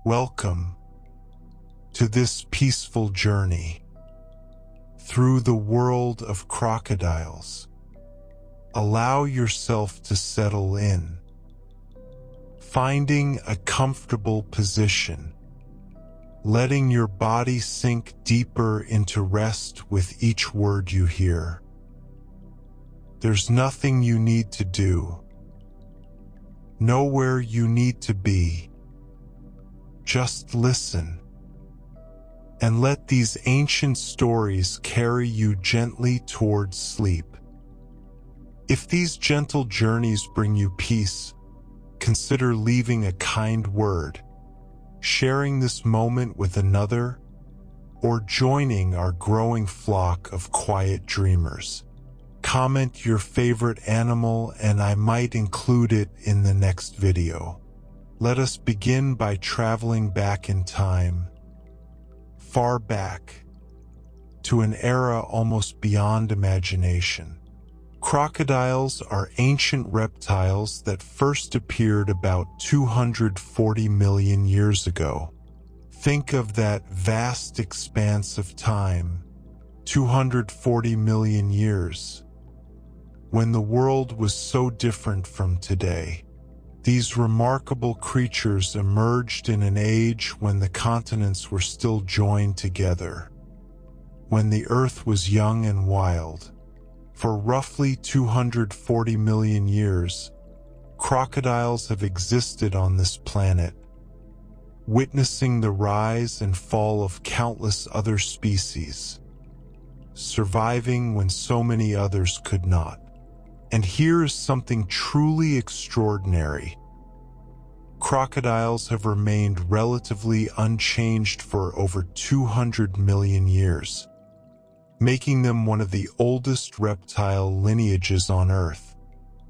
Welcome to this peaceful journey through the world of crocodiles. Allow yourself to settle in, finding a comfortable position, letting your body sink deeper into rest with each word you hear. There's nothing you need to do, nowhere you need to be. Just listen and let these ancient stories carry you gently towards sleep. If these gentle journeys bring you peace, consider leaving a kind word, sharing this moment with another, or joining our growing flock of quiet dreamers. Comment your favorite animal and I might include it in the next video. Let us begin by traveling back in time, far back, to an era almost beyond imagination. Crocodiles are ancient reptiles that first appeared about 240 million years ago. Think of that vast expanse of time, 240 million years, when the world was so different from today. These remarkable creatures emerged in an age when the continents were still joined together, when the earth was young and wild. For roughly 240 million years, crocodiles have existed on this planet, witnessing the rise and fall of countless other species, surviving when so many others could not. And here is something truly extraordinary. Crocodiles have remained relatively unchanged for over 200 million years, making them one of the oldest reptile lineages on Earth.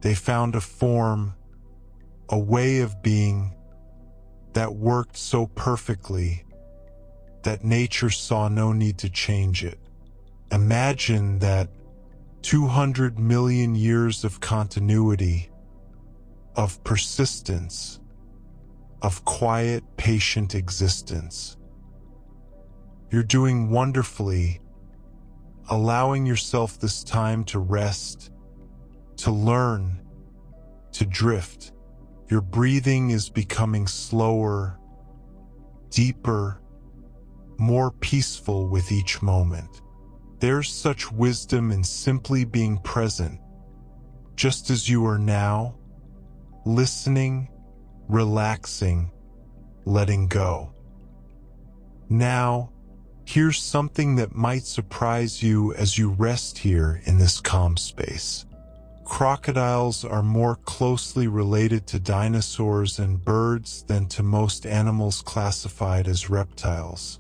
They found a form, a way of being, that worked so perfectly that nature saw no need to change it. Imagine that 200 million years of continuity, of persistence, of quiet, patient existence. You're doing wonderfully, allowing yourself this time to rest, to learn, to drift. Your breathing is becoming slower, deeper, more peaceful with each moment. There's such wisdom in simply being present, just as you are now, listening, relaxing, letting go. Now, here's something that might surprise you as you rest here in this calm space. Crocodiles are more closely related to dinosaurs and birds than to most animals classified as reptiles.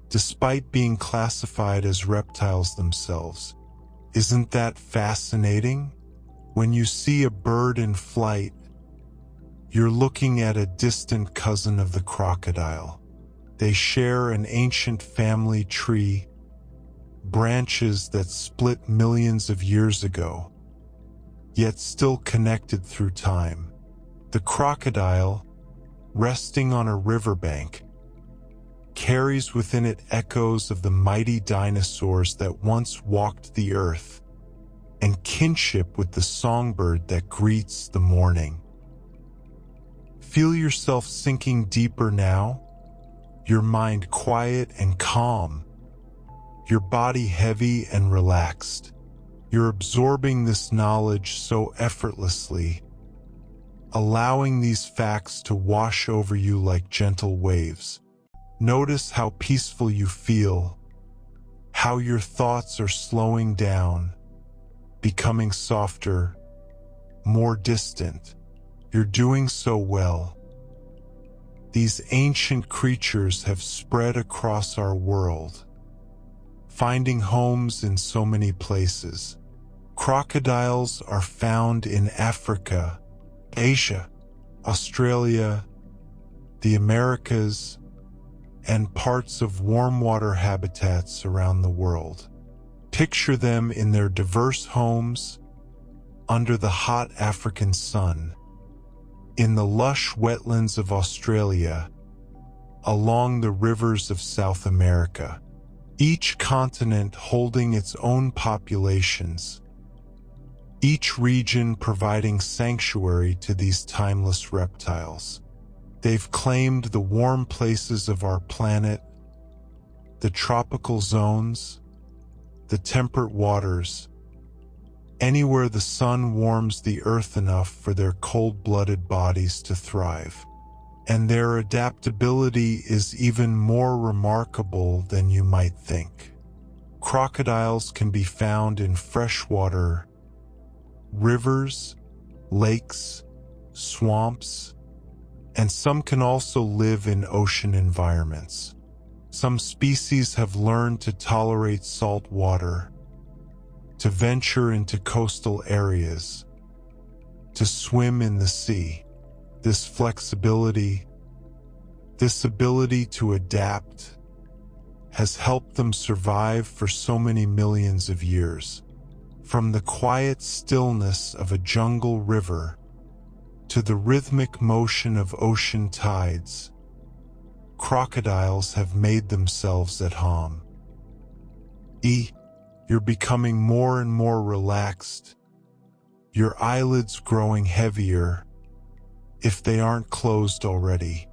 Despite being classified as reptiles themselves, isn't that fascinating? When you see a bird in flight, you're looking at a distant cousin of the crocodile. They share an ancient family tree, branches that split millions of years ago, yet still connected through time. The crocodile, resting on a riverbank, carries within it echoes of the mighty dinosaurs that once walked the earth, and kinship with the songbird that greets the morning. Feel yourself sinking deeper now, your mind quiet and calm, your body heavy and relaxed. You're absorbing this knowledge so effortlessly, allowing these facts to wash over you like gentle waves. Notice how peaceful you feel, how your thoughts are slowing down, becoming softer, more distant. You're doing so well. These ancient creatures have spread across our world, finding homes in so many places. Crocodiles are found in Africa, Asia, Australia, the Americas, and parts of warm water habitats around the world. Picture them in their diverse homes, under the hot African sun, in the lush wetlands of Australia, along the rivers of South America, each continent holding its own populations, each region providing sanctuary to these timeless reptiles. They've claimed the warm places of our planet, the tropical zones, the temperate waters, anywhere the sun warms the earth enough for their cold-blooded bodies to thrive. And their adaptability is even more remarkable than you might think. Crocodiles can be found in freshwater, rivers, lakes, swamps, and some can also live in ocean environments. Some species have learned to tolerate salt water, to venture into coastal areas, to swim in the sea. This flexibility, this ability to adapt, has helped them survive for so many millions of years. From the quiet stillness of a jungle river to the rhythmic motion of ocean tides, crocodiles have made themselves at home. You're becoming more and more relaxed, your eyelids growing heavier, if they aren't closed already.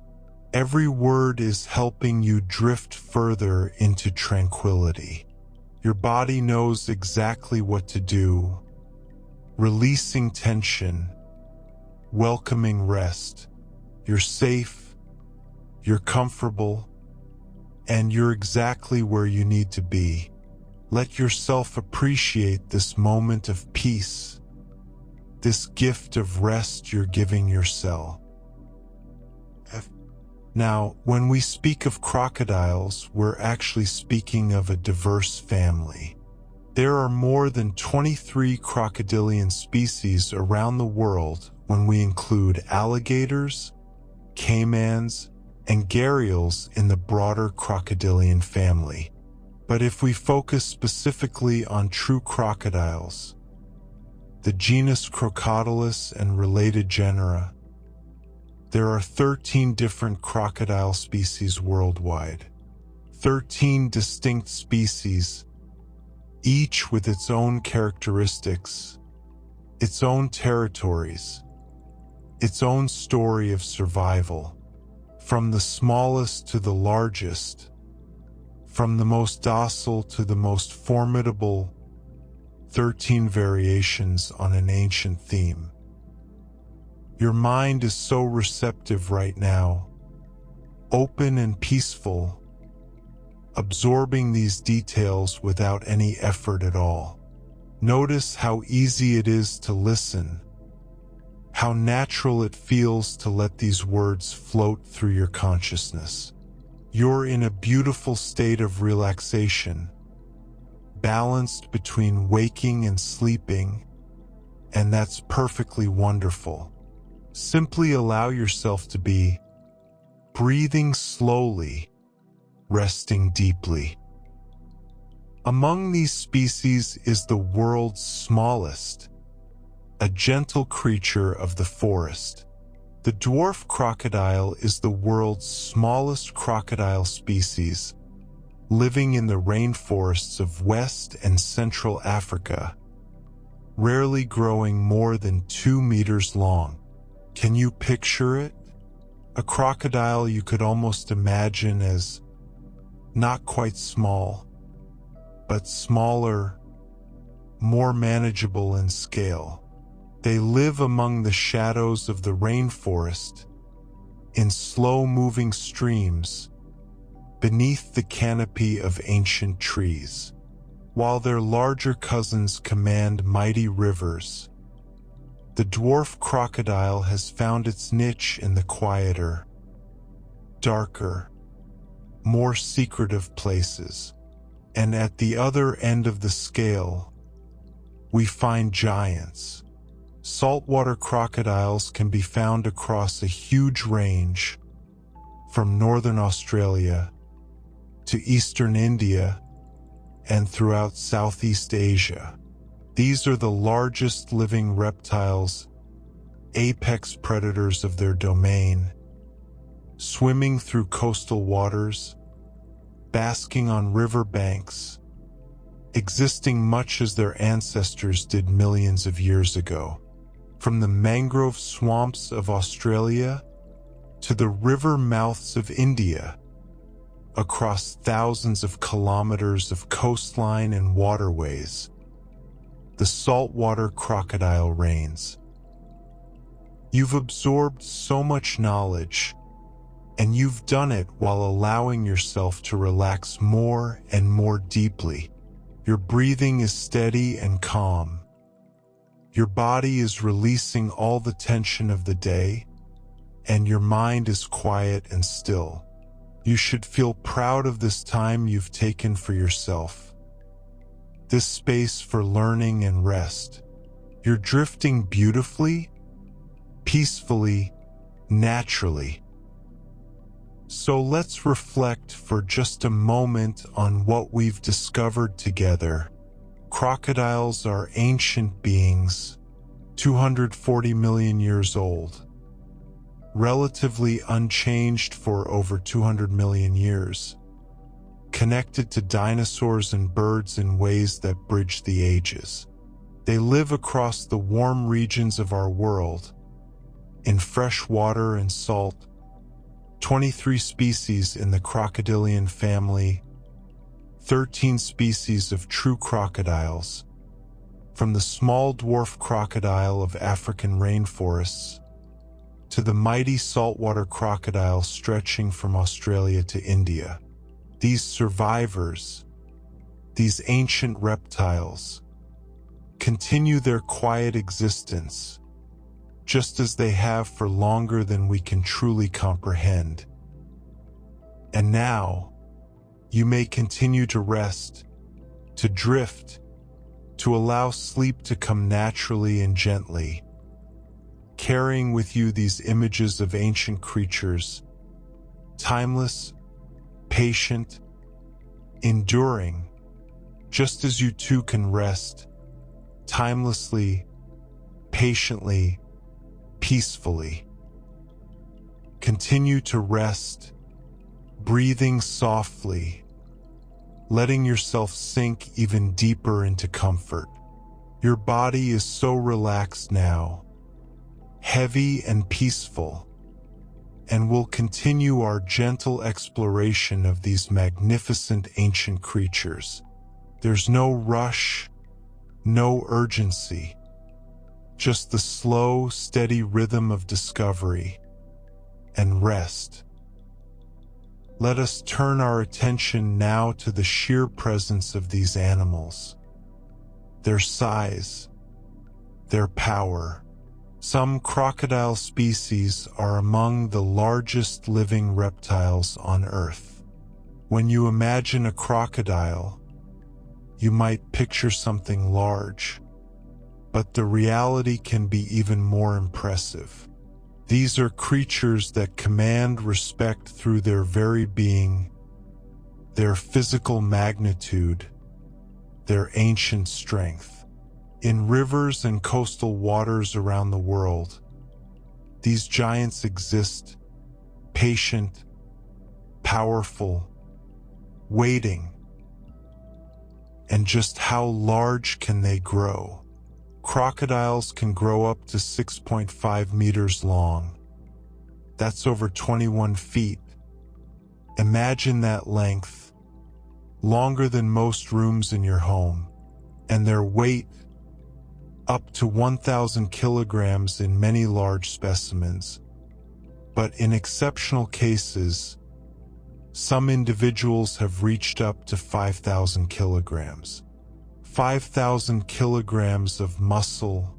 Every word is helping you drift further into tranquility. Your body knows exactly what to do, releasing tension, welcoming rest. You're safe, you're comfortable, and you're exactly where you need to be. Let yourself appreciate this moment of peace, this gift of rest you're giving yourself. Now, when we speak of crocodiles, we're actually speaking of a diverse family. There are more than 23 crocodilian species around the world when we include alligators, caimans, and gharials in the broader crocodilian family. But if we focus specifically on true crocodiles, the genus Crocodilus and related genera, there are 13 different crocodile species worldwide. 13 distinct species, each with its own characteristics, its own territories, its own story of survival. From the smallest to the largest, from the most docile to the most formidable, 13 variations on an ancient theme. Your mind is so receptive right now, open and peaceful, absorbing these details without any effort at all. Notice how easy it is to listen, how natural it feels to let these words float through your consciousness. You're in a beautiful state of relaxation, balanced between waking and sleeping, and that's perfectly wonderful. Simply allow yourself to be, breathing slowly, resting deeply. Among these species is the world's smallest, a gentle creature of the forest. The dwarf crocodile is the world's smallest crocodile species, living in the rainforests of West and Central Africa, rarely growing more than 2 meters long. Can you picture it? A crocodile you could almost imagine as not quite small, but smaller, more manageable in scale. They live among the shadows of the rainforest, in slow-moving streams, beneath the canopy of ancient trees. While their larger cousins command mighty rivers, the dwarf crocodile has found its niche in the quieter, darker, more secretive places. And at the other end of the scale, we find giants. Saltwater crocodiles can be found across a huge range, from northern Australia to eastern India and throughout Southeast Asia. These are the largest living reptiles, apex predators of their domain, swimming through coastal waters, basking on river banks, existing much as their ancestors did millions of years ago. From the mangrove swamps of Australia to the river mouths of India, across thousands of kilometers of coastline and waterways, the saltwater crocodile reigns. You've absorbed so much knowledge, and you've done it while allowing yourself to relax more and more deeply. Your breathing is steady and calm. Your body is releasing all the tension of the day, and your mind is quiet and still. You should feel proud of this time you've taken for yourself, this space for learning and rest. You're drifting beautifully, peacefully, naturally. So let's reflect for just a moment on what we've discovered together. Crocodiles are ancient beings, 240 million years old, relatively unchanged for over 200 million years, connected to dinosaurs and birds in ways that bridge the ages. They live across the warm regions of our world, in fresh water and salt, 23 species in the crocodilian family, 13 species of true crocodiles, from the small dwarf crocodile of African rainforests to the mighty saltwater crocodile stretching from Australia to India. These survivors, these ancient reptiles, continue their quiet existence, just as they have for longer than we can truly comprehend. And now, you may continue to rest, to drift, to allow sleep to come naturally and gently, carrying with you these images of ancient creatures, timeless, patient, enduring, just as you too can rest, timelessly, patiently, peacefully. Continue to rest, breathing softly, letting yourself sink even deeper into comfort. Your body is so relaxed now, heavy and peaceful, and we'll continue our gentle exploration of these magnificent ancient creatures. There's no rush, no urgency, just the slow, steady rhythm of discovery and rest. Let us turn our attention now to the sheer presence of these animals, their size, their power. Some crocodile species are among the largest living reptiles on Earth. When you imagine a crocodile, you might picture something large, but the reality can be even more impressive. These are creatures that command respect through their very being, their physical magnitude, their ancient strength. In rivers and coastal waters around the world, these giants exist, patient, powerful, waiting. And just how large can they grow? Crocodiles can grow up to 6.5 meters long. That's over 21 feet. Imagine that length, longer than most rooms in your home, and their weight, up to 1,000 kilograms in many large specimens. But in exceptional cases, some individuals have reached up to 5,000 kilograms. 5,000 kilograms of muscle,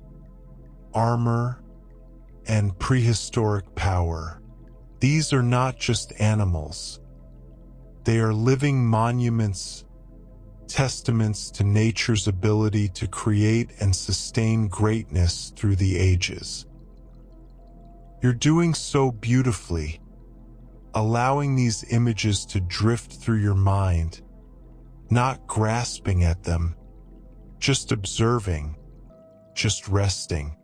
armor, and prehistoric power. These are not just animals. They are living monuments, testaments to nature's ability to create and sustain greatness through the ages. You're doing so beautifully, allowing these images to drift through your mind, not grasping at them, just observing, just resting.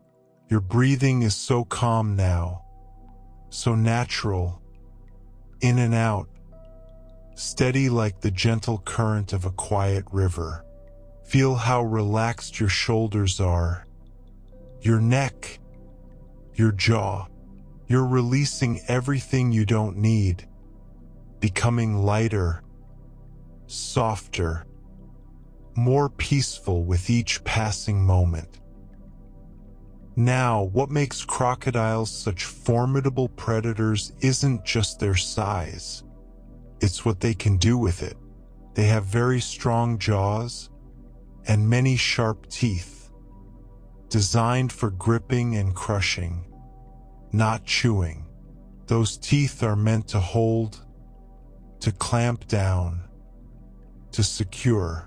Your breathing is so calm now, so natural, in and out, steady like the gentle current of a quiet river. Feel how relaxed your shoulders are, your neck, your jaw. You're releasing everything you don't need, becoming lighter, softer, more peaceful with each passing moment. Now, what makes crocodiles such formidable predators isn't just their size. It's what they can do with it. They have very strong jaws and many sharp teeth, designed for gripping and crushing, not chewing. Those teeth are meant to hold, to clamp down, to secure.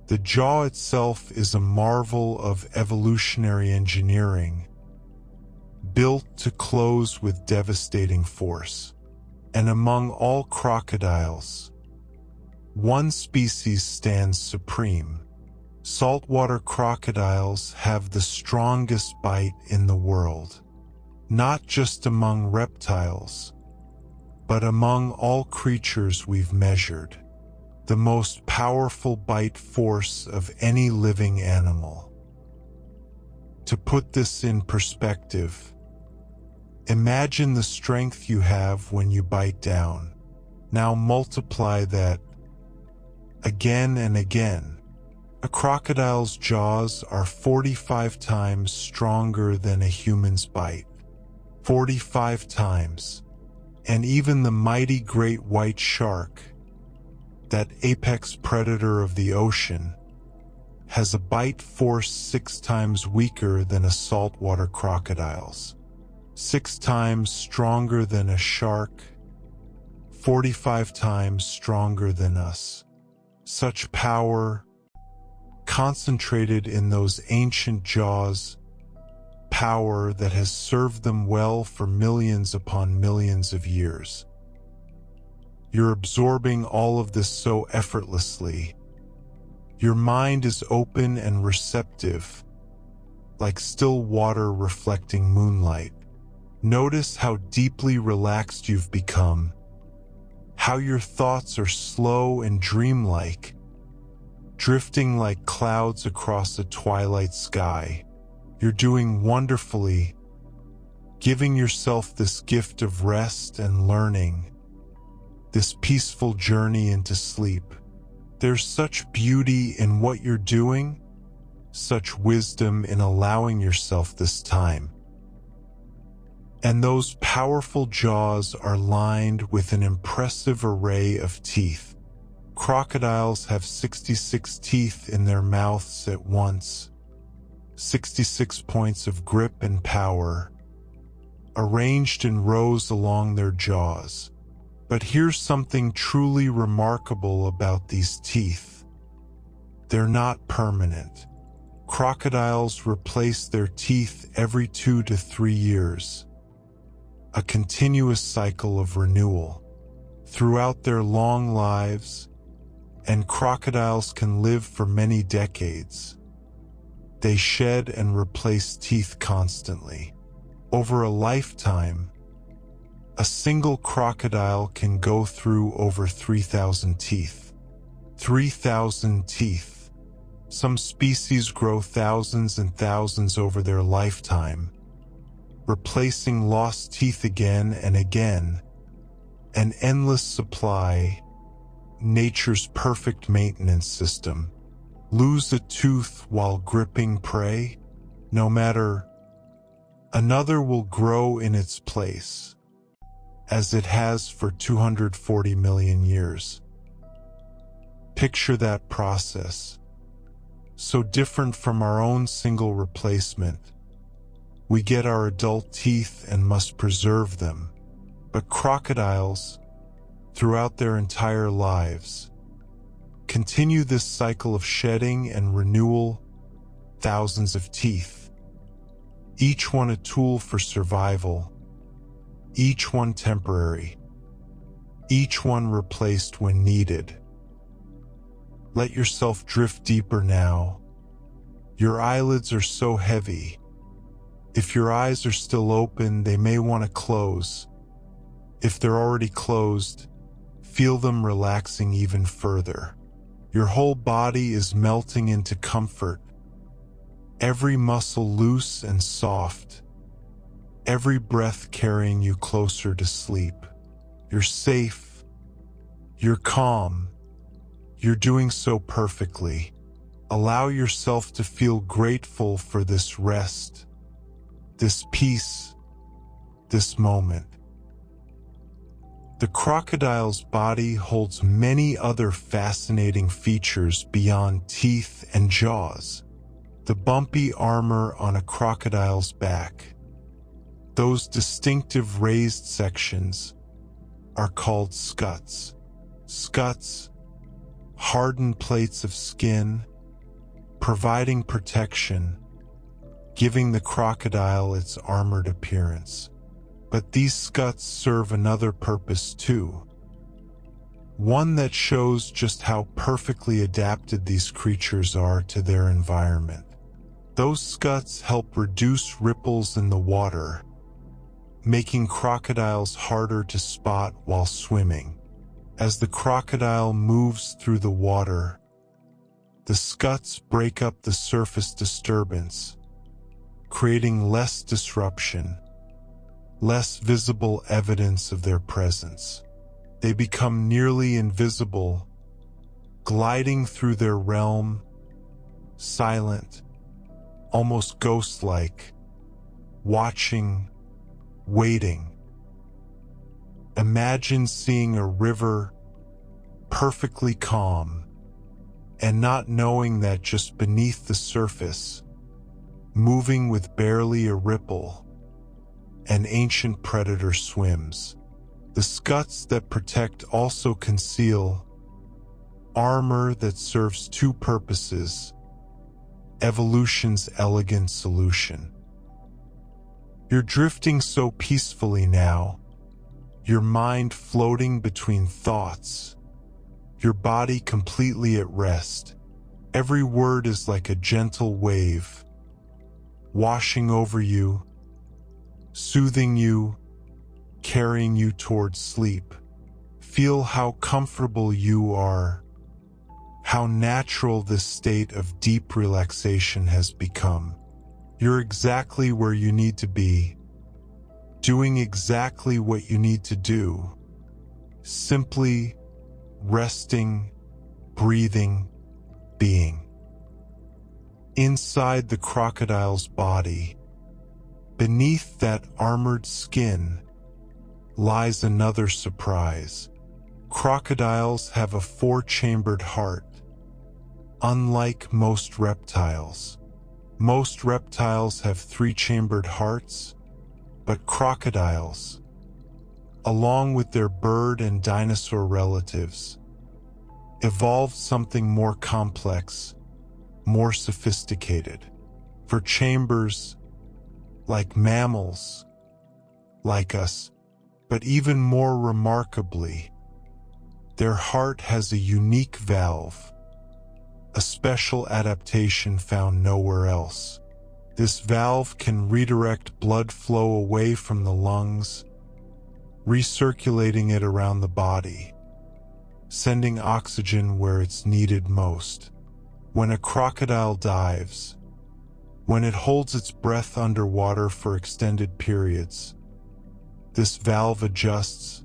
The jaw itself is a marvel of evolutionary engineering, built to close with devastating force. And among all crocodiles, one species stands supreme. Saltwater crocodiles have the strongest bite in the world, not just among reptiles, but among all creatures we've measured. The most powerful bite force of any living animal. To put this in perspective, imagine the strength you have when you bite down. Now multiply that again and again. A crocodile's jaws are 45 times stronger than a human's bite. 45 times. And even the mighty great white shark, that apex predator of the ocean, has a bite force 6 times weaker than a saltwater crocodile's. 6 times stronger than a shark, 45 times stronger than us. Such power, concentrated in those ancient jaws, power that has served them well for millions upon millions of years. You're absorbing all of this so effortlessly. Your mind is open and receptive, like still water reflecting moonlight. Notice how deeply relaxed you've become, how your thoughts are slow and dreamlike, drifting like clouds across a twilight sky. You're doing wonderfully, giving yourself this gift of rest and learning, this peaceful journey into sleep. There's such beauty in what you're doing, such wisdom in allowing yourself this time. And those powerful jaws are lined with an impressive array of teeth. Crocodiles have 66 teeth in their mouths at once, 66 points of grip and power, arranged in rows along their jaws. But here's something truly remarkable about these teeth. They're not permanent. Crocodiles replace their teeth every 2 to 3 years. A continuous cycle of renewal. Throughout their long lives, and crocodiles can live for many decades, they shed and replace teeth constantly. Over a lifetime, a single crocodile can go through over 3,000 teeth. 3,000 teeth. Some species grow thousands and thousands over their lifetime, replacing lost teeth again and again. An endless supply, nature's perfect maintenance system. Lose a tooth while gripping prey? No matter, another will grow in its place, as it has for 240 million years. Picture that process. So different from our own single replacement. We get our adult teeth and must preserve them. But crocodiles, throughout their entire lives, continue this cycle of shedding and renewal, thousands of teeth. Each one a tool for survival. Each one temporary, each one replaced when needed. Let yourself drift deeper now. Your eyelids are so heavy. If your eyes are still open, they may want to close. If they're already closed, feel them relaxing even further. Your whole body is melting into comfort, every muscle loose and soft, every breath carrying you closer to sleep. You're safe, you're calm, you're doing so perfectly. Allow yourself to feel grateful for this rest, this peace, this moment. The crocodile's body holds many other fascinating features beyond teeth and jaws. The bumpy armor on a crocodile's back, those distinctive raised sections, are called scuts. Scuts, hardened plates of skin, providing protection, giving the crocodile its armored appearance. But these scuts serve another purpose too, one that shows just how perfectly adapted these creatures are to their environment. Those scuts help reduce ripples in the water, making crocodiles harder to spot while swimming. As the crocodile moves through the water, the scuts break up the surface disturbance, creating less disruption, less visible evidence of their presence. They become nearly invisible, gliding through their realm, silent, almost ghost-like, watching, waiting. Imagine seeing a river perfectly calm and not knowing that just beneath the surface, moving with barely a ripple, an ancient predator swims. The scuts that protect also conceal armor that serves two purposes: evolution's elegant solution. You're drifting so peacefully now, your mind floating between thoughts, your body completely at rest. Every word is like a gentle wave, washing over you, soothing you, carrying you towards sleep. Feel how comfortable you are, how natural this state of deep relaxation has become. You're exactly where you need to be, doing exactly what you need to do, simply resting, breathing, being. Inside the crocodile's body, beneath that armored skin, lies another surprise. Crocodiles have a four-chambered heart, unlike most reptiles. Most reptiles have three-chambered hearts, but crocodiles, along with their bird and dinosaur relatives, evolved something more complex, more sophisticated. For chambers, like mammals, like us, but even more remarkably, their heart has a unique valve, a special adaptation found nowhere else. This valve can redirect blood flow away from the lungs, recirculating it around the body, sending oxygen where it's needed most. When a crocodile dives, when it holds its breath underwater for extended periods, this valve adjusts,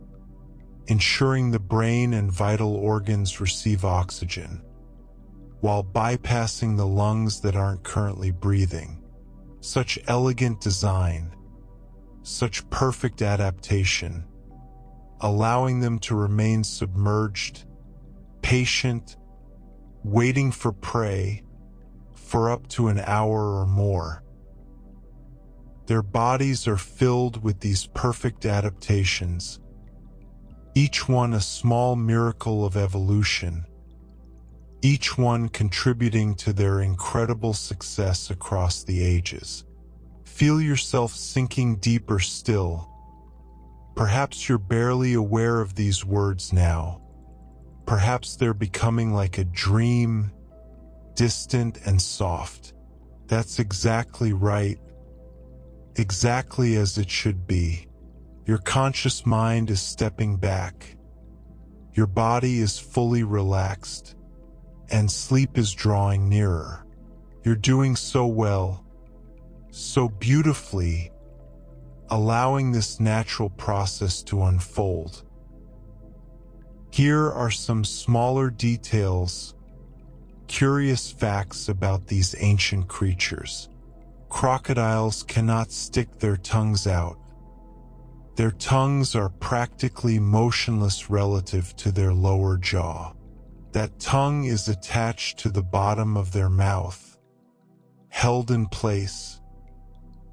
ensuring the brain and vital organs receive oxygen, while bypassing the lungs that aren't currently breathing. Such elegant design, such perfect adaptation, allowing them to remain submerged, patient, waiting for prey, for up to an hour or more. Their bodies are filled with these perfect adaptations, each one a small miracle of evolution, each one contributing to their incredible success across the ages. Feel yourself sinking deeper still. Perhaps you're barely aware of these words now. Perhaps they're becoming like a dream, distant and soft. That's exactly right, exactly as it should be. Your conscious mind is stepping back. Your body is fully relaxed, and sleep is drawing nearer. You're doing so well, so beautifully, allowing this natural process to unfold. Here are some smaller details, curious facts about these ancient creatures. Crocodiles cannot stick their tongues out. Their tongues are practically motionless relative to their lower jaw. That tongue is attached to the bottom of their mouth, held in place,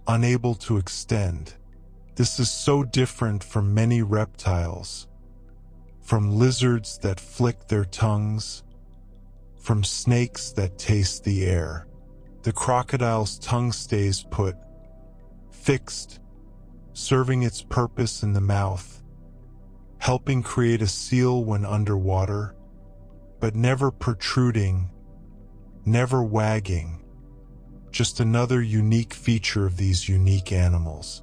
unable to extend. This is so different from many reptiles, from lizards that flick their tongues, from snakes that taste the air. The crocodile's tongue stays put, fixed, serving its purpose in the mouth, helping create a seal when underwater, but never protruding, never wagging. Just another unique feature of these unique animals.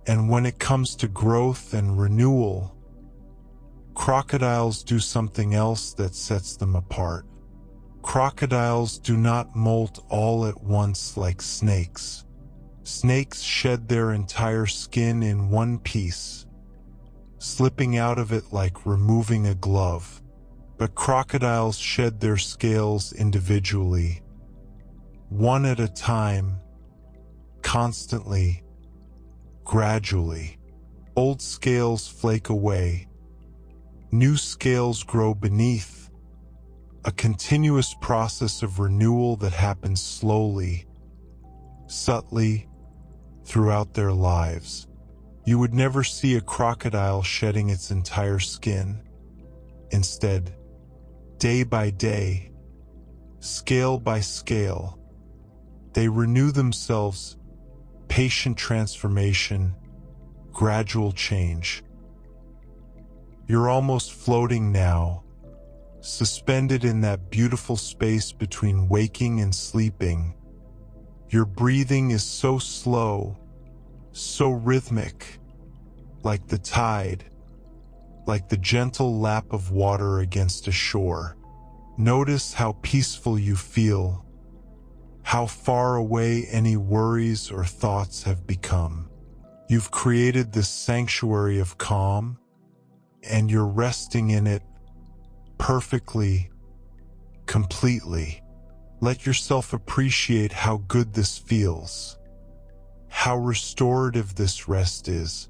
And when it comes to growth and renewal, crocodiles do something else that sets them apart. Crocodiles do not molt all at once like snakes. Snakes shed their entire skin in one piece, slipping out of it like removing a glove. But crocodiles shed their scales individually, one at a time, constantly, gradually. Old scales flake away, new scales grow beneath, a continuous process of renewal that happens slowly, subtly, throughout their lives. You would never see a crocodile shedding its entire skin. Instead, day by day, scale by scale, they renew themselves, patient transformation, gradual change. You're almost floating now, suspended in that beautiful space between waking and sleeping. Your breathing is so slow, so rhythmic, like the tide, like the gentle lap of water against a shore. Notice how peaceful you feel, how far away any worries or thoughts have become. You've created this sanctuary of calm, and you're resting in it perfectly, completely. Let yourself appreciate how good this feels, how restorative this rest is.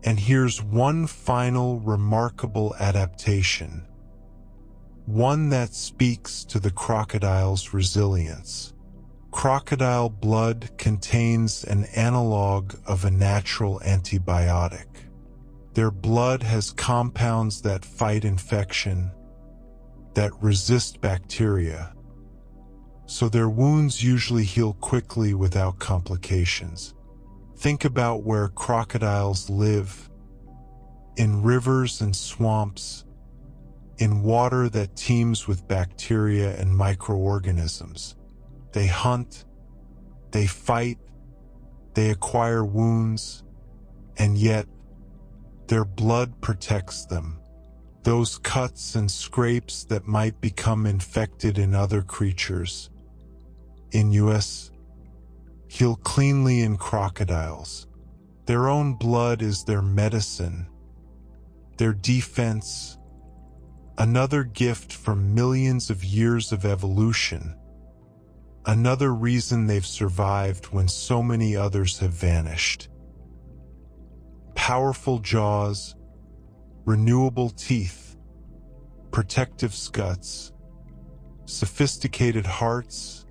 And here's one final remarkable adaptation, one that speaks to the crocodile's resilience. Crocodile blood contains an analog of a natural antibiotic. Their blood has compounds that fight infection, that resist bacteria, so their wounds usually heal quickly without complications. Think about where crocodiles live, in rivers and swamps, in water that teems with bacteria and microorganisms. They hunt, they fight, they acquire wounds, and yet their blood protects them. Those cuts and scrapes that might become infected in other creatures, in us, heal cleanly in crocodiles. Their own blood is their medicine, their defense, another gift from millions of years of evolution, another reason they've survived when so many others have vanished. Powerful jaws, renewable teeth, protective skuts, sophisticated hearts,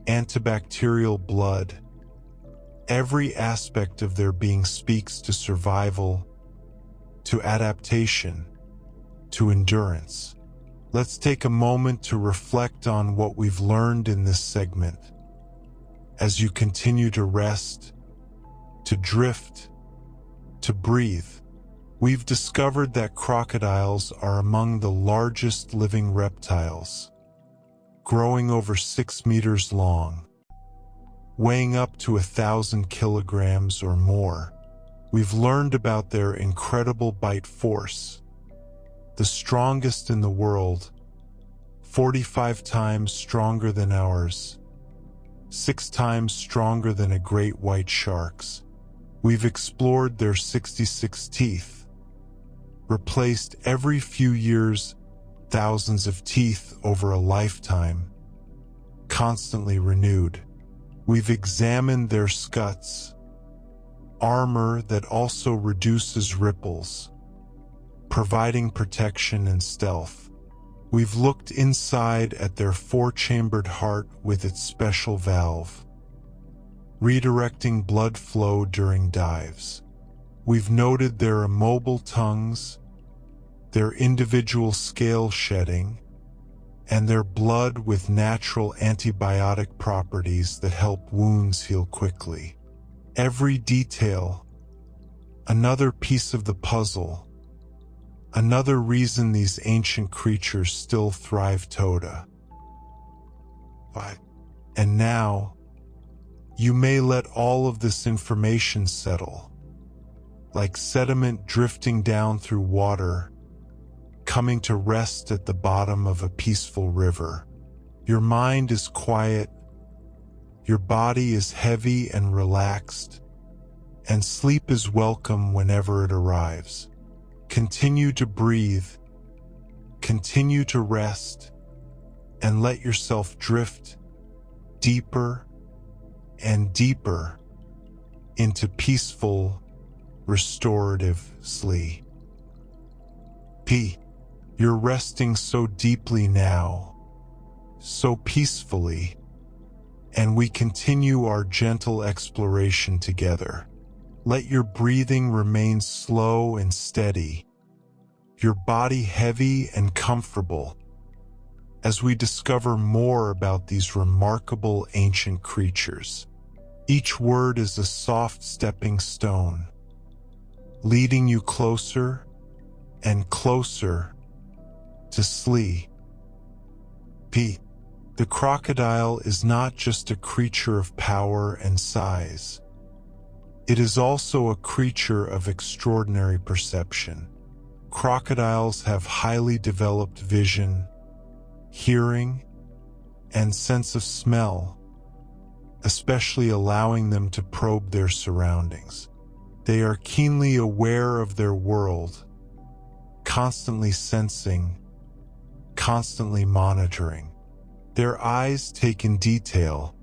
antibacterial blood. Every aspect of their being speaks to survival, to adaptation, to endurance. Let's take a moment to reflect on what we've learned in this segment. As you continue to rest, to drift, to breathe, we've discovered that crocodiles are among the largest living reptiles, growing over 6 meters long. weighing up to 1,000 kilograms or more. We've learned about their incredible bite force, the strongest in the world, 45 times stronger than ours, 6 times stronger than a great white shark's. We've explored their 66 teeth, replaced every few years thousands of teeth over a lifetime, constantly renewed. We've examined their scuts, armor that also reduces ripples, providing protection and stealth. We've looked inside at their 4-chambered heart with its special valve, redirecting blood flow during dives. We've noted their immobile tongues, their individual scale shedding, and their blood with natural antibiotic properties that help wounds heal quickly. Every detail, another piece of the puzzle, another reason these ancient creatures still thrive toda. And now, you may let all of this information settle, like sediment drifting down through water, coming to rest at the bottom of a peaceful river. Your mind is quiet, your body is heavy and relaxed, and sleep is welcome whenever it arrives. Continue to breathe, continue to rest, and let yourself drift deeper and deeper into peaceful, restorative sleep. You're resting so deeply now, so peacefully, and we continue our gentle exploration together. Let your breathing remain slow and steady, your body heavy and comfortable, as we discover more about these remarkable ancient creatures. Each word is a soft stepping stone, leading you closer and closer to sleep. The crocodile is not just a creature of power and size. It is also a creature of extraordinary perception. Crocodiles have highly developed vision, hearing, and sense of smell, especially allowing them to probe their surroundings. They are keenly aware of their world, constantly sensing, constantly monitoring. Their eyes take in detail,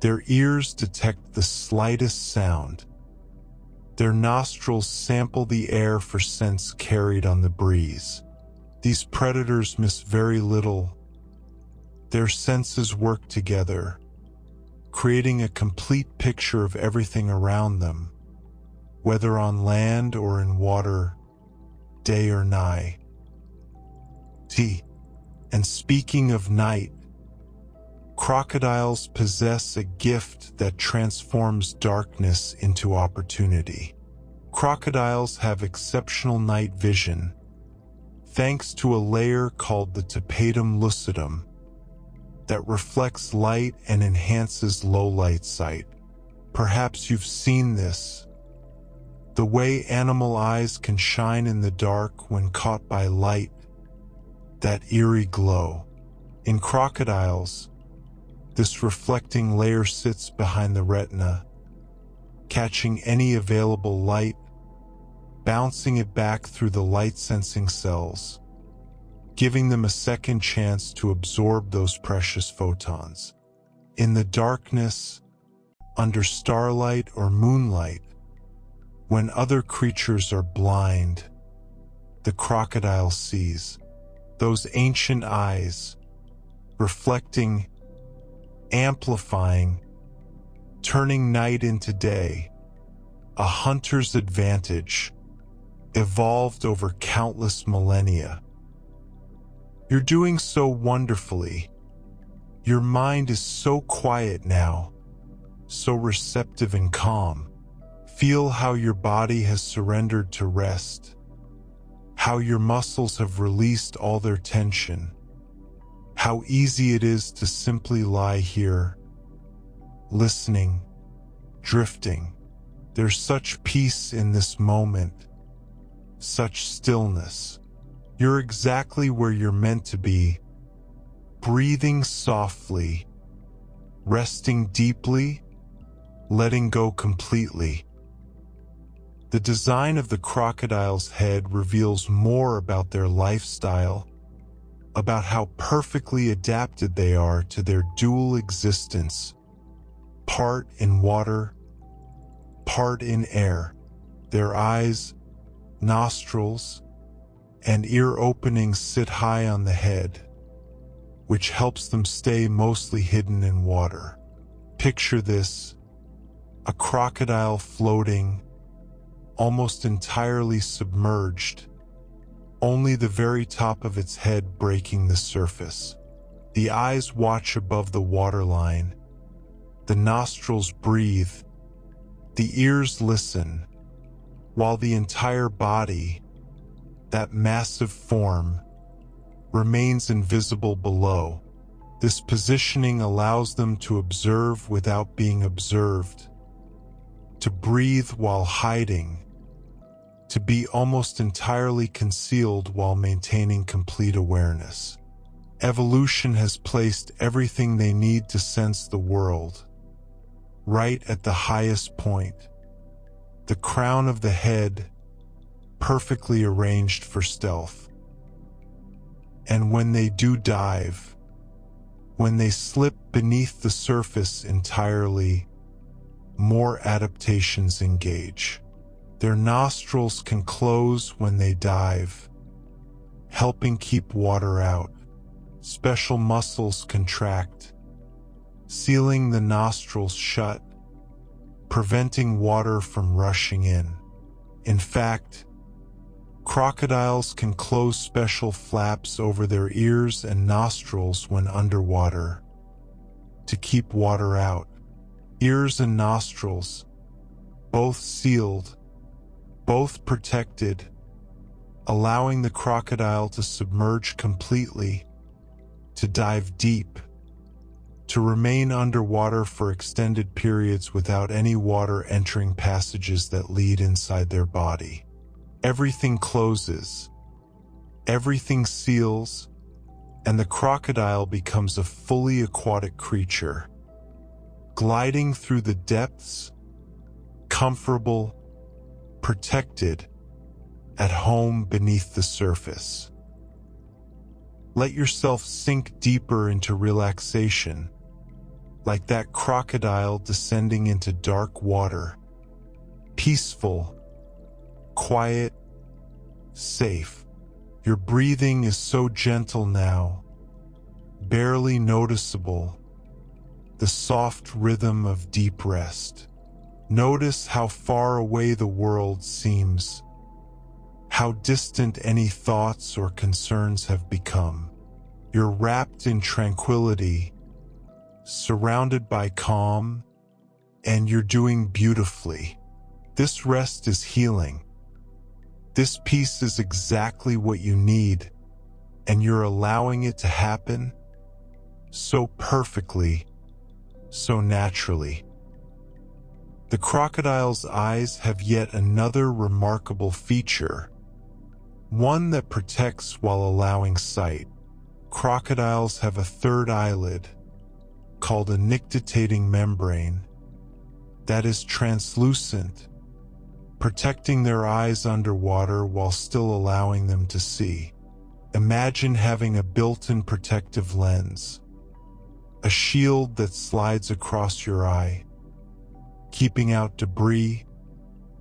their ears detect the slightest sound, their nostrils sample the air for scents carried on the breeze. These predators miss very little. Their senses work together, creating a complete picture of everything around them, whether on land or in water, day or night. And speaking of night, crocodiles possess a gift that transforms darkness into opportunity. Crocodiles have exceptional night vision, thanks to a layer called the tapetum lucidum that reflects light and enhances low-light sight. Perhaps you've seen this, the way animal eyes can shine in the dark when caught by light, that eerie glow. In crocodiles, this reflecting layer sits behind the retina, catching any available light, bouncing it back through the light-sensing cells, giving them a second chance to absorb those precious photons. In the darkness, under starlight or moonlight, when other creatures are blind, the crocodile sees. Those ancient eyes, reflecting, amplifying, turning night into day, a hunter's advantage, evolved over countless millennia. You're doing so wonderfully. Your mind is so quiet now, so receptive and calm. Feel how your body has surrendered to rest, how your muscles have released all their tension, how easy it is to simply lie here, listening, drifting. There's such peace in this moment, such stillness. You're exactly where you're meant to be, breathing softly, resting deeply, letting go completely. The design of the crocodile's head reveals more about their lifestyle, about how perfectly adapted they are to their dual existence, part in water, part in air. Their eyes, nostrils, and ear openings sit high on the head, which helps them stay mostly hidden in water. Picture this: a crocodile floating, almost entirely submerged, only the very top of its head breaking the surface. The eyes watch above the waterline, the nostrils breathe, the ears listen, while the entire body, that massive form, remains invisible below. This positioning allows them to observe without being observed, to breathe while hiding, to be almost entirely concealed while maintaining complete awareness. Evolution has placed everything they need to sense the world, right at the highest point. The crown of the head, perfectly arranged for stealth. And when they do dive, when they slip beneath the surface entirely, more adaptations engage. Their nostrils can close when they dive, helping keep water out. Special muscles contract, sealing the nostrils shut, preventing water from rushing in. In fact, crocodiles can close special flaps over their ears and nostrils when underwater, to keep water out. Ears and nostrils, both sealed, both protected, allowing the crocodile to submerge completely, to dive deep, to remain underwater for extended periods without any water entering passages that lead inside their body. Everything closes, everything seals, and the crocodile becomes a fully aquatic creature, gliding through the depths, comfortable, protected, at home beneath the surface. Let yourself sink deeper into relaxation, like that crocodile descending into dark water, peaceful, quiet, safe. Your breathing is so gentle now, barely noticeable, the soft rhythm of deep rest. Notice how far away the world seems, how distant any thoughts or concerns have become. You're wrapped in tranquility, surrounded by calm, and you're doing beautifully. This rest is healing. This peace is exactly what you need, and you're allowing it to happen so perfectly, so naturally. The crocodile's eyes have yet another remarkable feature, one that protects while allowing sight. Crocodiles have a third eyelid, called a nictitating membrane, that is translucent, protecting their eyes underwater while still allowing them to see. Imagine having a built-in protective lens, a shield that slides across your eye, keeping out debris,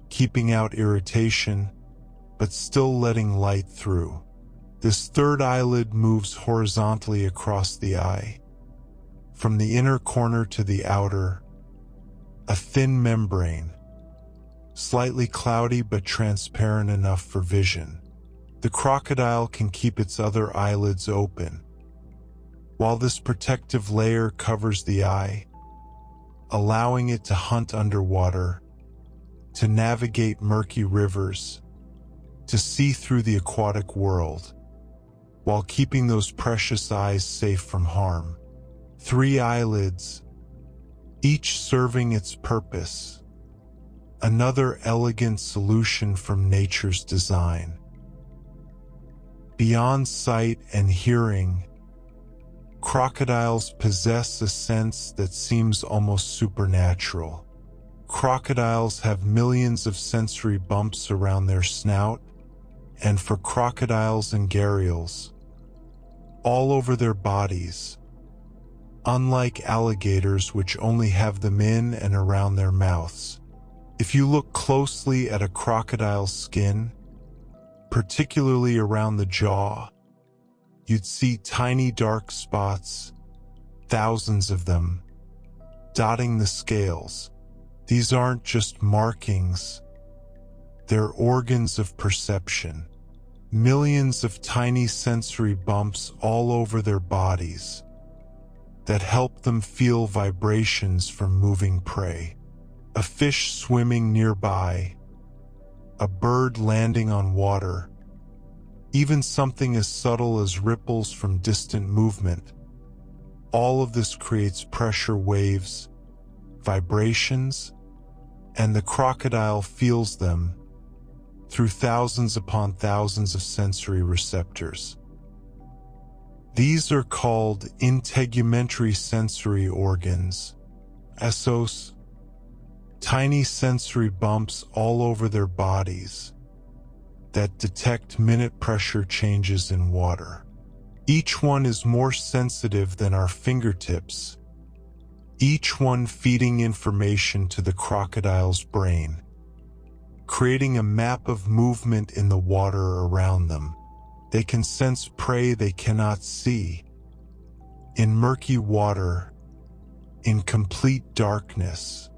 keeping out irritation, but still letting light through. This third eyelid moves horizontally across the eye, from the inner corner to the outer, a thin membrane, slightly cloudy but transparent enough for vision. The crocodile can keep its other eyelids open, while this protective layer covers the eye, allowing it to hunt underwater, to navigate murky rivers, to see through the aquatic world, while keeping those precious eyes safe from harm. 3 eyelids, each serving its purpose, another elegant solution from nature's design. Beyond sight and hearing, crocodiles possess a sense that seems almost supernatural. Crocodiles have millions of sensory bumps around their snout, and for crocodiles and gharials, all over their bodies, unlike alligators which only have them in and around their mouths. If you look closely at a crocodile's skin, particularly around the jaw, you'd see tiny dark spots, thousands of them, dotting the scales. These aren't just markings, they're organs of perception. Millions of tiny sensory bumps all over their bodies that help them feel vibrations from moving prey. A fish swimming nearby, a bird landing on water, even something as subtle as ripples from distant movement. All of this creates pressure waves, vibrations, and the crocodile feels them through thousands upon thousands of sensory receptors. These are called integumentary sensory organs, SOS, tiny sensory bumps all over their bodies that detect minute pressure changes in water. Each one is more sensitive than our fingertips, each one feeding information to the crocodile's brain, creating a map of movement in the water around them. They can sense prey they cannot see. In murky water, in complete darkness,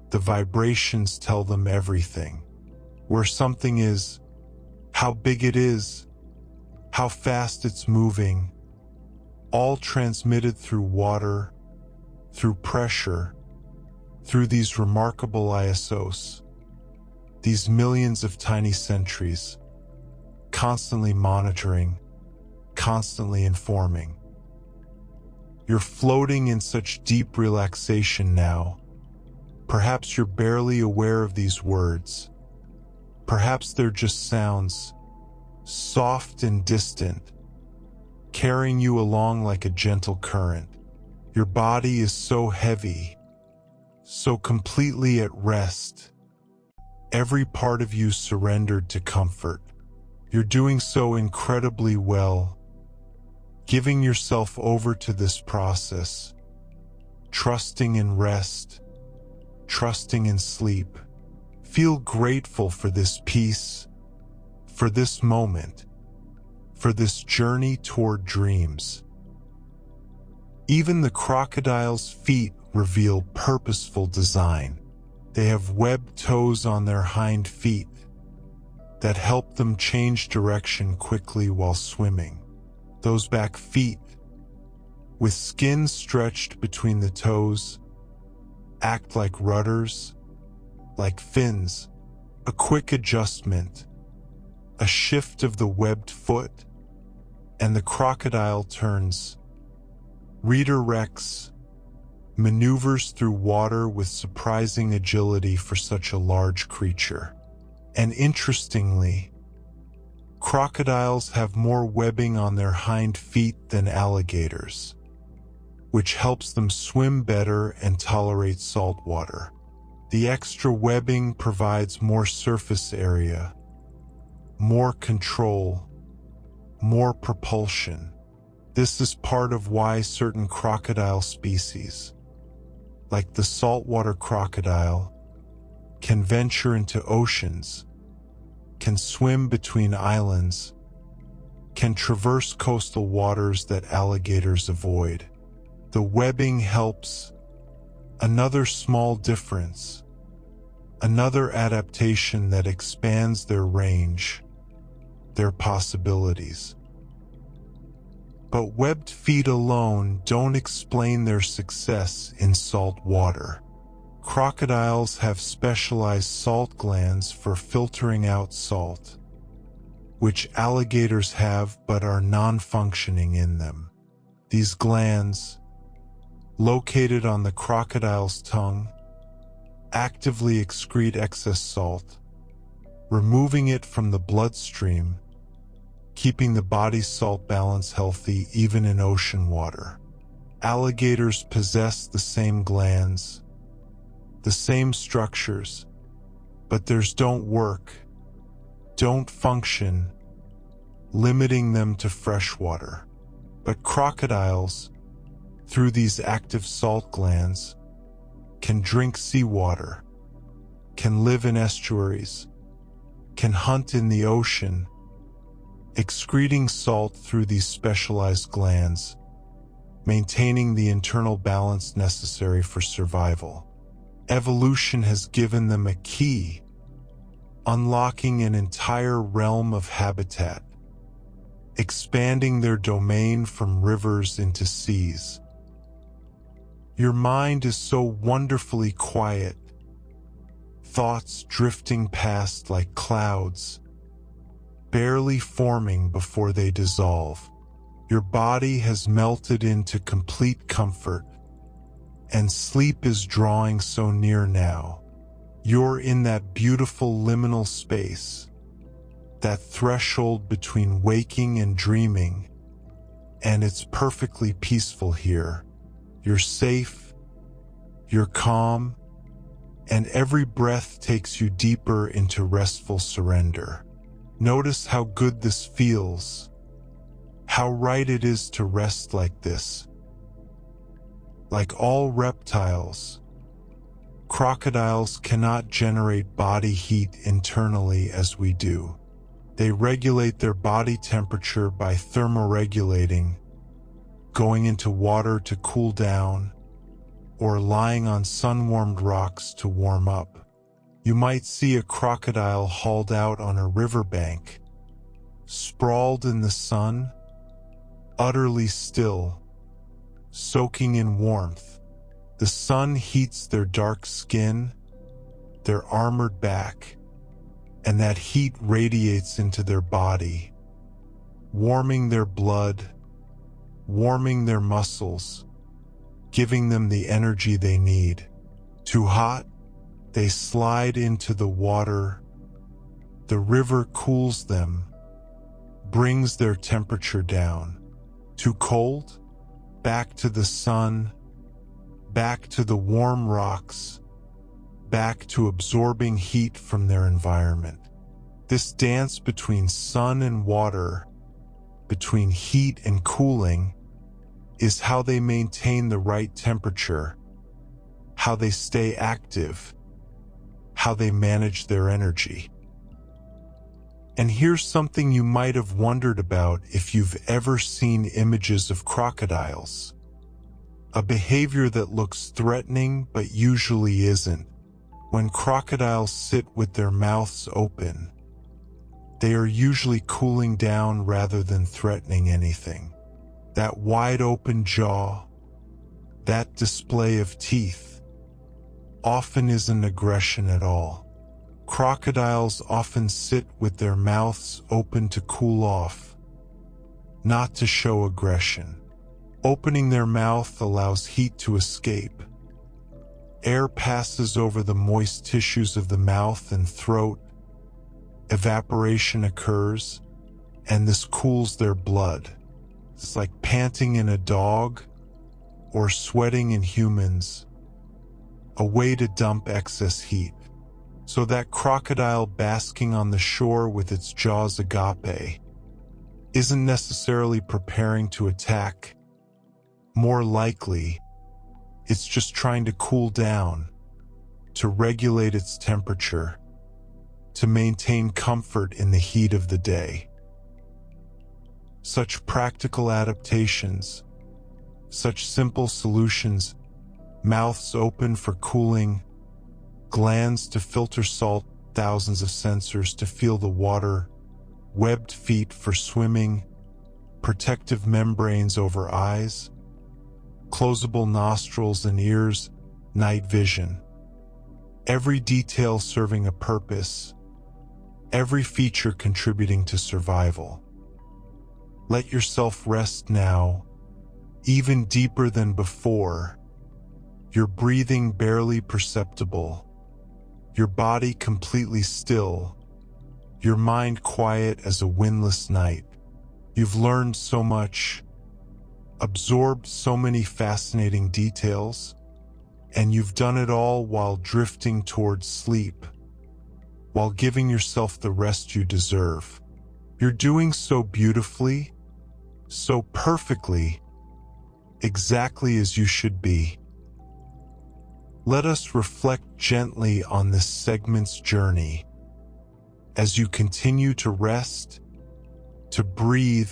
the vibrations tell them everything. Where something is, how big it is, how fast it's moving, all transmitted through water, through pressure, through these remarkable ISOs, these millions of tiny sentries, constantly monitoring, constantly informing. You're floating in such deep relaxation now. Perhaps you're barely aware of these words. Perhaps they're just sounds, soft and distant, carrying you along like a gentle current. Your body is so heavy, so completely at rest. Every part of you surrendered to comfort. You're doing so incredibly well, giving yourself over to this process, trusting in rest, trusting in sleep. Feel grateful for this peace, for this moment, for this journey toward dreams. Even the crocodile's feet reveal purposeful design. They have webbed toes on their hind feet that help them change direction quickly while swimming. Those back feet, with skin stretched between the toes, act like rudders, like fins. A quick adjustment, a shift of the webbed foot, and the crocodile turns, redirects, maneuvers through water with surprising agility for such a large creature. And interestingly, crocodiles have more webbing on their hind feet than alligators, which helps them swim better and tolerate salt water. The extra webbing provides more surface area, more control, more propulsion. This is part of why certain crocodile species, like the saltwater crocodile, can venture into oceans, can swim between islands, can traverse coastal waters that alligators avoid. The webbing helps. Another small difference, another adaptation that expands their range, their possibilities. But webbed feet alone don't explain their success in salt water. Crocodiles have specialized salt glands for filtering out salt, which alligators have but are non-functioning in them. These glands, located on the crocodile's tongue, actively excrete excess salt, removing it from the bloodstream, keeping the body's salt balance healthy even in ocean water. Alligators possess the same glands, the same structures, but theirs don't work, don't function, limiting them to fresh water. But crocodiles, through these active salt glands, can drink seawater, can live in estuaries, can hunt in the ocean, excreting salt through these specialized glands, maintaining the internal balance necessary for survival. Evolution has given them a key, unlocking an entire realm of habitat, expanding their domain from rivers into seas. Your mind is so wonderfully quiet, thoughts drifting past like clouds, barely forming before they dissolve. Your body has melted into complete comfort, and sleep is drawing so near now. You're in that beautiful liminal space, that threshold between waking and dreaming, and it's perfectly peaceful here. You're safe, you're calm, and every breath takes you deeper into restful surrender. Notice how good this feels, how right it is to rest like this. Like all reptiles, crocodiles cannot generate body heat internally as we do. They regulate their body temperature by thermoregulating, going into water to cool down, or lying on sun-warmed rocks to warm up. You might see a crocodile hauled out on a riverbank, sprawled in the sun, utterly still, soaking in warmth. The sun heats their dark skin, their armored back, and that heat radiates into their body, warming their blood, warming their muscles, giving them the energy they need. Too hot, they slide into the water. The river cools them, brings their temperature down. Too cold, back to the sun, back to the warm rocks, back to absorbing heat from their environment. This dance between sun and water, between heat and cooling, is how they maintain the right temperature, how they stay active, how they manage their energy. And here's something you might have wondered about if you've ever seen images of crocodiles. A behavior that looks threatening but usually isn't. When crocodiles sit with their mouths open, they are usually cooling down rather than threatening anything. That wide open jaw, that display of teeth, often isn't aggression at all. Crocodiles often sit with their mouths open to cool off, not to show aggression. Opening their mouth allows heat to escape. Air passes over the moist tissues of the mouth and throat. Evaporation occurs, and this cools their blood. It's like panting in a dog or sweating in humans, a way to dump excess heat. So that crocodile basking on the shore with its jaws agape isn't necessarily preparing to attack. More likely, it's just trying to cool down, to regulate its temperature, to maintain comfort in the heat of the day. Such practical adaptations, such simple solutions, mouths open for cooling, glands to filter salt, thousands of sensors to feel the water, webbed feet for swimming, protective membranes over eyes, closable nostrils and ears, night vision. Every detail serving a purpose, every feature contributing to survival. Let yourself rest now, even deeper than before, your breathing barely perceptible, your body completely still, your mind quiet as a windless night. You've learned so much, absorbed so many fascinating details, and you've done it all while drifting towards sleep, while giving yourself the rest you deserve. You're doing so beautifully, so perfectly, exactly as you should be. Let us reflect gently on this segment's journey as you continue to rest, to breathe,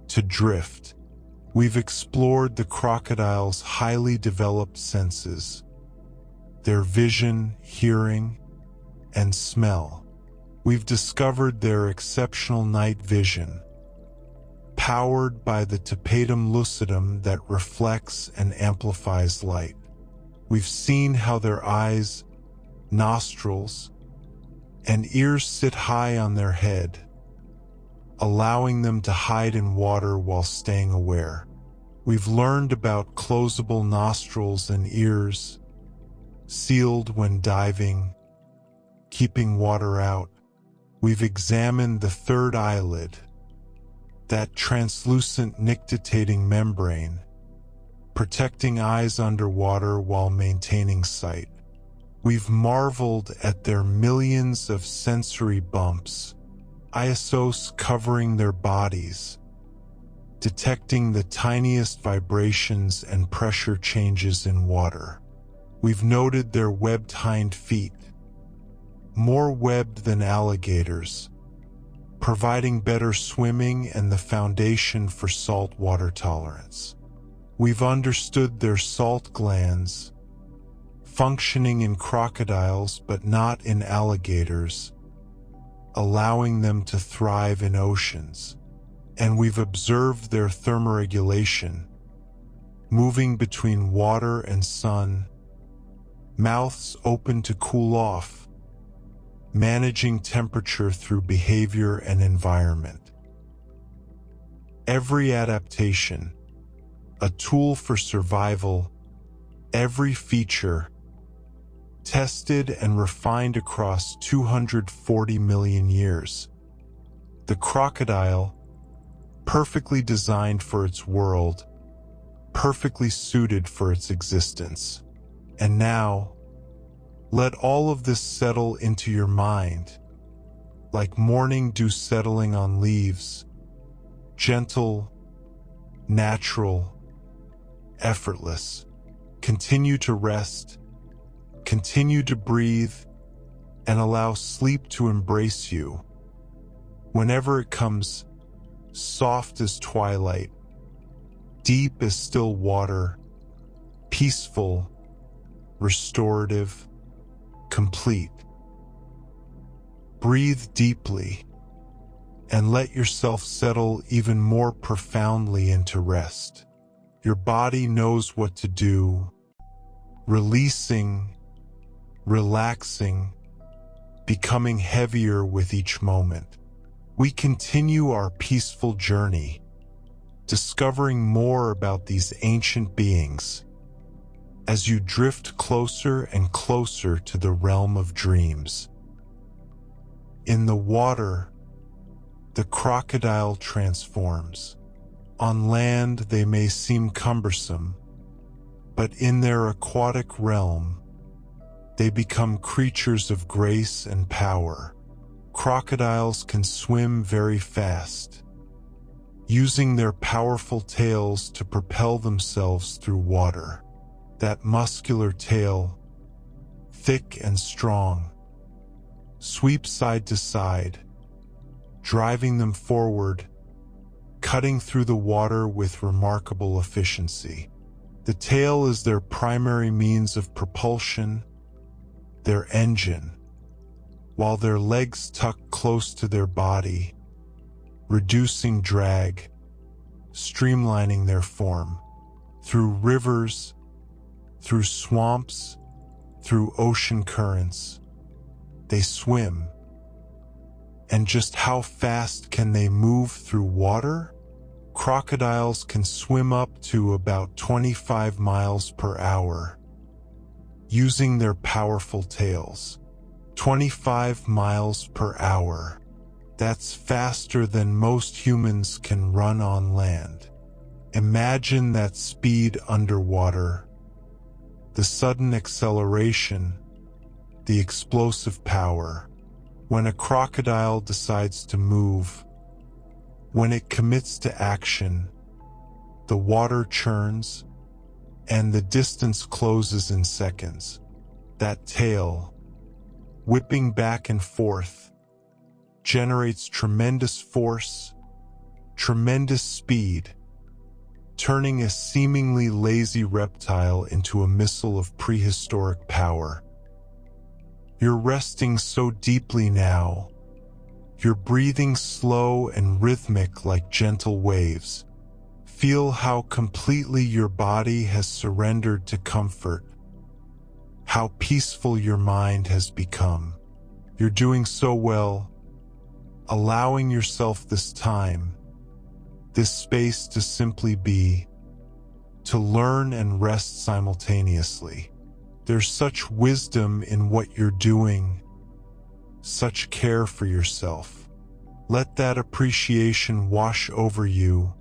to drift. We've explored the crocodile's highly developed senses, their vision, hearing, and smell. We've discovered their exceptional night vision, powered by the tapetum lucidum that reflects and amplifies light. We've seen how their eyes, nostrils, and ears sit high on their head, allowing them to hide in water while staying aware. We've learned about closable nostrils and ears, sealed when diving, keeping water out. We've examined the third eyelid, that translucent nictitating membrane, protecting eyes underwater while maintaining sight. We've marveled at their millions of sensory bumps, iosos covering their bodies, detecting the tiniest vibrations and pressure changes in water. We've noted their webbed hind feet, more webbed than alligators, providing better swimming and the foundation for saltwater tolerance. We've understood their salt glands, functioning in crocodiles but not in alligators, allowing them to thrive in oceans. And we've observed their thermoregulation, moving between water and sun, mouths open to cool off, managing temperature through behavior and environment. Every adaptation, a tool for survival, every feature, tested and refined across 240 million years. The crocodile, perfectly designed for its world, perfectly suited for its existence. And now, let all of this settle into your mind, like morning dew settling on leaves, gentle, natural, effortless. Continue to rest, continue to breathe, and allow sleep to embrace you. Whenever it comes, soft as twilight, deep as still water, peaceful, restorative, complete. Breathe deeply and let yourself settle even more profoundly into rest. Your body knows what to do, releasing, relaxing, becoming heavier with each moment. We continue our peaceful journey, discovering more about these ancient beings as you drift closer and closer to the realm of dreams. In the water, the crocodile transforms. On land, they may seem cumbersome, but in their aquatic realm, they become creatures of grace and power. Crocodiles can swim very fast, using their powerful tails to propel themselves through water. That muscular tail, thick and strong, sweeps side to side, driving them forward, cutting through the water with remarkable efficiency. The tail is their primary means of propulsion, their engine, while their legs tuck close to their body, reducing drag, streamlining their form. Through rivers, through swamps, through ocean currents, they swim. And just how fast can they move through water? Crocodiles can swim up to about 25 miles per hour using their powerful tails. 25 miles per hour. That's faster than most humans can run on land. Imagine that speed underwater. The sudden acceleration, the explosive power. When a crocodile decides to move, when it commits to action, the water churns and the distance closes in seconds. That tail, whipping back and forth, generates tremendous force, tremendous speed, turning a seemingly lazy reptile into a missile of prehistoric power. You're resting so deeply now. You're breathing slow and rhythmic like gentle waves. Feel how completely your body has surrendered to comfort, how peaceful your mind has become. You're doing so well, allowing yourself this time, this space to simply be, to learn and rest simultaneously. There's such wisdom in what you're doing, such care for yourself. Let that appreciation wash over you,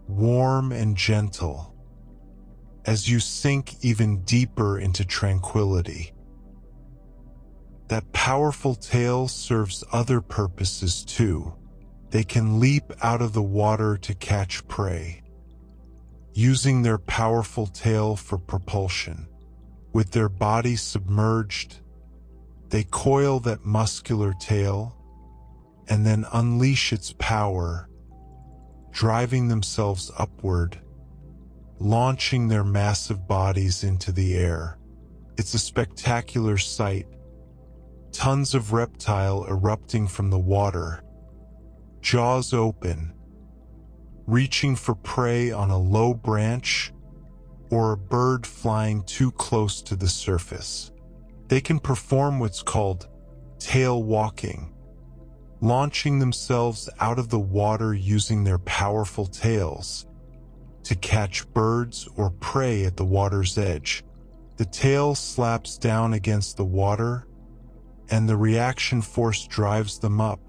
warm and gentle, as you sink even deeper into tranquility. That powerful tail serves other purposes too. They can leap out of the water to catch prey, using their powerful tail for propulsion. With their body submerged, they coil that muscular tail and then unleash its power, driving themselves upward, launching their massive bodies into the air. It's a spectacular sight. Tons of reptile erupting from the water, jaws open, reaching for prey on a low branch or a bird flying too close to the surface. They can perform what's called tail walking, launching themselves out of the water using their powerful tails to catch birds or prey at the water's edge. The tail slaps down against the water, and the reaction force drives them up,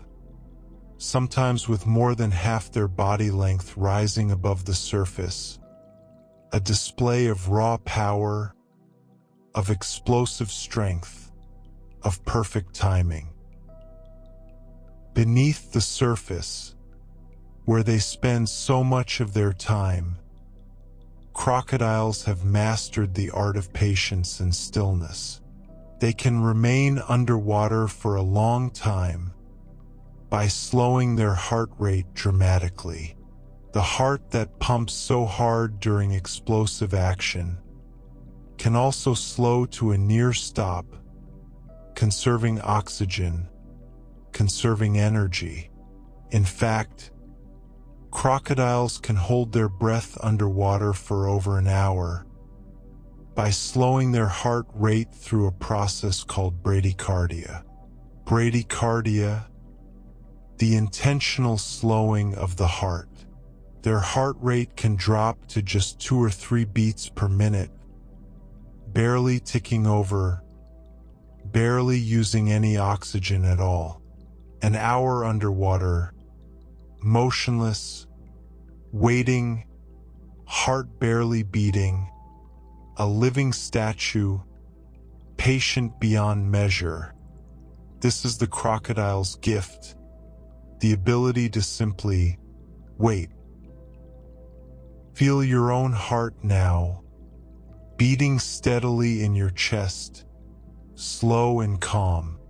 sometimes with more than half their body length rising above the surface. A display of raw power, of explosive strength, of perfect timing. Beneath the surface, where they spend so much of their time, crocodiles have mastered the art of patience and stillness. They can remain underwater for a long time by slowing their heart rate dramatically. The heart that pumps so hard during explosive action can also slow to a near stop, conserving oxygen, conserving energy. In fact, crocodiles can hold their breath underwater for over an hour by slowing their heart rate through a process called bradycardia. Bradycardia, the intentional slowing of the heart. Their heart rate can drop to just 2 or 3 beats per minute, barely ticking over, barely using any oxygen at all. An hour underwater, motionless, waiting, heart barely beating, a living statue, patient beyond measure. This is the crocodile's gift, the ability to simply wait. Feel your own heart now, beating steadily in your chest, slow and calm.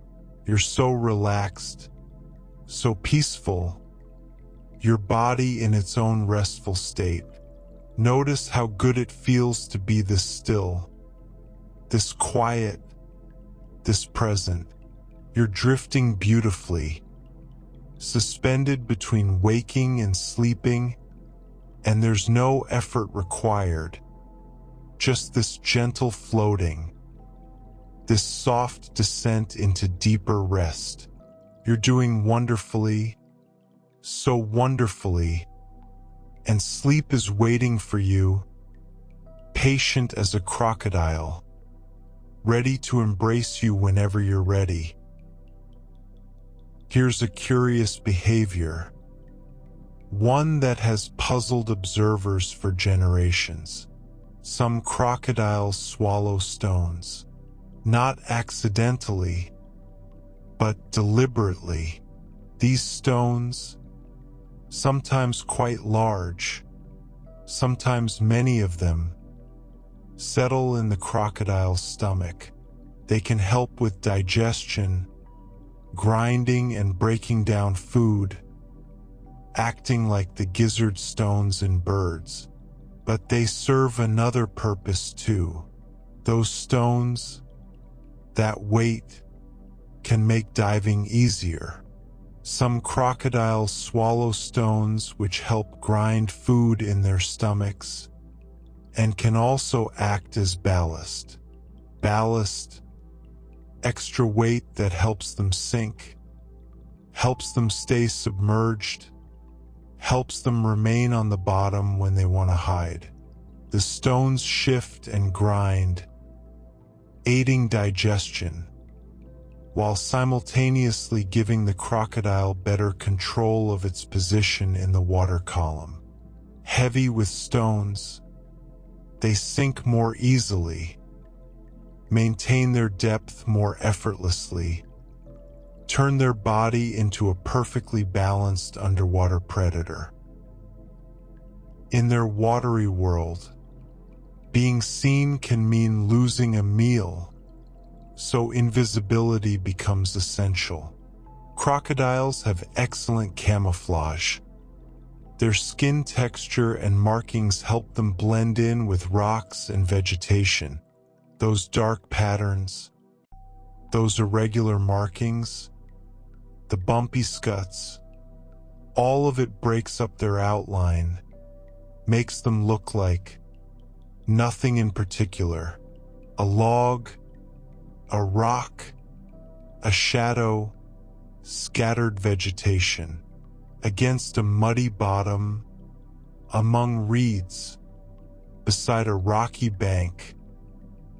You're so relaxed, so peaceful, your body in its own restful state. Notice how good it feels to be this still, this quiet, this present. You're drifting beautifully, suspended between waking and sleeping, and there's no effort required, just this gentle floating, this soft descent into deeper rest. You're doing wonderfully, so wonderfully. And sleep is waiting for you, patient as a crocodile, ready to embrace you whenever you're ready. Here's a curious behavior, one that has puzzled observers for generations. Some crocodiles swallow stones, not accidentally, but deliberately. These stones, sometimes quite large, sometimes many of them, settle in the crocodile's stomach. They can help with digestion, grinding and breaking down food, acting like the gizzard stones in birds. But they serve another purpose too. Those stones, that weight, can make diving easier. Some crocodiles swallow stones which help grind food in their stomachs and can also act as ballast. Ballast, extra weight that helps them sink, helps them stay submerged, helps them remain on the bottom when they want to hide. The stones shift and grind, aiding digestion, while simultaneously giving the crocodile better control of its position in the water column. Heavy with stones, they sink more easily, maintain their depth more effortlessly, turn their body into a perfectly balanced underwater predator. In their watery world, being seen can mean losing a meal, so invisibility becomes essential. Crocodiles have excellent camouflage. Their skin texture and markings help them blend in with rocks and vegetation. Those dark patterns, those irregular markings, the bumpy scuts, all of it breaks up their outline, makes them look like nothing in particular. A log, a rock, a shadow, scattered vegetation. Against a muddy bottom, among reeds, beside a rocky bank,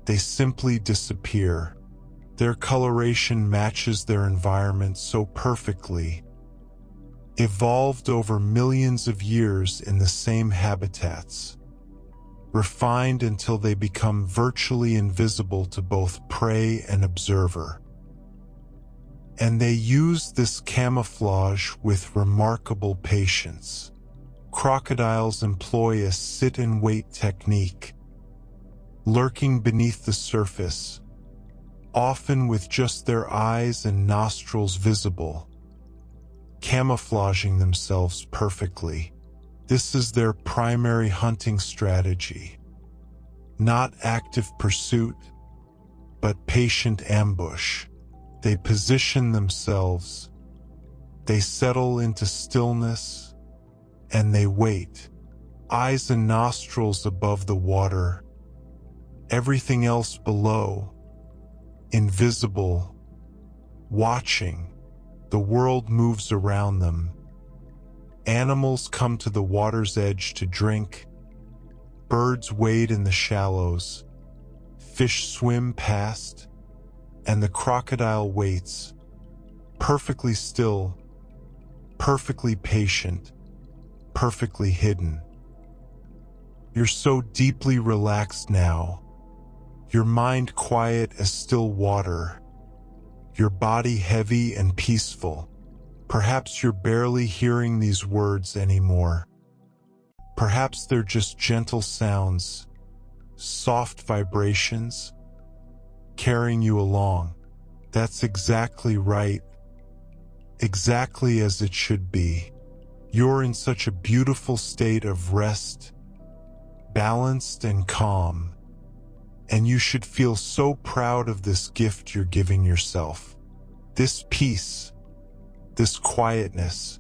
they simply disappear. Their coloration matches their environment so perfectly, evolved over millions of years in the same habitats, refined until they become virtually invisible to both prey and observer. And they use this camouflage with remarkable patience. Crocodiles employ a sit-and-wait technique, lurking beneath the surface, often with just their eyes and nostrils visible, camouflaging themselves perfectly. This is their primary hunting strategy. Not active pursuit, but patient ambush. They position themselves, they settle into stillness, and they wait, eyes and nostrils above the water, everything else below, invisible, watching. The world moves around them. Animals come to the water's edge to drink, birds wade in the shallows, fish swim past, and the crocodile waits, perfectly still, perfectly patient, perfectly hidden. You're so deeply relaxed now, your mind quiet as still water, your body heavy and peaceful. Perhaps you're barely hearing these words anymore. Perhaps they're just gentle sounds, soft vibrations, carrying you along. That's exactly right, exactly as it should be. You're in such a beautiful state of rest, balanced and calm, and you should feel so proud of this gift you're giving yourself. This peace, this quietness,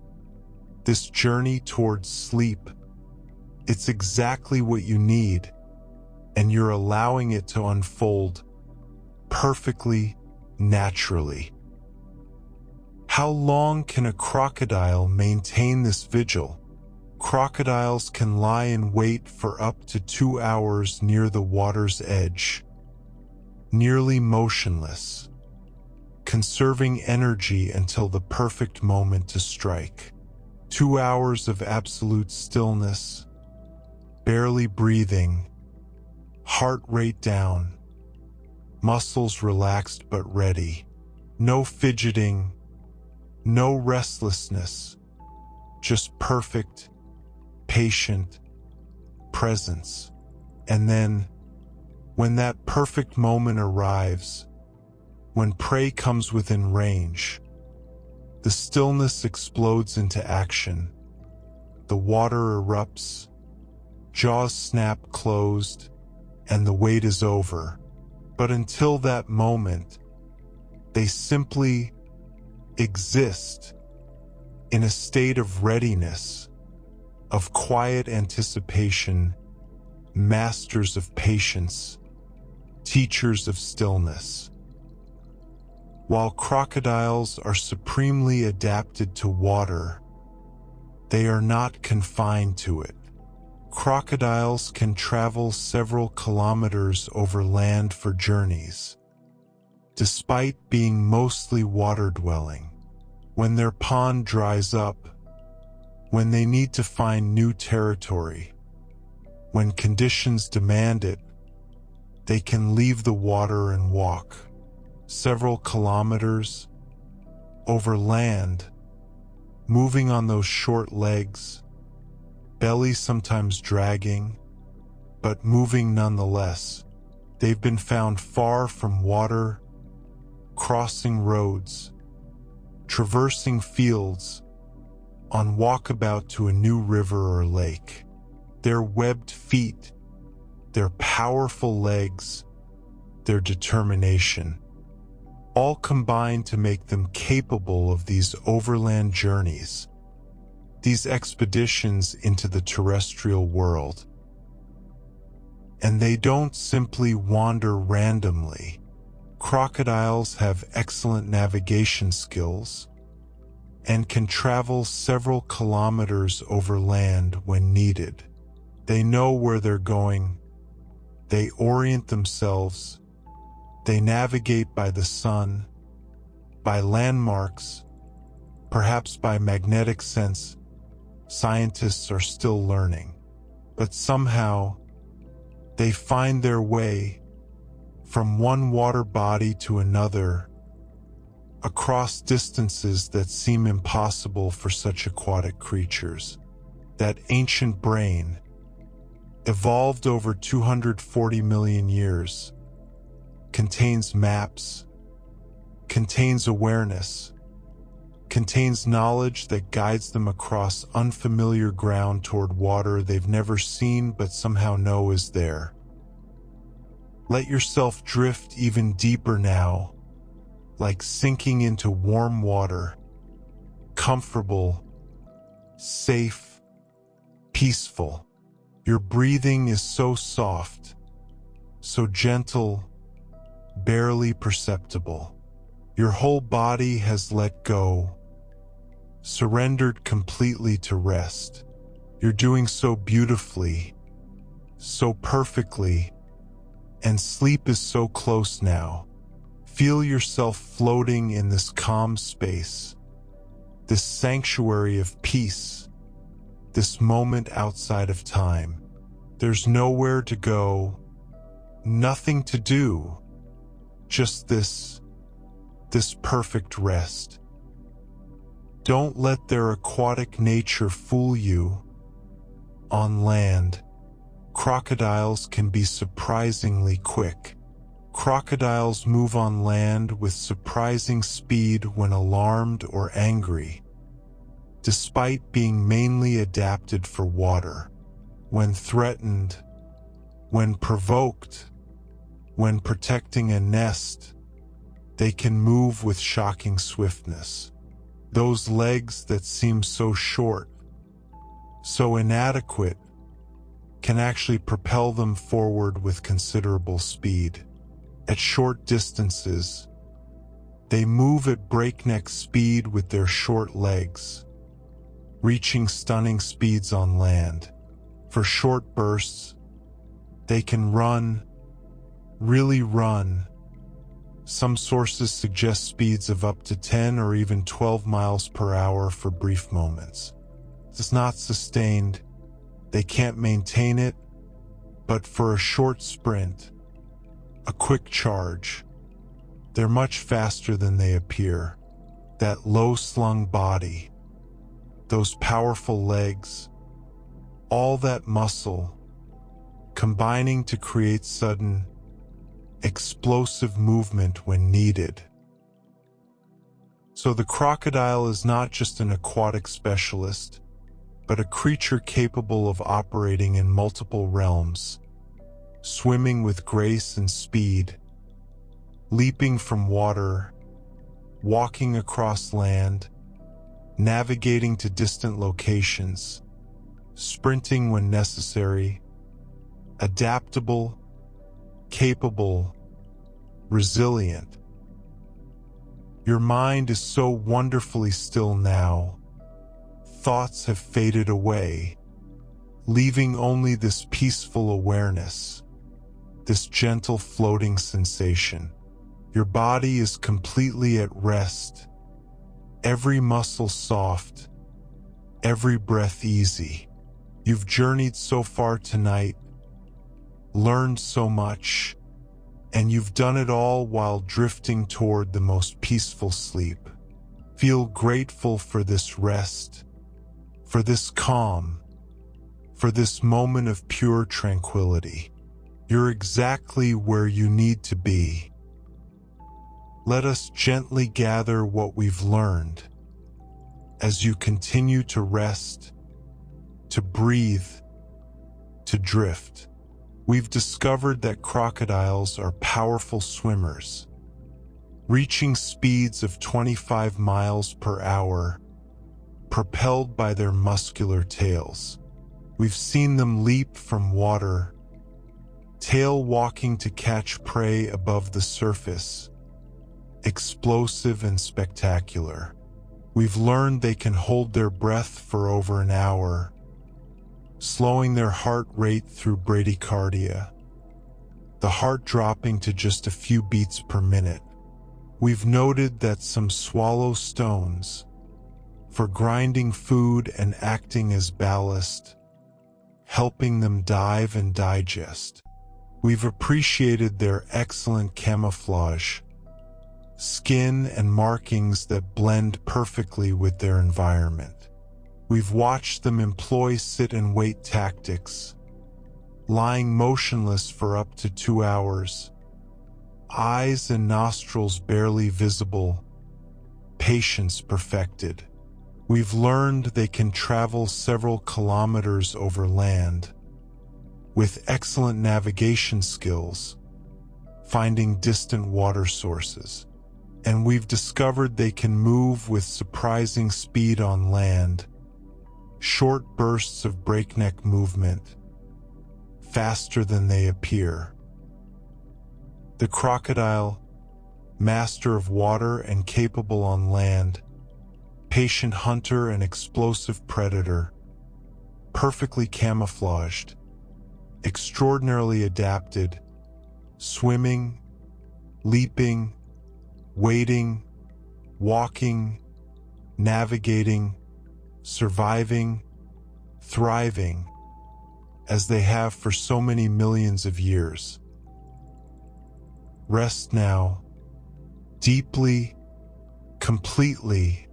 this journey towards sleep, it's exactly what you need, and you're allowing it to unfold perfectly, naturally. How long can a crocodile maintain this vigil? Crocodiles can lie in wait for up to 2 hours near the water's edge, nearly motionless, conserving energy until the perfect moment to strike. 2 hours of absolute stillness, barely breathing, heart rate down, muscles relaxed but ready. No fidgeting, no restlessness, just perfect, patient presence. And then, when that perfect moment arrives, when prey comes within range, the stillness explodes into action. The water erupts, jaws snap closed, and the wait is over. But until that moment, they simply exist in a state of readiness, of quiet anticipation, masters of patience, teachers of stillness. While crocodiles are supremely adapted to water, they are not confined to it. Crocodiles can travel several kilometers over land for journeys, despite being mostly water-dwelling. When their pond dries up, when they need to find new territory, when conditions demand it, they can leave the water and walk several kilometers over land, moving on those short legs, belly sometimes dragging, but moving nonetheless. They've been found far from water, crossing roads, traversing fields, on walkabout to a new river or lake. Their webbed feet, their powerful legs, their determination, all combine to make them capable of these overland journeys, these expeditions into the terrestrial world. And they don't simply wander randomly. Crocodiles have excellent navigation skills and can travel several kilometers over land when needed. They know where they're going. They orient themselves. They navigate by the sun, by landmarks, perhaps by magnetic sense. Scientists are still learning. But somehow, they find their way from one water body to another, across distances that seem impossible for such aquatic creatures. That ancient brain, evolved over 240 million years, contains maps, contains awareness, contains knowledge that guides them across unfamiliar ground toward water they've never seen but somehow know is there. Let yourself drift even deeper now, like sinking into warm water, comfortable, safe, peaceful. Your breathing is so soft, so gentle, barely perceptible. Your whole body has let go, surrendered completely to rest. You're doing so beautifully, so perfectly, and sleep is so close now. Feel yourself floating in this calm space, this sanctuary of peace, this moment outside of time. There's nowhere to go, nothing to do, just this perfect rest. Don't let their aquatic nature fool you. On land, crocodiles can be surprisingly quick. Crocodiles move on land with surprising speed when alarmed or angry, despite being mainly adapted for water. When threatened, when provoked, when protecting a nest, they can move with shocking swiftness. Those legs that seem so short, so inadequate, can actually propel them forward with considerable speed. At short distances, they move at breakneck speed with their short legs, reaching stunning speeds on land. For short bursts, they can run, really run. Some sources suggest speeds of up to 10 or even 12 miles per hour for brief moments. It's not sustained, they can't maintain it, but for a short sprint, a quick charge, they're much faster than they appear. That low-slung body, those powerful legs, all that muscle, combining to create sudden, explosive movement when needed. So the crocodile is not just an aquatic specialist, but a creature capable of operating in multiple realms, swimming with grace and speed, leaping from water, walking across land, navigating to distant locations, sprinting when necessary, adaptable, capable, resilient. Your mind is so wonderfully still now. Thoughts have faded away, leaving only this peaceful awareness, this gentle floating sensation. Your body is completely at rest, every muscle soft, every breath easy. You've journeyed so far tonight, learned so much, and you've done it all while drifting toward the most peaceful sleep. Feel grateful for this rest, for this calm, for this moment of pure tranquility. You're exactly where you need to be. Let us gently gather what we've learned as you continue to rest, to breathe, to drift. We've discovered that crocodiles are powerful swimmers, reaching speeds of 25 miles per hour, propelled by their muscular tails. We've seen them leap from water, tail walking to catch prey above the surface, explosive and spectacular. We've learned they can hold their breath for over an hour, slowing their heart rate through bradycardia, the heart dropping to just a few beats per minute. We've noted that some swallow stones for grinding food and acting as ballast, helping them dive and digest. We've appreciated their excellent camouflage, skin and markings that blend perfectly with their environment. We've watched them employ sit-and-wait tactics, lying motionless for up to 2 hours, eyes and nostrils barely visible, patience perfected. We've learned they can travel several kilometers over land, with excellent navigation skills, finding distant water sources. And we've discovered they can move with surprising speed on land, short bursts of breakneck movement, faster than they appear. The crocodile, master of water and capable on land, patient hunter and explosive predator, perfectly camouflaged, extraordinarily adapted, swimming, leaping, wading, walking, navigating, surviving, thriving, as they have for so many millions of years. Rest now, deeply, completely.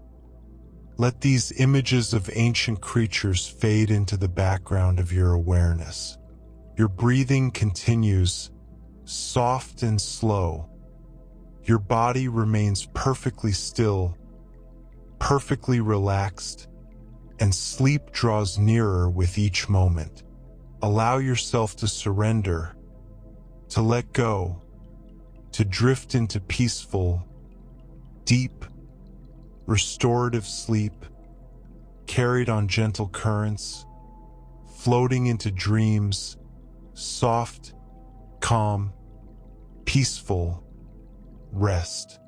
Let these images of ancient creatures fade into the background of your awareness. Your breathing continues, soft and slow. Your body remains perfectly still, perfectly relaxed, and sleep draws nearer with each moment. Allow yourself to surrender, to let go, to drift into peaceful, deep, restorative sleep, carried on gentle currents, floating into dreams, soft, calm, peaceful rest.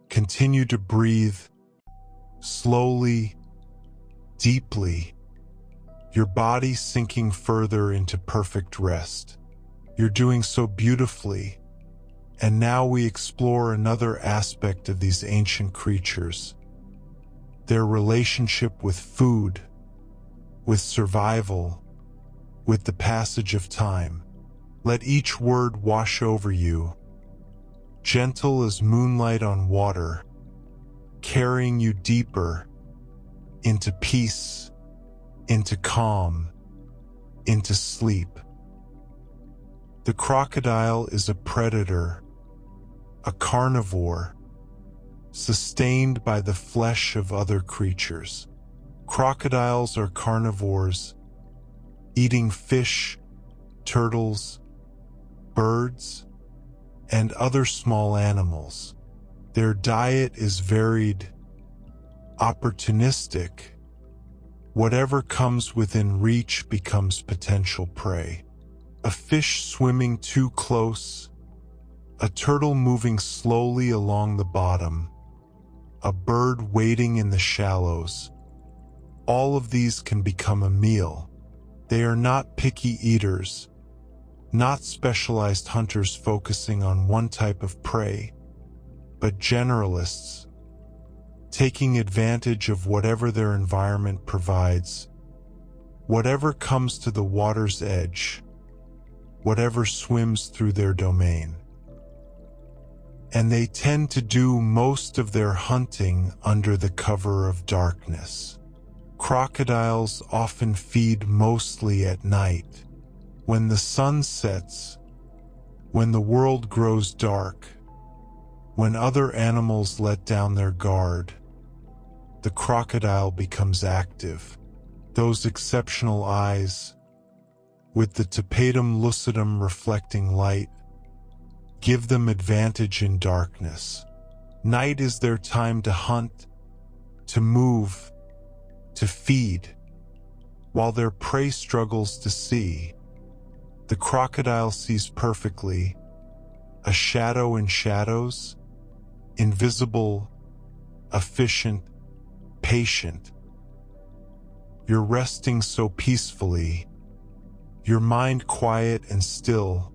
Continue to breathe slowly, deeply, your body sinking further into perfect rest. You're doing so beautifully. And now we explore another aspect of these ancient creatures, their relationship with food, with survival, with the passage of time. Let each word wash over you, gentle as moonlight on water, carrying you deeper into peace, into calm, into sleep. The crocodile is a predator, a carnivore, sustained by the flesh of other creatures. Crocodiles are carnivores, eating fish, turtles, birds, and other small animals. Their diet is varied, opportunistic. Whatever comes within reach becomes potential prey. A fish swimming too close, a turtle moving slowly along the bottom, a bird wading in the shallows. All of these can become a meal. They are not picky eaters, not specialized hunters focusing on one type of prey, but generalists, taking advantage of whatever their environment provides, whatever comes to the water's edge, whatever swims through their domain. And they tend to do most of their hunting under the cover of darkness. Crocodiles often feed mostly at night, when the sun sets, when the world grows dark, when other animals let down their guard. The crocodile becomes active. Those exceptional eyes, with the tapetum lucidum reflecting light, give them advantage in darkness. Night is their time to hunt, to move, to feed, while their prey struggles to see. The crocodile sees perfectly, a shadow in shadows, invisible, efficient, patient. You're resting so peacefully, your mind quiet and still,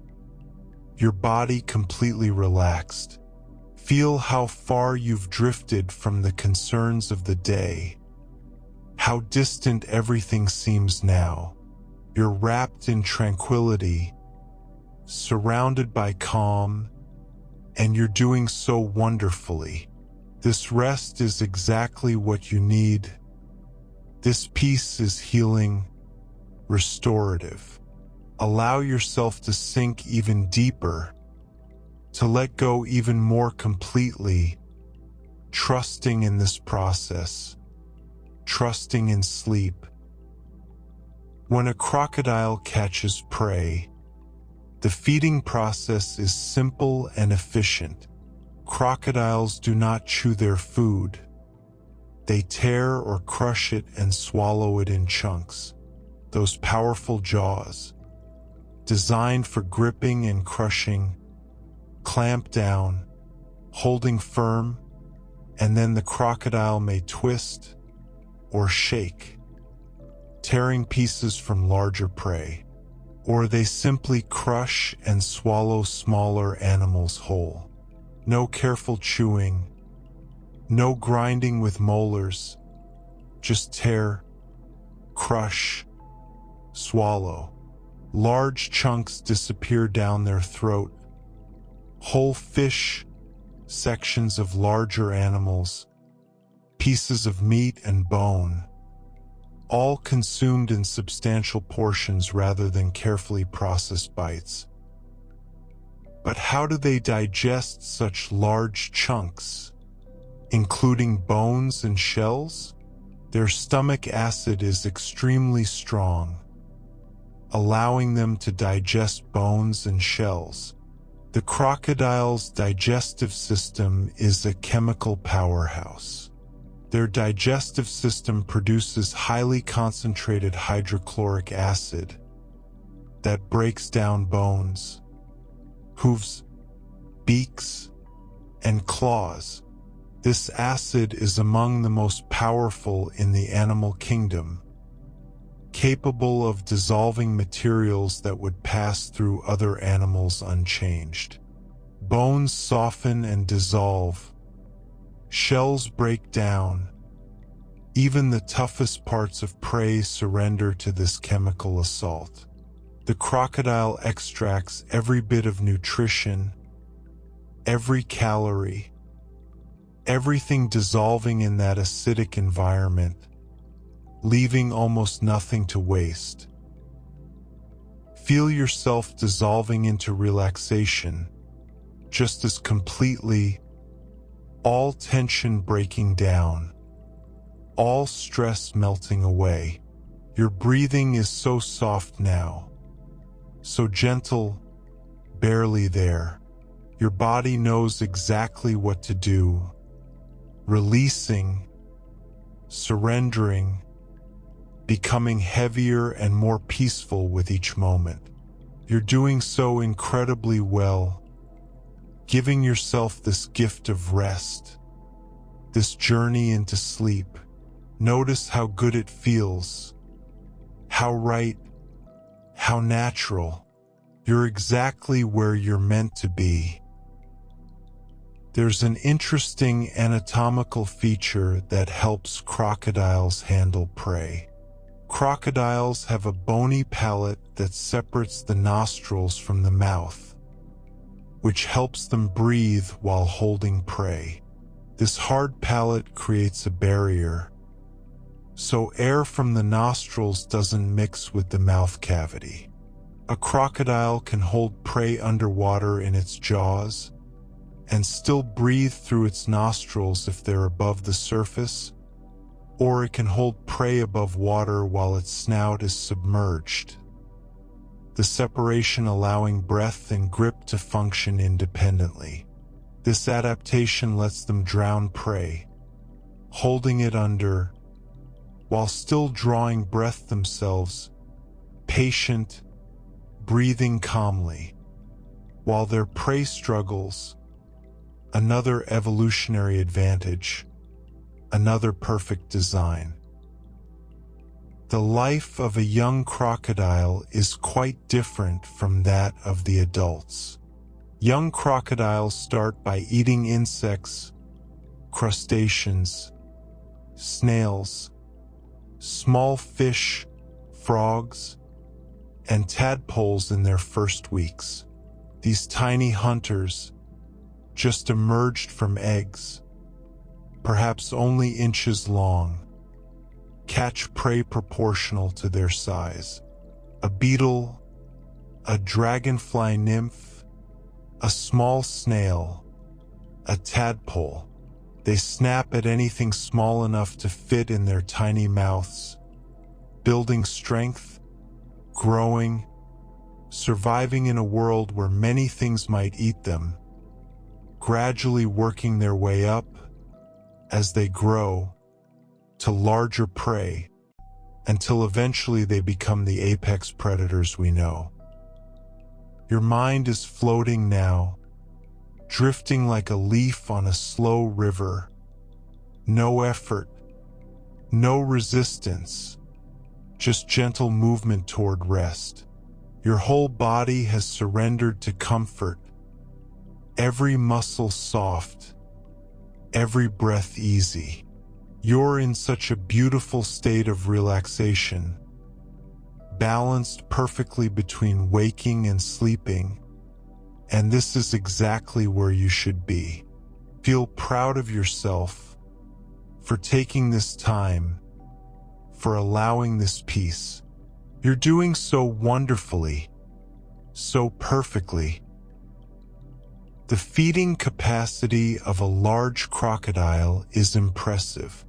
your body completely relaxed. Feel how far you've drifted from the concerns of the day, how distant everything seems now. You're wrapped in tranquility, surrounded by calm, and you're doing so wonderfully. This rest is exactly what you need. This peace is healing, restorative. Allow yourself to sink even deeper, to let go even more completely, trusting in this process, trusting in sleep. When a crocodile catches prey, the feeding process is simple and efficient. Crocodiles do not chew their food. They tear or crush it and swallow it in chunks. Those powerful jaws, designed for gripping and crushing, clamp down, holding firm, and then the crocodile may twist or shake, tearing pieces from larger prey, or they simply crush and swallow smaller animals whole. No careful chewing, no grinding with molars, just tear, crush, swallow. Large chunks disappear down their throat. Whole fish, sections of larger animals, pieces of meat and bone, all consumed in substantial portions rather than carefully processed bites. But how do they digest such large chunks, including bones and shells? Their stomach acid is extremely strong, allowing them to digest bones and shells. The crocodile's digestive system is a chemical powerhouse. Their digestive system produces highly concentrated hydrochloric acid that breaks down bones, hooves, beaks, and claws. This acid is among the most powerful in the animal kingdom, capable of dissolving materials that would pass through other animals unchanged. Bones soften and dissolve. Shells break down. Even the toughest parts of prey surrender to this chemical assault. The crocodile extracts every bit of nutrition, every calorie, everything dissolving in that acidic environment, leaving almost nothing to waste. Feel yourself dissolving into relaxation, just as completely, all tension breaking down, all stress melting away. Your breathing is so soft now, so gentle, barely there. Your body knows exactly what to do, releasing, surrendering, becoming heavier and more peaceful with each moment. You're doing so incredibly well, giving yourself this gift of rest, this journey into sleep. Notice how good it feels, how right, how natural. You're exactly where you're meant to be. There's an interesting anatomical feature that helps crocodiles handle prey. Crocodiles have a bony palate that separates the nostrils from the mouth, which helps them breathe while holding prey. This hard palate creates a barrier, so air from the nostrils doesn't mix with the mouth cavity. A crocodile can hold prey underwater in its jaws and still breathe through its nostrils if they're above the surface, or it can hold prey above water while its snout is submerged, the separation allowing breath and grip to function independently. This adaptation lets them drown prey, holding it under, while still drawing breath themselves, patient, breathing calmly. While their prey struggles, another evolutionary advantage, another perfect design. The life of a young crocodile is quite different from that of the adults. Young crocodiles start by eating insects, crustaceans, snails, small fish, frogs, and tadpoles in their first weeks. These tiny hunters, just emerged from eggs, perhaps only inches long, catch prey proportional to their size. A beetle, a dragonfly nymph, a small snail, a tadpole. They snap at anything small enough to fit in their tiny mouths, building strength, growing, surviving in a world where many things might eat them, gradually working their way up, as they grow, to larger prey, until eventually they become the apex predators we know. Your mind is floating now, drifting like a leaf on a slow river. No effort, no resistance, just gentle movement toward rest. Your whole body has surrendered to comfort, every muscle soft, every breath easy. You're in such a beautiful state of relaxation, balanced perfectly between waking and sleeping, and this is exactly where you should be. Feel proud of yourself for taking this time, for allowing this peace. You're doing so wonderfully, so perfectly. The feeding capacity of a large crocodile is impressive.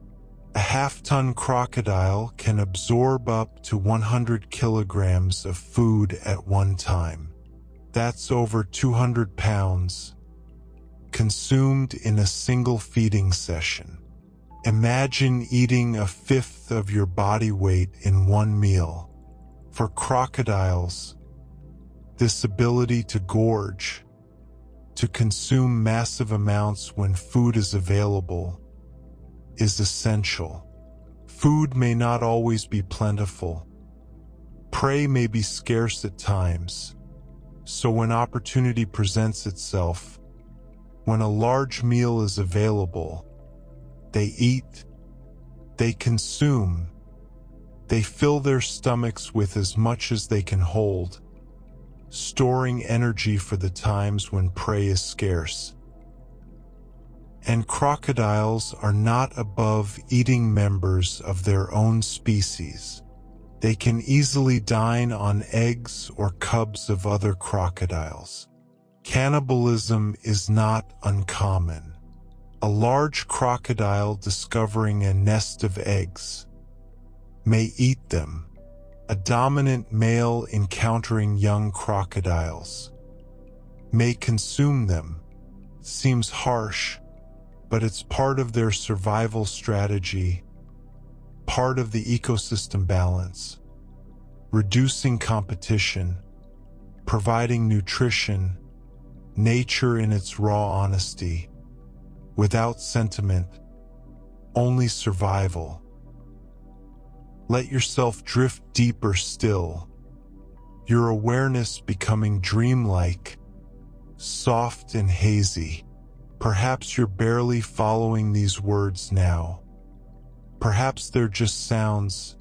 A half-ton crocodile can absorb up to 100 kilograms of food at one time. That's over 200 pounds, consumed in a single feeding session. Imagine eating a fifth of your body weight in one meal. For crocodiles, this ability to gorge, To consume massive amounts when food is available is essential. Food may not always be plentiful. Prey may be scarce at times. So when opportunity presents itself, when a large meal is available, they eat, they consume, they fill their stomachs with as much as they can hold, storing energy for the times when prey is scarce. And crocodiles are not above eating members of their own species. They can easily dine on eggs or cubs of other crocodiles. Cannibalism is not uncommon. A large crocodile discovering a nest of eggs may eat them. A dominant male encountering young crocodiles may consume them. Seems harsh, but it's part of their survival strategy, part of the ecosystem balance, reducing competition, providing nutrition, nature in its raw honesty, without sentiment, only survival. Let yourself drift deeper still, your awareness becoming dreamlike, soft and hazy. Perhaps you're barely following these words now. Perhaps they're just sounds,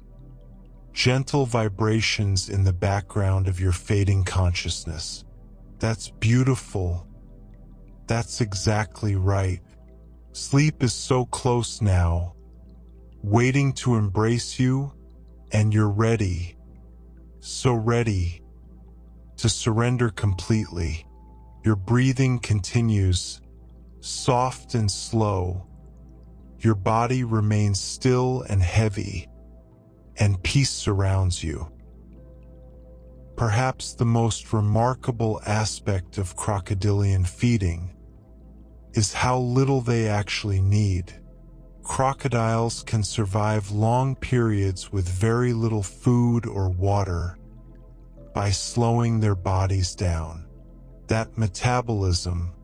gentle vibrations in the background of your fading consciousness. That's beautiful. That's exactly right. Sleep is so close now, waiting to embrace you, and you're ready, so ready to surrender completely. Your breathing continues, soft and slow. Your body remains still and heavy, and peace surrounds you. Perhaps the most remarkable aspect of crocodilian feeding is how little they actually need. Crocodiles can survive long periods with very little food or water by slowing their bodies down. That metabolism,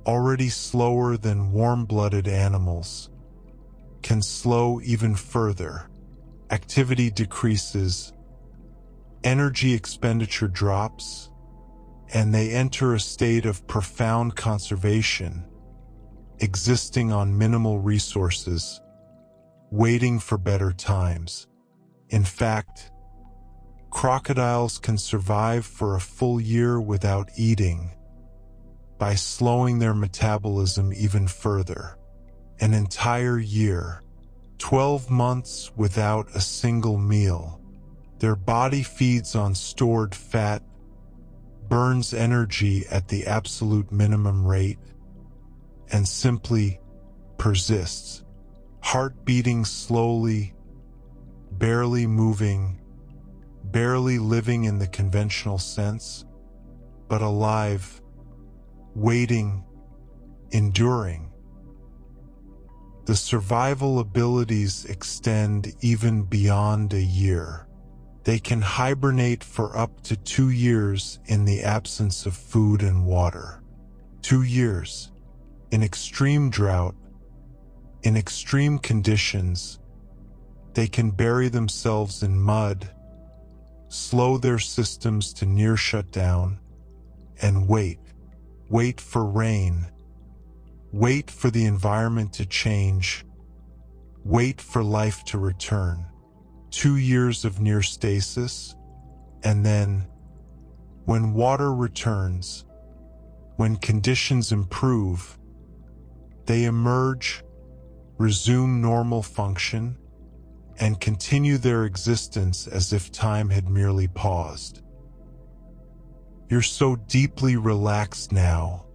already slower than warm-blooded animals, can slow even further. Activity decreases, energy expenditure drops, and they enter a state of profound conservation, existing on minimal resources, waiting for better times. In fact, crocodiles can survive for a full year without eating by slowing their metabolism even further. An entire year, 12 months without a single meal. Their body feeds on stored fat, burns energy at the absolute minimum rate, and simply persists. Heart beating slowly, barely moving, barely living in the conventional sense, but alive, waiting, enduring. The survival abilities extend even beyond a year. They can hibernate for up to 2 years in the absence of food and water. 2 years. In extreme drought, in extreme conditions, they can bury themselves in mud, slow their systems to near shutdown, and wait. Wait for rain. Wait for the environment to change. Wait for life to return. 2 years of near stasis, and then, when water returns, when conditions improve, they emerge, resume normal function, and continue their existence as if time had merely paused. You're so deeply relaxed now,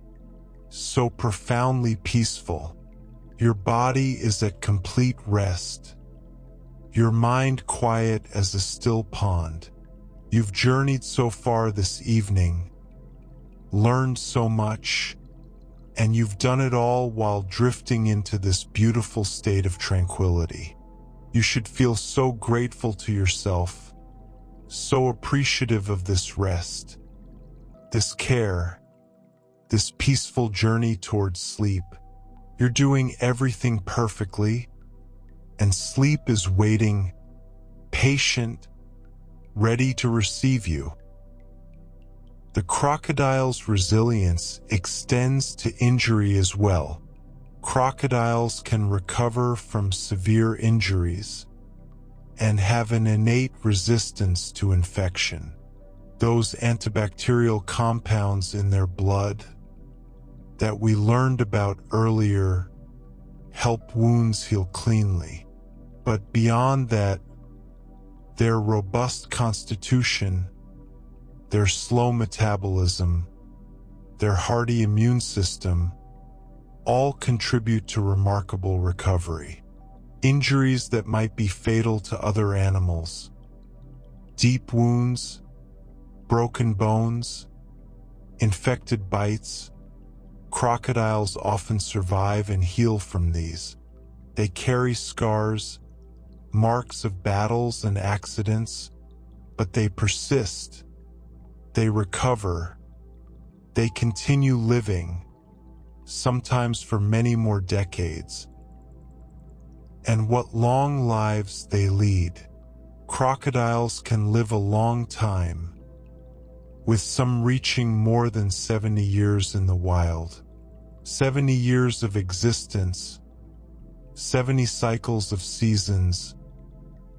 so profoundly peaceful. Your body is at complete rest, your mind quiet as a still pond. You've journeyed so far this evening, learned so much, and you've done it all while drifting into this beautiful state of tranquility. You should feel so grateful to yourself, so appreciative of this rest, this care, this peaceful journey towards sleep. You're doing everything perfectly, and sleep is waiting, patient, ready to receive you. The crocodile's resilience extends to injury as well. Crocodiles can recover from severe injuries and have an innate resistance to infection. Those antibacterial compounds in their blood that we learned about earlier help wounds heal cleanly. But beyond that, their robust constitution, their slow metabolism, their hardy immune system, all contribute to remarkable recovery. Injuries that might be fatal to other animals, deep wounds, broken bones, infected bites, crocodiles often survive and heal from these. They carry scars, marks of battles and accidents, but they persist. They recover. They continue living, sometimes for many more decades. And what long lives they lead. Crocodiles can live a long time, with some reaching more than 70 years in the wild. 70 years of existence, 70 cycles of seasons,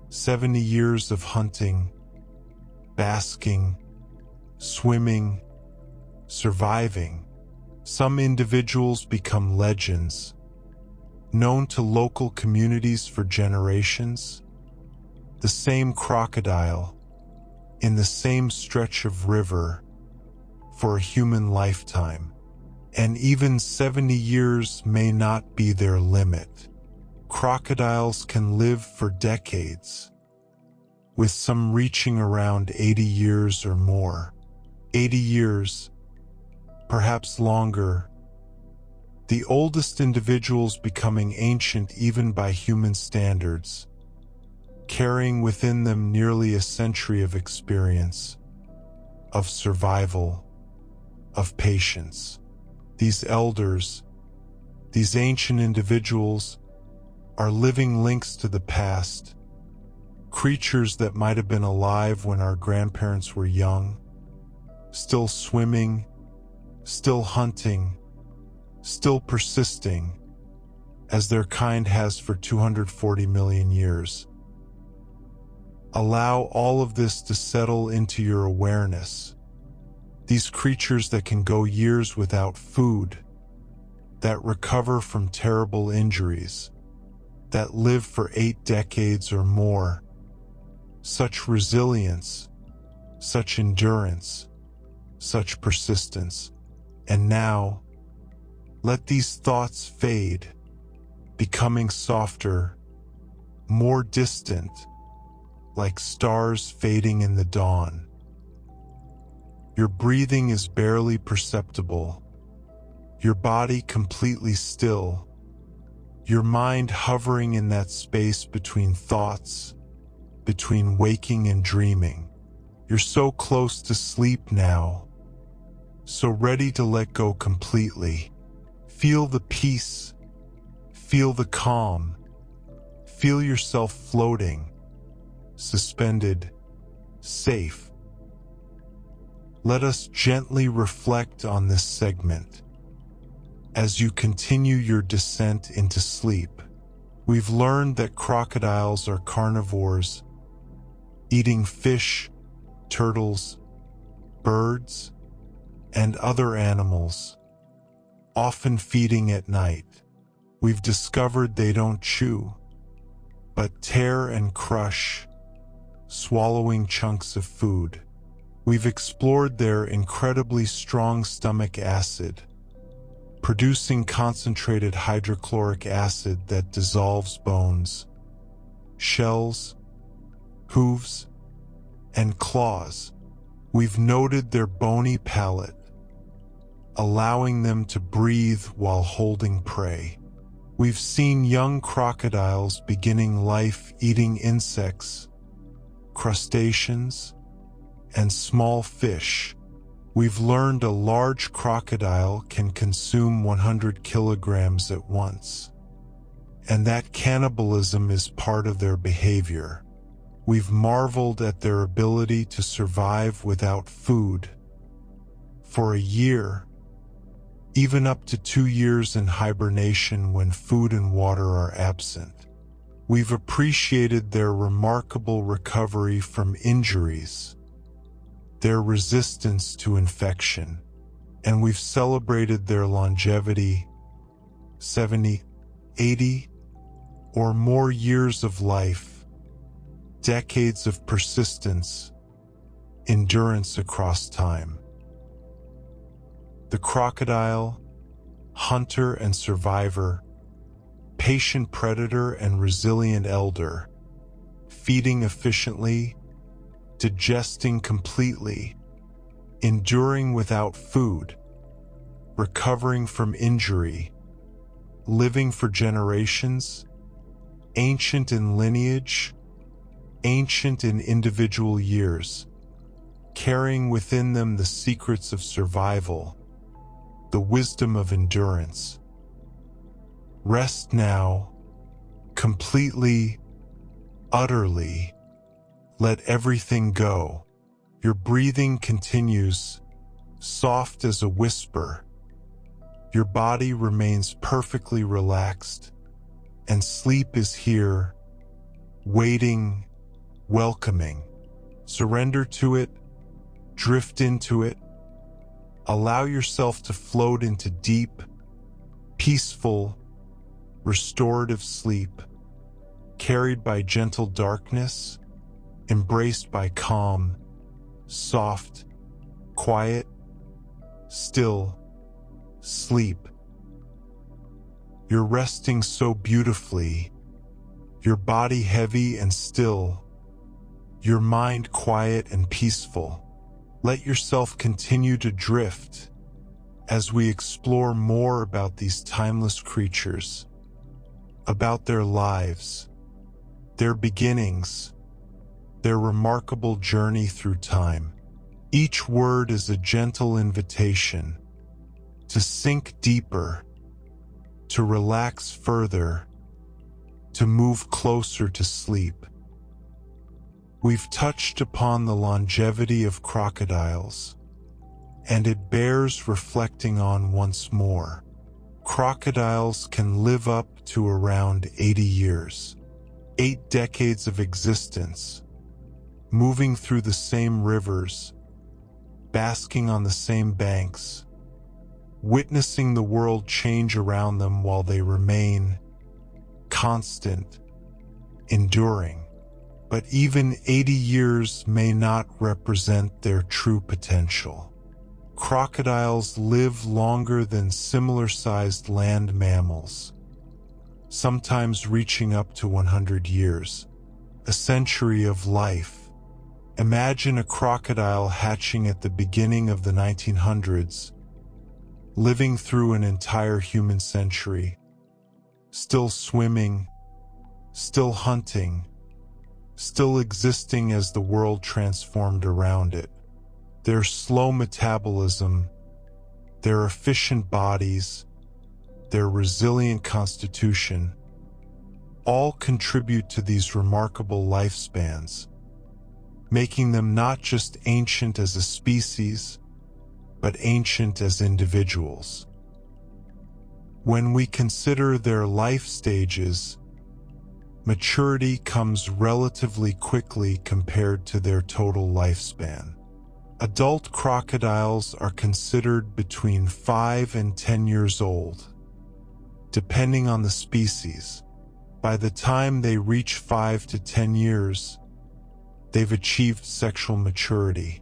70 years of hunting, basking, swimming, surviving. Some individuals become legends, known to local communities for generations. The same crocodile, in the same stretch of river, for a human lifetime. And even 70 years may not be their limit. Crocodiles can live for decades, with some reaching around 80 years or more. 80 years, perhaps longer. The oldest individuals becoming ancient even by human standards, carrying within them nearly a century of experience, of survival, of patience. These elders, these ancient individuals, are living links to the past, creatures that might have been alive when our grandparents were young, still swimming, still hunting, still persisting, as their kind has for 240 million years. Allow all of this to settle into your awareness. These creatures that can go years without food, that recover from terrible injuries, that live for 8 decades or more. Such resilience, such endurance, such persistence. And now, let these thoughts fade, becoming softer, more distant, like stars fading in the dawn. Your breathing is barely perceptible, your body completely still, your mind hovering in that space between thoughts, between waking and dreaming. You're so close to sleep now, so ready to let go completely. Feel the peace, feel the calm, feel yourself floating, suspended, safe. Let us gently reflect on this segment. As you continue your descent into sleep, we've learned that crocodiles are carnivores, eating fish, turtles, birds, and other animals, often feeding at night. We've discovered they don't chew, but tear and crush, swallowing chunks of food. We've explored their incredibly strong stomach acid, producing concentrated hydrochloric acid that dissolves bones, shells, hooves, and claws. We've noted their bony palate, allowing them to breathe while holding prey. We've seen young crocodiles beginning life eating insects, crustaceans, and small fish, We've learned a large crocodile can consume 100 kilograms at once, and that cannibalism is part of their behavior. We've marveled at their ability to survive without food for a year, even up to 2 years in hibernation when food and water are absent. We've appreciated their remarkable recovery from injuries, their resistance to infection, and we've celebrated their longevity, 70, 80, or more years of life, decades of persistence, endurance across time. The crocodile, hunter and survivor, patient predator and resilient elder, feeding efficiently, digesting completely, enduring without food, recovering from injury, living for generations, ancient in lineage, ancient in individual years, carrying within them the secrets of survival, the wisdom of endurance. Rest now, completely, utterly. Let everything go. Your breathing continues, soft as a whisper. Your body remains perfectly relaxed, and sleep is here, waiting, welcoming. Surrender to it, drift into it. Allow yourself to float into deep, peaceful, restorative sleep, carried by gentle darkness, embraced by calm, soft, quiet, still sleep. You're resting so beautifully, your body heavy and still, your mind quiet and peaceful. Let yourself continue to drift as we explore more about these timeless creatures, about their lives, their beginnings, their remarkable journey through time. Each word is a gentle invitation to sink deeper, to relax further, to move closer to sleep. We've touched upon the longevity of crocodiles, and it bears reflecting on once more. Crocodiles can live up to around 80 years, 8 decades of existence, moving through the same rivers, basking on the same banks, witnessing the world change around them while they remain constant, enduring. But even 80 years may not represent their true potential. Crocodiles live longer than similar-sized land mammals, sometimes reaching up to 100 years, a century of life. Imagine a crocodile hatching at the beginning of the 1900s, living through an entire human century, still swimming, still hunting, still existing as the world transformed around it. Their slow metabolism, their efficient bodies, their resilient constitution, all contribute to these remarkable lifespans, making them not just ancient as a species, but ancient as individuals. When we consider their life stages, maturity comes relatively quickly compared to their total lifespan. Adult crocodiles are considered between 5 and 10 years old, depending on the species. By the time they reach 5 to 10 years, they've achieved sexual maturity.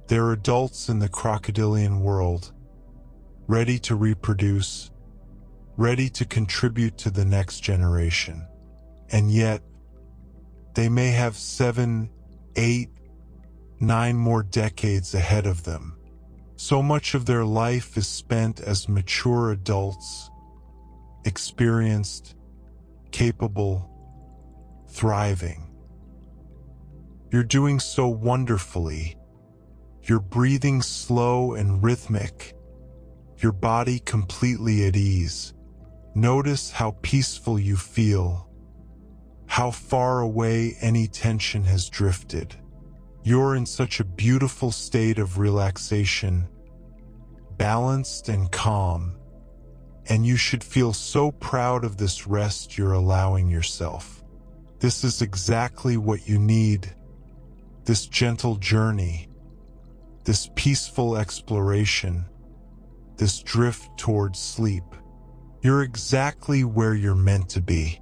They're adults in the crocodilian world, ready to reproduce, ready to contribute to the next generation. And yet, they may have 7, 8, 9 more decades ahead of them. So much of their life is spent as mature adults, experienced, capable, thriving. You're doing so wonderfully. your breathing slow and rhythmic, your body completely at ease. Notice how peaceful you feel, how far away any tension has drifted. You're in such a beautiful state of relaxation, balanced and calm, and you should feel so proud of this rest you're allowing yourself. This is exactly what you need, this gentle journey, this peaceful exploration, this drift towards sleep. You're exactly where you're meant to be.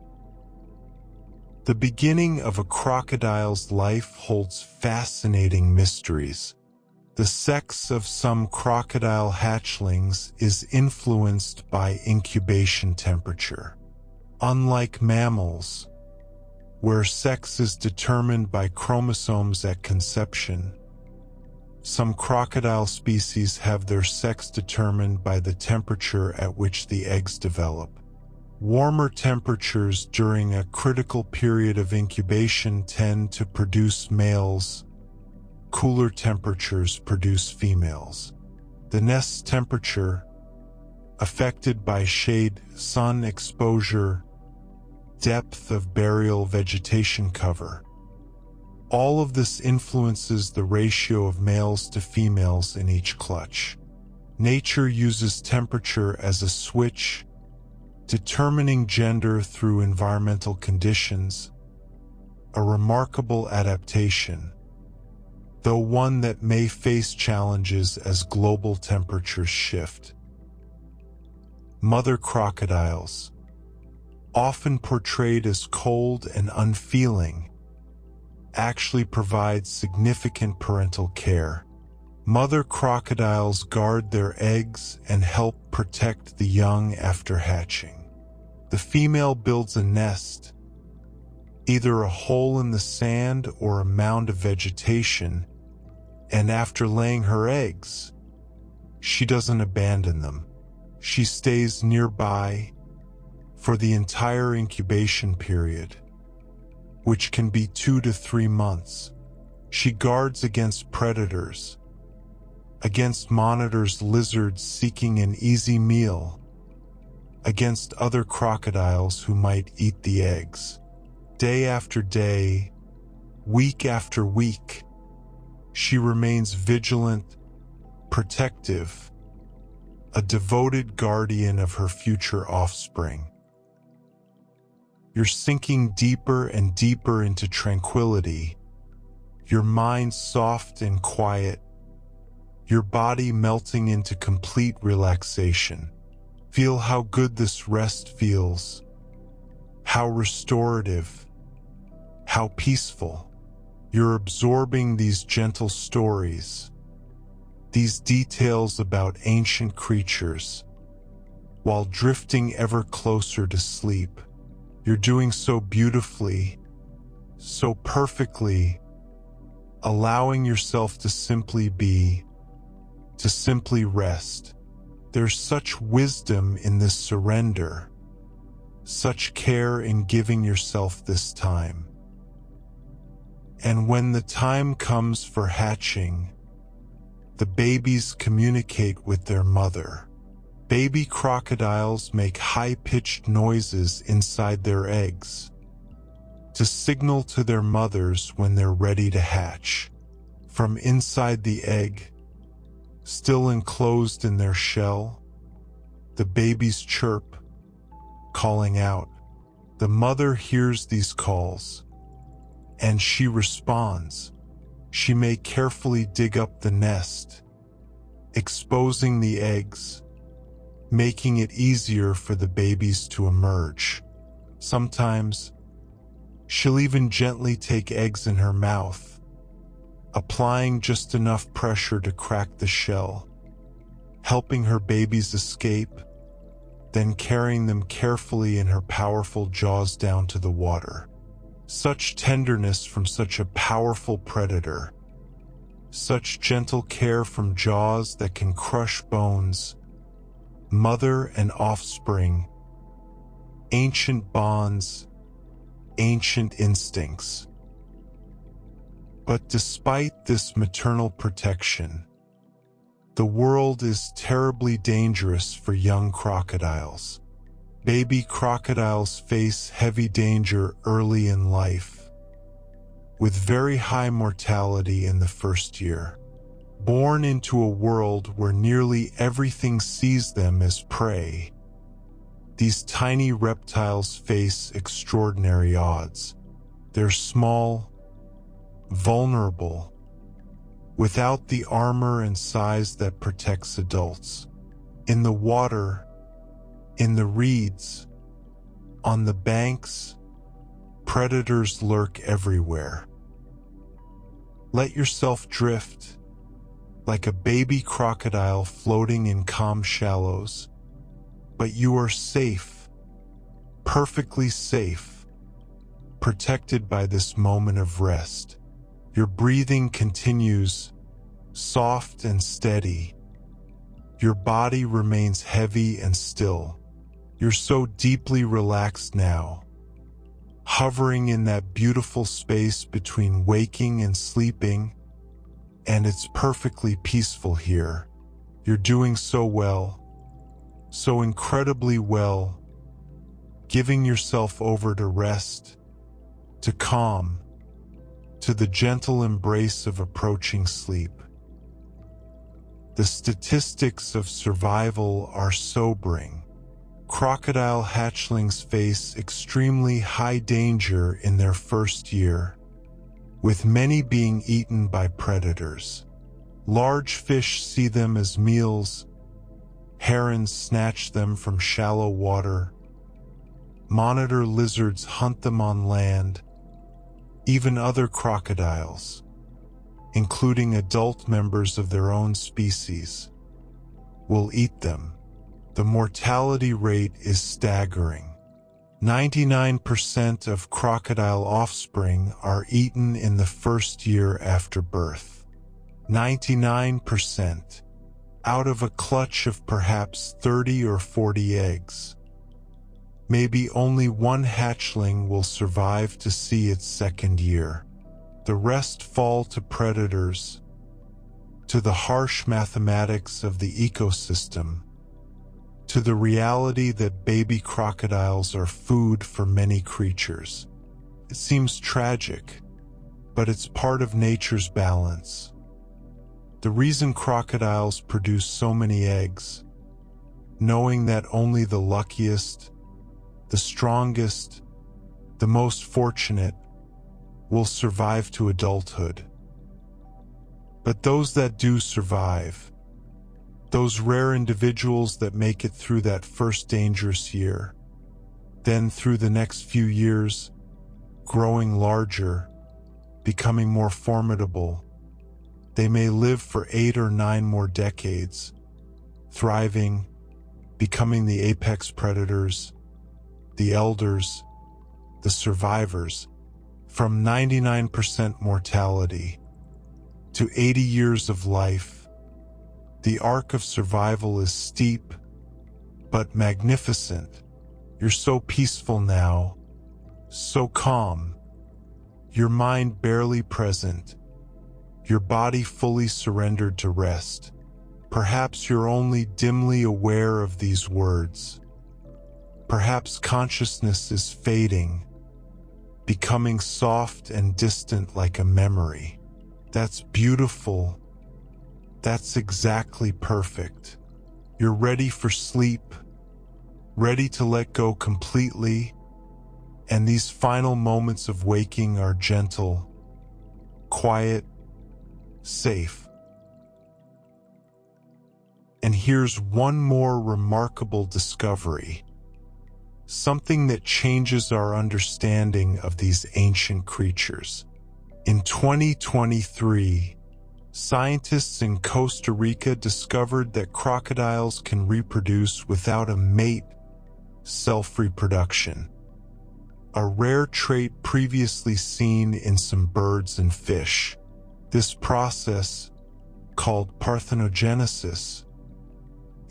The beginning of a crocodile's life holds fascinating mysteries. The sex of some crocodile hatchlings is influenced by incubation temperature. Unlike mammals, where sex is determined by chromosomes at conception, some crocodile species have their sex determined by the temperature at which the eggs develop. Warmer temperatures during a critical period of incubation tend to produce males. Cooler temperatures produce females. The nest's temperature, affected by shade, sun exposure, depth of burial vegetation cover. All of this influences the ratio of males to females in each clutch. Nature uses temperature as a switch, determining gender through environmental conditions, a remarkable adaptation, though one that may face challenges as global temperatures shift. Mother crocodiles, often portrayed as cold and unfeeling, actually provide significant parental care. Mother crocodiles guard their eggs and help protect the young after hatching. The female builds a nest, either a hole in the sand or a mound of vegetation, and after laying her eggs, she doesn't abandon them. She stays nearby for the entire incubation period, which can be 2 to 3 months. She guards against predators, against monitors lizards seeking an easy meal, against other crocodiles who might eat the eggs. Day after day, week after week, she remains vigilant, protective, a devoted guardian of her future offspring. You're sinking deeper and deeper into tranquility, your mind soft and quiet, your body melting into complete relaxation. Feel how good this rest feels, how restorative, how peaceful. You're absorbing these gentle stories, these details about ancient creatures, while drifting ever closer to sleep. You're doing so beautifully, so perfectly, allowing yourself to simply be, to simply rest. There's such wisdom in this surrender, such care in giving yourself this time. And when the time comes for hatching, the babies communicate with their mother. Baby crocodiles make high-pitched noises inside their eggs to signal to their mothers when they're ready to hatch. From inside the egg, still enclosed in their shell, the babies chirp, calling out. The mother hears these calls, and she responds. She may carefully dig up the nest, exposing the eggs, making it easier for the babies to emerge. Sometimes, she'll even gently take eggs in her mouth, applying just enough pressure to crack the shell, helping her babies escape, then carrying them carefully in her powerful jaws down to the water. Such tenderness from such a powerful predator, such gentle care from jaws that can crush bones. Mother and offspring, ancient bonds, ancient instincts. But despite this maternal protection, the world is terribly dangerous for young crocodiles. Baby crocodiles face heavy danger early in life, with very high mortality in the first year. Born into a world where nearly everything sees them as prey, these tiny reptiles face extraordinary odds. They're small, vulnerable, without the armor and size that protects adults. In the water, in the reeds, on the banks, predators lurk everywhere. Let yourself drift, like a baby crocodile floating in calm shallows, but you are safe, perfectly safe, protected by this moment of rest. Your breathing continues, soft and steady. Your body remains heavy and still. You're so deeply relaxed now, hovering in that beautiful space between waking and sleeping, and it's perfectly peaceful here. You're doing so well, so incredibly well, giving yourself over to rest, to calm, to the gentle embrace of approaching sleep. The statistics of survival are sobering. Crocodile hatchlings face extremely high danger in their first year, with many being eaten by predators. Large fish see them as meals, herons snatch them from shallow water, monitor lizards hunt them on land. Even other crocodiles, including adult members of their own species, will eat them. The mortality rate is staggering. 99% of crocodile offspring are eaten in the first year after birth. 99%, out of a clutch of perhaps 30 or 40 eggs. Maybe only one hatchling will survive to see its second year. The rest fall to predators, to the harsh mathematics of the ecosystem, to the reality that baby crocodiles are food for many creatures. It seems tragic, but it's part of nature's balance. The reason crocodiles produce so many eggs, knowing that only the luckiest, the strongest, the most fortunate, will survive to adulthood. But those that do survive, those rare individuals that make it through that first dangerous year, then through the next few years, growing larger, becoming more formidable, they may live for 8 or 9 more decades, thriving, becoming the apex predators, the elders, the survivors, from 99% mortality to 80 years of life. The arc of survival is steep, but magnificent. You're so peaceful now, so calm, your mind barely present, your body fully surrendered to rest. Perhaps you're only dimly aware of these words. Perhaps consciousness is fading, becoming soft and distant like a memory. That's beautiful. That's exactly perfect. You're ready for sleep, ready to let go completely, and these final moments of waking are gentle, quiet, safe. And here's one more remarkable discovery. Something that changes our understanding of these ancient creatures. In 2023, scientists in Costa Rica discovered that crocodiles can reproduce without a mate, self-reproduction, a rare trait previously seen in some birds and fish. This process, called parthenogenesis,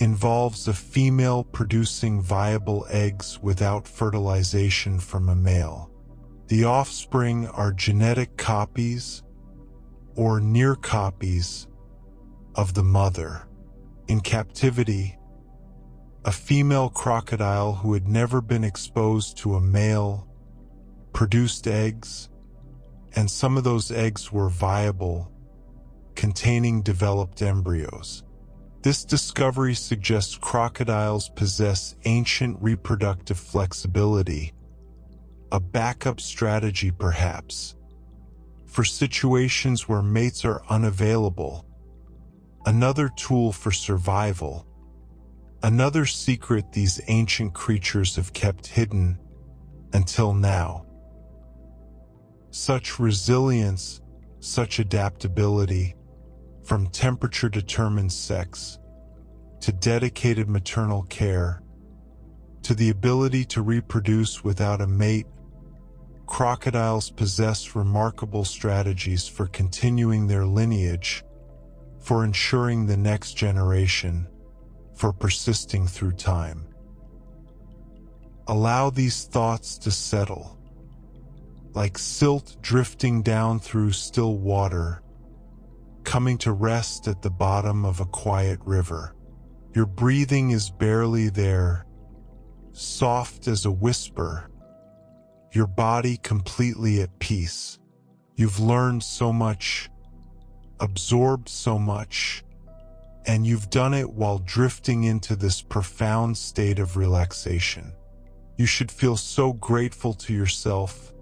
involves a female producing viable eggs without fertilization from a male. The offspring are genetic copies, or near copies of the mother. In captivity, a female crocodile who had never been exposed to a male produced eggs, and some of those eggs were viable, containing developed embryos. This discovery suggests crocodiles possess ancient reproductive flexibility, a backup strategy perhaps, for situations where mates are unavailable, another tool for survival, another secret these ancient creatures have kept hidden until now. Such resilience, such adaptability, from temperature-determined sex, to dedicated maternal care, to the ability to reproduce without a mate, crocodiles possess remarkable strategies for continuing their lineage, for ensuring the next generation, for persisting through time. Allow these thoughts to settle, like silt drifting down through still water, coming to rest at the bottom of a quiet river. Your breathing is barely there, soft as a whisper, your body completely at peace. You've learned so much, absorbed so much, and you've done it while drifting into this profound state of relaxation. You should feel so grateful to yourself,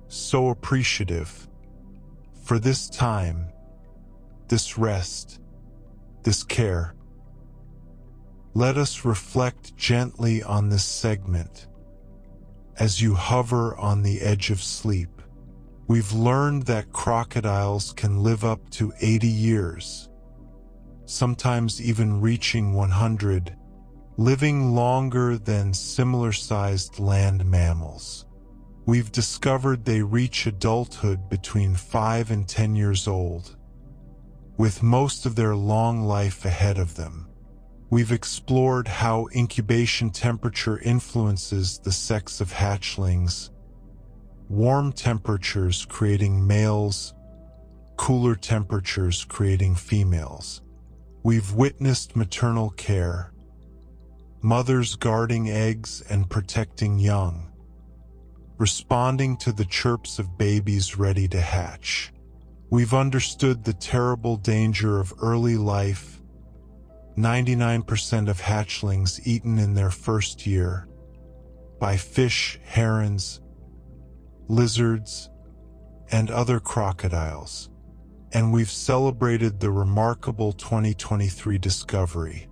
so appreciative for this time, this rest, this care. Let us reflect gently on this segment as you hover on the edge of sleep. We've learned that crocodiles can live up to 80 years, sometimes even reaching 100, living longer than similar-sized land mammals. We've discovered they reach adulthood between 5 and 10 years old, with most of their long life ahead of them. We've explored how incubation temperature influences the sex of hatchlings, warm temperatures creating males, cooler temperatures creating females. We've witnessed maternal care, mothers guarding eggs and protecting young, responding to the chirps of babies ready to hatch. We've understood the terrible danger of early life, 99% of hatchlings eaten in their first year, by fish, herons, lizards, and other crocodiles. And we've celebrated the remarkable 2023 discovery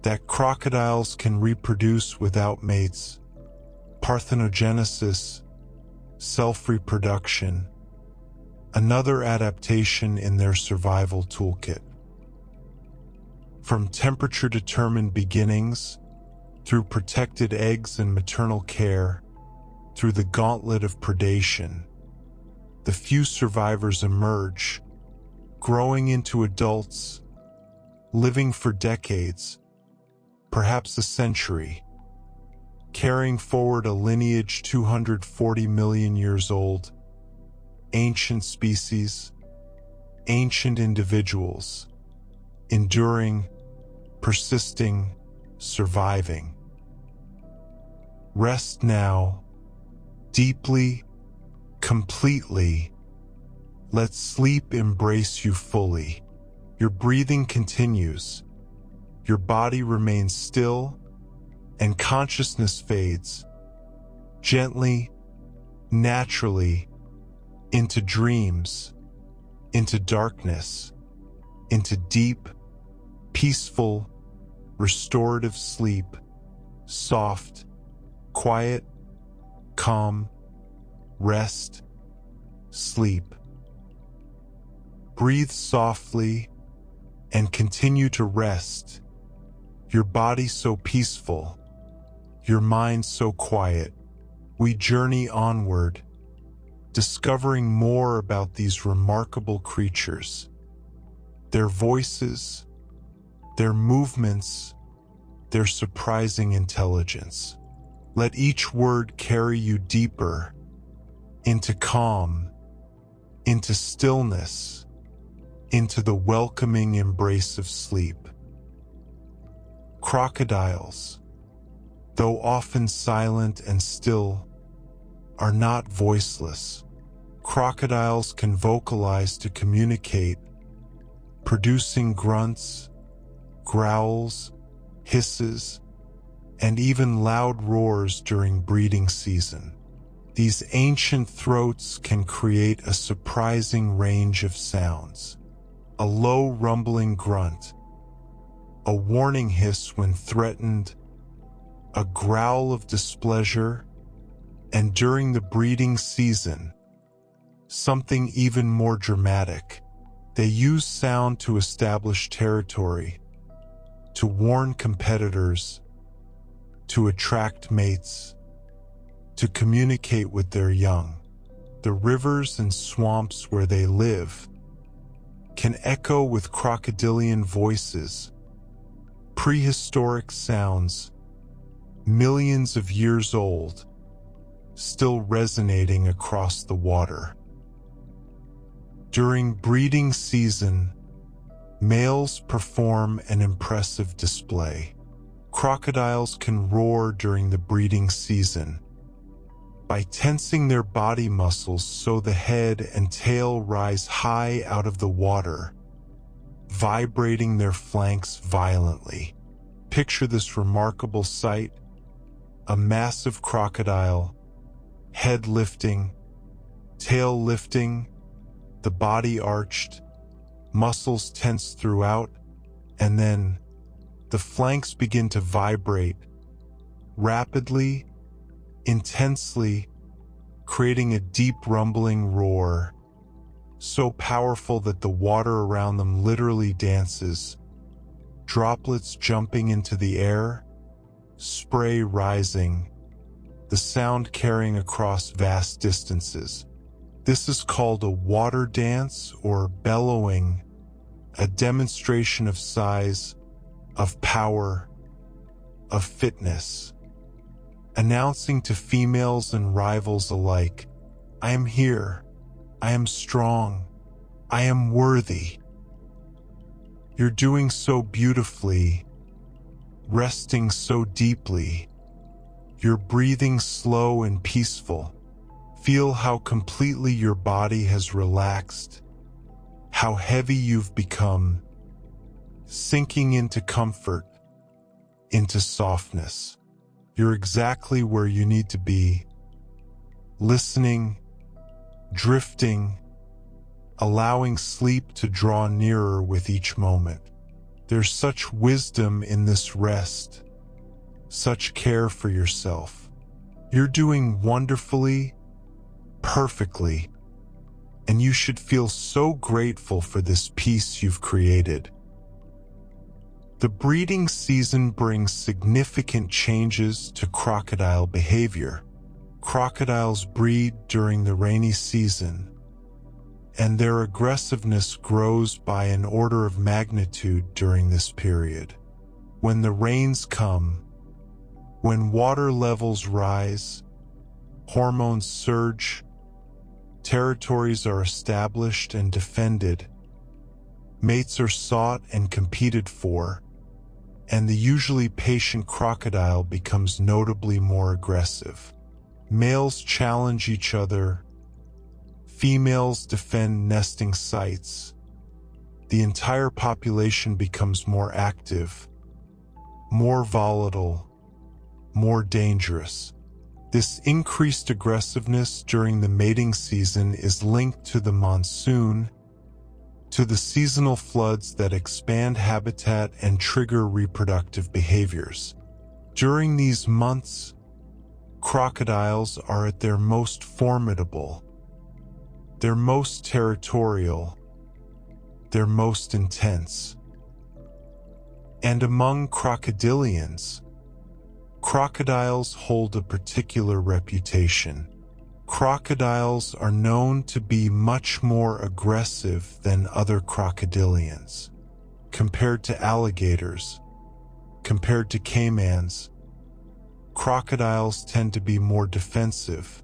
that crocodiles can reproduce without mates, parthenogenesis, self-reproduction, another adaptation in their survival toolkit. From temperature-determined beginnings, through protected eggs and maternal care, through the gauntlet of predation, the few survivors emerge, growing into adults, living for decades, perhaps a century, carrying forward a lineage 240 million years old, ancient species, ancient individuals, enduring, persisting, surviving. Rest now, deeply, completely. Let sleep embrace you fully. Your breathing continues, your body remains still, and consciousness fades, gently, naturally, into dreams, into darkness, into deep, peaceful, restorative sleep, soft, quiet, calm, rest, sleep. Breathe softly and continue to rest, your body so peaceful, your mind so quiet. We journey onward, discovering more about these remarkable creatures, their voices, their movements, their surprising intelligence. Let each word carry you deeper into calm, into into stillness, into the welcoming embrace of sleep. Crocodiles, though often silent and still, are not voiceless. Crocodiles can vocalize to communicate, producing grunts, growls, hisses, and even loud roars during breeding season. These ancient throats can create a surprising range of sounds. A low rumbling grunt, a warning hiss when threatened, a growl of displeasure, and during the breeding season, something even more dramatic. They use sound to establish territory, to warn competitors, to attract mates, to communicate with their young. The rivers and swamps where they live can echo with crocodilian voices, prehistoric sounds, millions of years old, still resonating across the water. During breeding season, males perform an impressive display. Crocodiles can roar during the breeding season by tensing their body muscles so the head and tail rise high out of the water, vibrating their flanks violently. Picture this remarkable sight: a massive crocodile, head lifting, tail lifting, the body arched, muscles tense throughout, and then the flanks begin to vibrate rapidly, intensely, creating a deep rumbling roar, so powerful that the water around them literally dances, droplets jumping into the air, spray rising, the sound carrying across vast distances. This is called a water dance or bellowing, a demonstration of size, of power, of fitness, announcing to females and rivals alike, "I am here, I am strong, I am worthy. You're doing so beautifully, resting so deeply. You're breathing slow and peaceful. Feel how completely your body has relaxed, how heavy you've become, sinking into comfort, into softness. You're exactly where you need to be, listening, drifting, allowing sleep to draw nearer with each moment. There's such wisdom in this rest, such care for yourself. You're doing wonderfully, perfectly, and you should feel so grateful for this peace you've created." The breeding season brings significant changes to crocodile behavior. Crocodiles breed during the rainy season, and their aggressiveness grows by an order of magnitude during this period. When the rains come, when water levels rise, hormones surge, territories are established and defended, mates are sought and competed for, and the usually patient crocodile becomes notably more aggressive. Males challenge each other, females defend nesting sites. The entire population becomes more active, more volatile, more dangerous. This increased aggressiveness during the mating season is linked to the monsoon, to the seasonal floods that expand habitat and trigger reproductive behaviors. During these months, crocodiles are at their most formidable, their most territorial, their most intense. And among crocodilians, crocodiles hold a particular reputation. Crocodiles are known to be much more aggressive than other crocodilians. Compared to alligators, compared to caimans, crocodiles tend to be more defensive,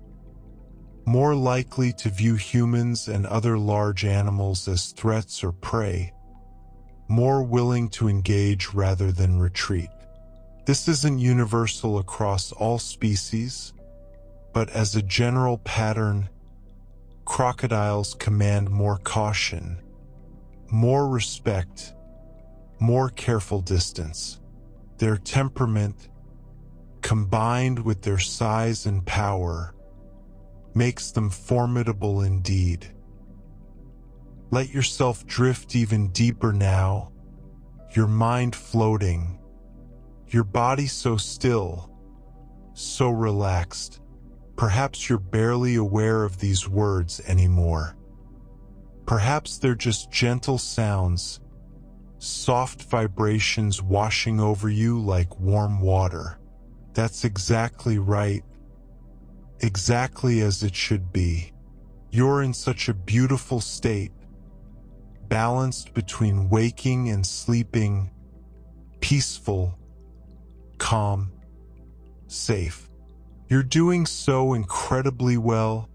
more likely to view humans and other large animals as threats or prey, more willing to engage rather than retreat. This isn't universal across all species, but as a general pattern, crocodiles command more caution, more respect, more careful distance. Their temperament, combined with their size and power, makes them formidable indeed. Let yourself drift even deeper now, your mind floating, your body so still, so relaxed. Perhaps you're barely aware of these words anymore. Perhaps they're just gentle sounds, soft vibrations washing over you like warm water. That's exactly right, exactly as it should be. You're in such a beautiful state, balanced between waking and sleeping, peaceful, calm, safe. You're doing so incredibly well,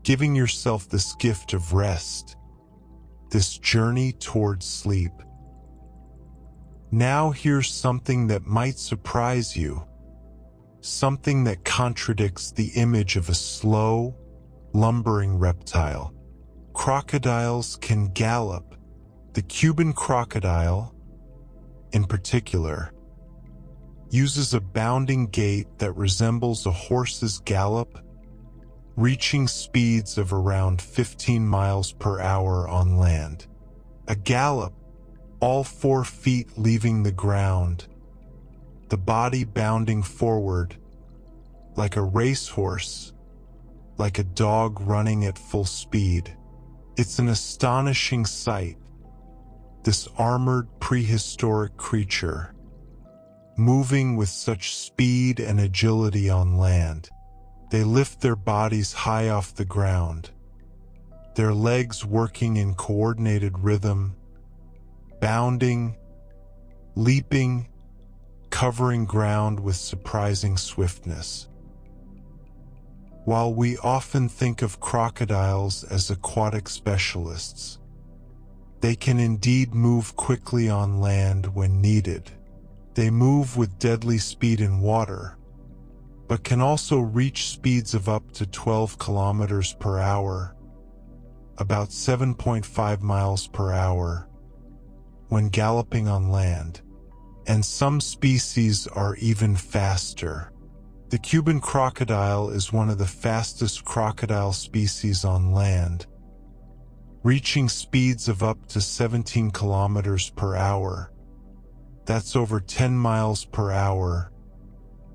giving yourself this gift of rest, this journey towards sleep. Now here's something that might surprise you, something that contradicts the image of a slow, lumbering reptile. Crocodiles can gallop. The Cuban crocodile, in particular, uses a bounding gait that resembles a horse's gallop, reaching speeds of around 15 miles per hour on land. A gallop, all 4 feet leaving the ground, the body bounding forward, like a racehorse, like a dog running at full speed. It's an astonishing sight, this armored prehistoric creature, moving with such speed and agility on land. They lift their bodies high off the ground, their legs working in coordinated rhythm, bounding, leaping, covering ground with surprising swiftness. While we often think of crocodiles as aquatic specialists, they can indeed move quickly on land when needed. They move with deadly speed in water, but can also reach speeds of up to 12 kilometers per hour, about 7.5 miles per hour, when galloping on land. And some species are even faster. The Cuban crocodile is one of the fastest crocodile species on land, reaching speeds of up to 17 kilometers per hour. That's over 10 miles per hour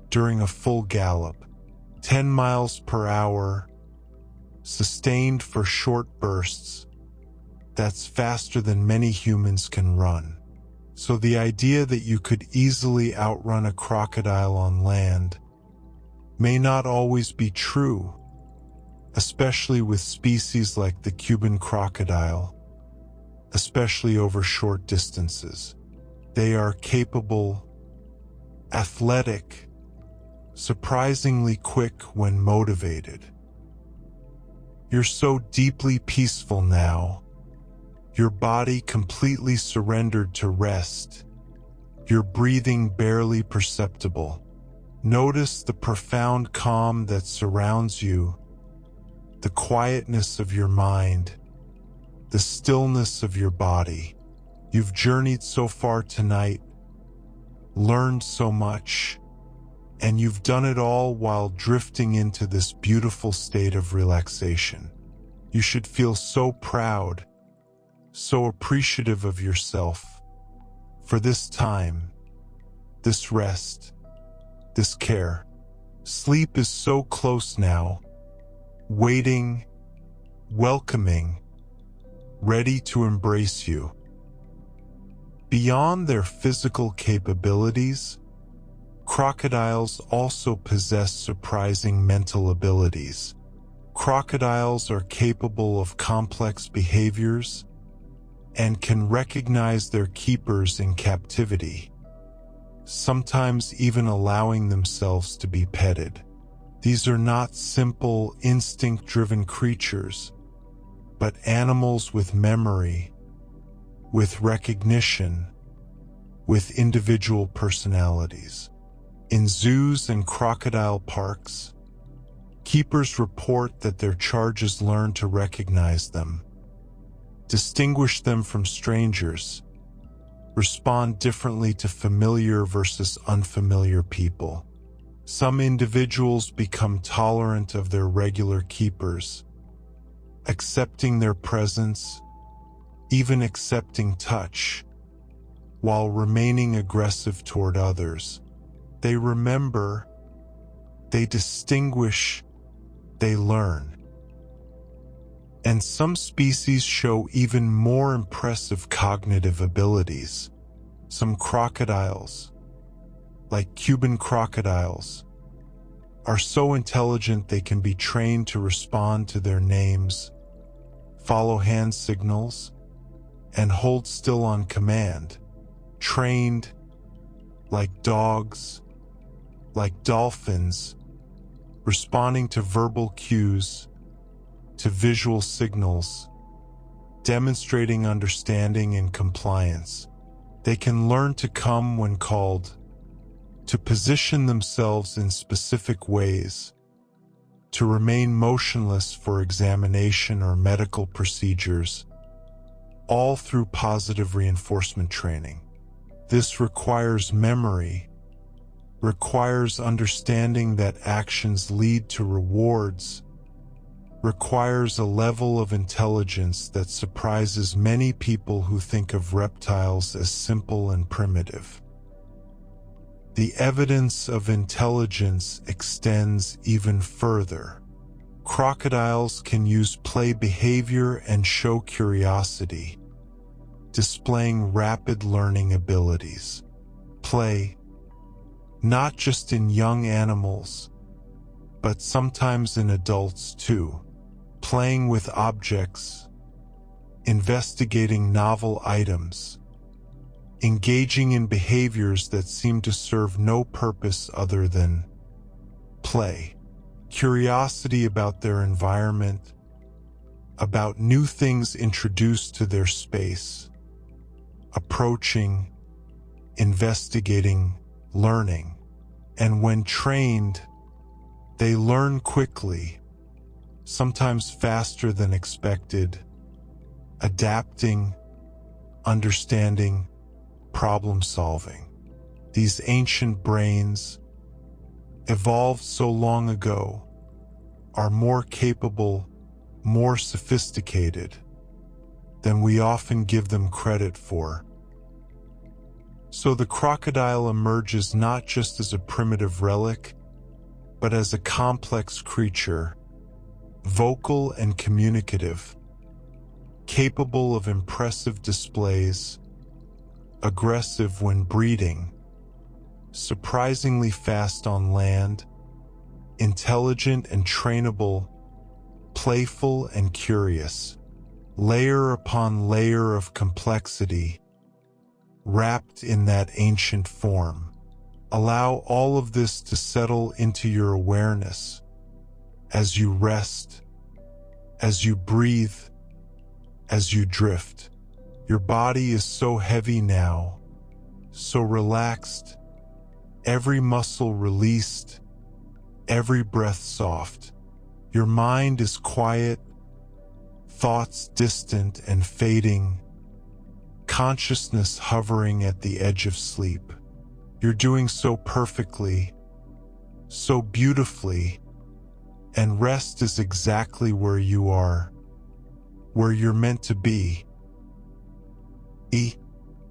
during a full gallop. 10 miles per hour, sustained for short bursts. That's faster than many humans can run. So the idea that you could easily outrun a crocodile on land may not always be true, especially with species like the Cuban crocodile, especially over short distances. They are capable, athletic, surprisingly quick when motivated. You're so deeply peaceful now, your body completely surrendered to rest, your breathing barely perceptible. Notice the profound calm that surrounds you, the quietness of your mind, the stillness of your body. You've journeyed so far tonight, learned so much, and you've done it all while drifting into this beautiful state of relaxation. You should feel so proud, so appreciative of yourself for this time, this rest, this care. Sleep is so close now, waiting, welcoming, ready to embrace you. Beyond their physical capabilities, crocodiles also possess surprising mental abilities. Crocodiles are capable of complex behaviors and can recognize their keepers in captivity, sometimes even allowing themselves to be petted. These are not simple, instinct-driven creatures, but animals with memory, with recognition, with individual personalities. In zoos and crocodile parks, keepers report that their charges learn to recognize them, distinguish them from strangers, respond differently to familiar versus unfamiliar people. Some individuals become tolerant of their regular keepers, accepting their presence, even accepting touch, while remaining aggressive toward others. They remember, they distinguish, they learn. And some species show even more impressive cognitive abilities. Some crocodiles, like Cuban crocodiles, are so intelligent they can be trained to respond to their names, follow hand signals, and hold still on command. Trained, like dogs, like dolphins, responding to verbal cues, to visual signals, demonstrating understanding and compliance. They can learn to come when called, to position themselves in specific ways, to remain motionless for examination or medical procedures, all through positive reinforcement training. This requires memory, requires understanding that actions lead to rewards, requires a level of intelligence that surprises many people who think of reptiles as simple and primitive. The evidence of intelligence extends even further. Crocodiles can use play behavior and show curiosity, displaying rapid learning abilities. Play, not just in young animals, but sometimes in adults too. Playing with objects, investigating novel items, engaging in behaviors that seem to serve no purpose other than play. Curiosity about their environment, about new things introduced to their space, approaching, investigating, learning. And when trained, they learn quickly, sometimes faster than expected, adapting, understanding, problem-solving. These ancient brains, evolved so long ago, are more capable, more sophisticated than we often give them credit for. So the crocodile emerges not just as a primitive relic, but as a complex creature, vocal and communicative, capable of impressive displays, aggressive when breeding, surprisingly fast on land, intelligent and trainable, playful and curious, layer upon layer of complexity, wrapped in that ancient form. Allow all of this to settle into your awareness as you rest, as you breathe, as you drift. Your body is so heavy now, so relaxed, every muscle released, every breath soft. Your mind is quiet, thoughts distant and fading, consciousness hovering at the edge of sleep. You're doing so perfectly, so beautifully, and rest is exactly where you are, where you're meant to be.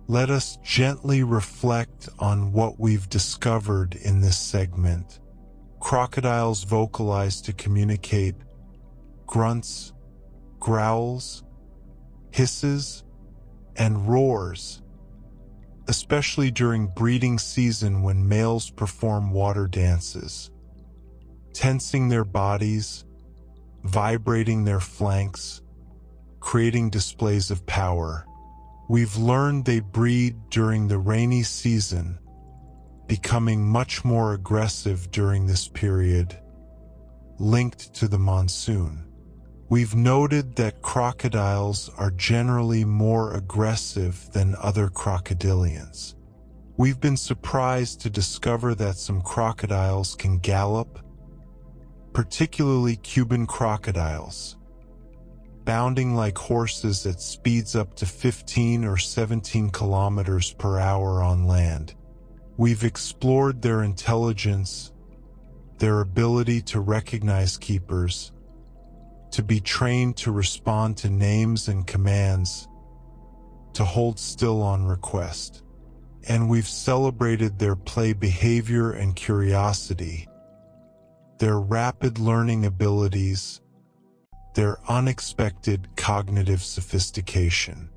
Let us gently reflect on what we've discovered in this segment. Crocodiles vocalize to communicate. Grunts, growls, hisses, and roars, especially during breeding season when males perform water dances, tensing their bodies, vibrating their flanks, creating displays of power. We've learned they breed during the rainy season, becoming much more aggressive during this period, linked to the monsoon. We've noted that crocodiles are generally more aggressive than other crocodilians. We've been surprised to discover that some crocodiles can gallop, particularly Cuban crocodiles, bounding like horses at speeds up to 15 or 17 kilometers per hour on land. We've explored their intelligence, their ability to recognize keepers, to be trained to respond to names and commands, to hold still on request. And we've celebrated their play behavior and curiosity, their rapid learning abilities, their unexpected cognitive sophistication.